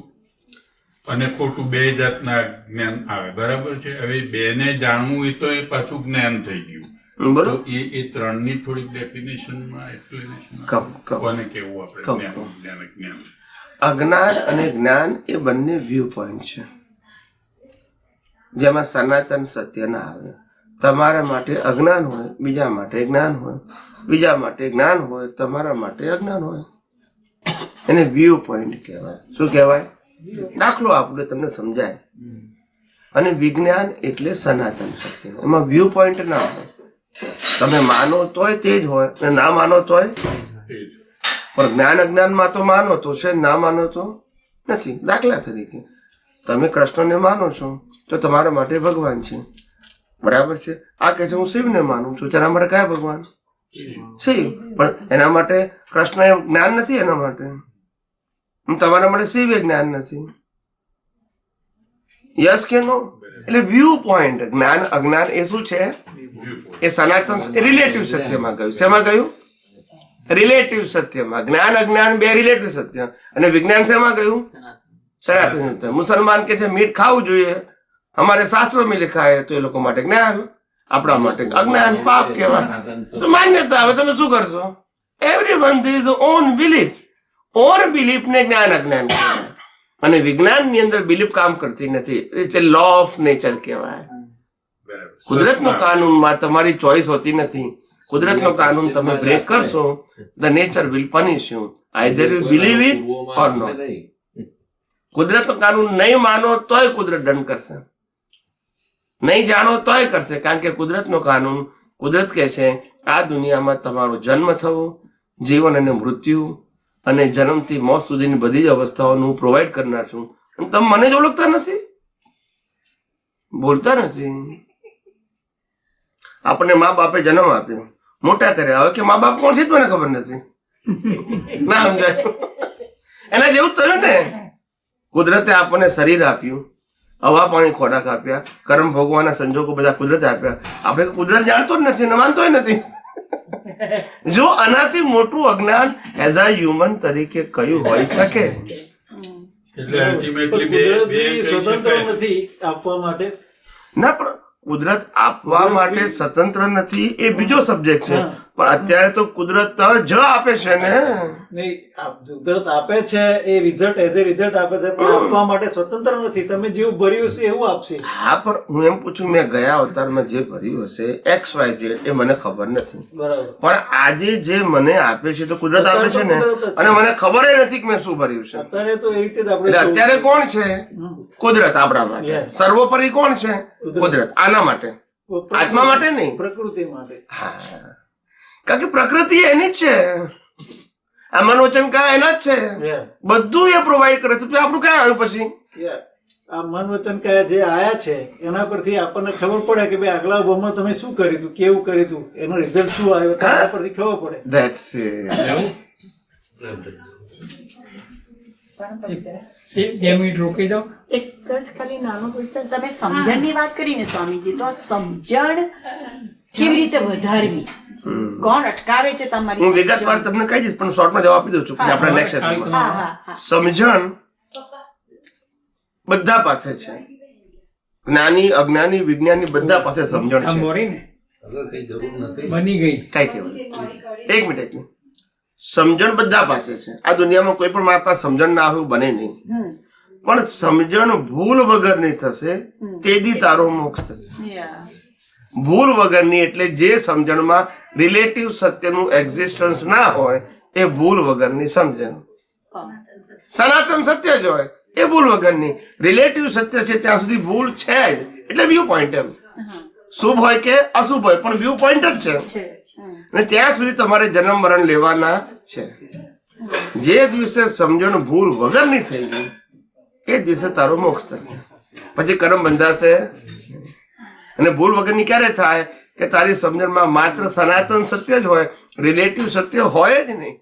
અને ખોટું બે જાતના જ્ઞાન આવે, બરાબર છે? હવે બેને જાણવું એ તો એ પાછું જ્ઞાન થઈ ગયું. બોલો. તો એ 3ની થોડીક ડેફિનેશનમાં એક્સપ્લેનેશન કહો. કોને કેવું આપણે કહો. જ્ઞાન, વિજ્ઞાન, અજ્ઞાન. અજ્ઞાન અને જ્ઞાન એ બંને વ્યૂ પોઈન્ટ છે, જેમાં સનાતન સત્ય ના આવે. તમારા માટે અજ્ઞાન હોય, બીજા માટે જ્ઞાન હોય, બીજા માટે જ્ઞાન હોય, તમારા માટે અજ્ઞાન હોય. એને વ્યૂ પોઈન્ટ કહેવાય. શું કહેવાય? દાખલો આપણે તમને સમજાય. અને વિજ્ઞાન એટલે સનાતન સત્ય, એમાં વ્યૂ પોઈન્ટ ના હોય. તમે માનો તોય તે જ હોય, અને ના માનો તોય. એ જ. પણ જ્ઞાન અજ્ઞાનમાં તો માનો તો છે, ના માનો તો નથી. દાખલા તરીકે તમે કૃષ્ણને માનો છો તો તમારા માટે ભગવાન છે, બરાબર છે. આ કહે છે હું શિવને માનું છું, તેના માટે કયા ભગવાન? શિવ. પણ એના માટે કૃષ્ણ એ જ્ઞાન નથી, એના માટે તમારા માટે શિવ એ જ્ઞાન નથી. યસ કે નો? એટલે વ્યૂ પોઈન્ટ. જ્ઞાન અજ્ઞાન એ શું છે? એ સનાતન રિલેટિવ સત્યમાં ગયું. શેમાં ગયું? રિલેટિવ સત્યમાં. જ્ઞાન અજ્ઞાન બે રિલેટિવ સત્ય. અને વિજ્ઞાન શેમાં ગયું? સનાતન સત્ય. મુસલમાન કે છે મીઠ ખાવું જોઈએ, અમારે શાસ્ત્રોમાં लिखा है, તો એ લોકો માટે જ્ઞાન, આપણા માટે અજ્ઞાન, પાપ કહેવાય. તો માન્યતા. હવે તમે શું કરશો? Everyone there is on belief. On belief ને જ્ઞાન અજ્ઞાન કહેવાય. અને વિજ્ઞાન ની અંદર બિલીફ કામ કરતી નથી. એ છે લો ઓફ નેચર કહેવાય. બરાબર. કુદરતનો કાનૂનમાં તમારી ચોઈસ હોતી નથી. કુદરતનો કાનૂન તમે બ્રેક કરશો, the nature will punish you. Either you believe it or not. કુદરતનો કાનૂન નહીં માનો તોય કુદરત દંડ કરશે, નહીં જાણો તોય કરશે. કારણ કે કુદરતનો કાનૂન, કુદરત કહે છે આ દુનિયામાં તમારો જન્મ થવો, જીવન અને મૃત્યુ અને જન્મથી મોત સુધીની બધી જ અવસ્થાઓનું હું પ્રોવાઈડ કરનાર છું. અને તમે મને જ ઓળખતા નથી, બોલતા નથી. આપણને મા બાપે જન્મ આપ્યો, મોટા કર્યા. હવે કે મા બાપ કોણ છે જ મને ખબર નથી. ના સમજાય? એના જેવું થયું ને. કુદરતે આપણને શરીર આપ્યું, હવા પાણી ખોરાક આપ્યા, કર્મ ભોગવાના સંજોગો બધા કુદરતે આપ્યા. આપણે કુદરત જાણતો જ નથી, માનતોય નથી. જો આનાથી મોટું અજ્ઞાન એઝ અ હ્યુમન તરીકે કયું હોઈ શકે? એટલે અલ્ટિમેટલી પણ બે કુદરત કહી સ્વતંત્ર શકાય. નથી આપવા માટે. ના પણ કુદરત આપવા માટે સ્વતંત્ર નથી એ બીજો સબ્જેક્ટ છે, હા. પણ અત્યારે તો કુદરત જ આપે છે ને. નહીં, કુદરત આપે છે એ રિઝલ્ટ એઝ એ રિઝલ્ટ આપે છે, પણ આપવા માટે સ્વતંત્ર નથી. તમે જેવું ભર્યું છે એવું આપશે. હા પણ હું એમ પૂછું, મેં ગયા અવતારમાં જે ભર્યું હશે XYZ એ મને ખબર નથી, બરાબર. પણ આજે જે મને આપે છે તો કુદરત આપે છે ને, અને મને ખબર નથી કે મેં શું ભર્યું છે. અત્યારે તો એ રીતે જ આપણે એટલે અત્યારે કોણ છે? કુદરત આપણા માટે. Yes. સર્વોપરી કોણ છે? કુદરત. આના માટે, આત્મા માટે નહીં. પ્રકૃતિ માટે. હા, કારણ કે પ્રકૃતિ એની જ છે, આ મન વચન કાયા એના જ છે, Yeah, બધું એ પ્રોવાઈડ કરે છે. તો આપણું ક્યાં આવ્યું પછી? yeah. આ મન વચન કાયા જે આયા છે એના પરથી આપણને ખબર પડે કે ભાઈ આગલા ભાવમાં તમે શું કર્યું હતું, કેવું કર્યું હતું, એનો રિઝલ્ટ શું આવ્યો, તો એના પરથી ખબર પડે. That's it. બે મિનિટ રોકી જાઓ. એક જ ખાલી નાનો ક્વેશ્ચન, તમે સમજણની વાત કરીને સ્વામીજી, તો આ સમજણ કેવી રીતે વધારવી? કોણ અટકાવે છે તમારી હું સમજણ? વિગતવાર તમને કહી દઈશ, પણ શોર્ટમાં જવાબ આપી દઉં છું પછી આપણા નેક્સ્ટ સેશનમાં. હા હા હા. સમજણ બધા પાસે છે, જ્ઞાની, અજ્ઞાની, વિજ્ઞાની બધા પાસે સમજણ આ છે. મોરી ને હવે કઈ જરૂર નથી. બની ગઈ. કઈ કહેવાય? એક મિનિટ. સમજણ બધા પાસે છે. આ દુનિયામાં કોઈ પણ મારા પાસે સમજણ ના આવે એવું બને નહીં, પણ સમજણ ભૂલ વગરની થશે તેથી તારો મોક્ષ થશે. ભૂલ વગરની એટલે જે સમજણમાં રિલેટિવ સત્યનું એક્ઝિસ્ટન્સ ના હોય એ ભૂલ વગરની સમજણ. સનાતન સત્ય જ હોય એ ભૂલ વગરની. રિલેટિવ સત્ય છે ત્યાં સુધી ભૂલ છે જ, એટલે વ્યૂ પોઈન્ટ. એમ શુભ હોય કે અશુભ હોય પણ વ્યૂ પોઈન્ટ જ છે, અને ત્યાં સુધી તમારે જન્મ મરણ લેવાના છે. જે દિવસે સમજણ ભૂલ વગરની થઈ ગઈ એ દિવસે તારો મોક્ષ થશે. પછી કર્મ બંધાશે. અને ભૂલ વગરની ક્યારે થાય કે તારી સમજણમાં માત્ર સનાતન સત્ય જ હોય, રિલેટિવ સત્ય હોય જ નહીં.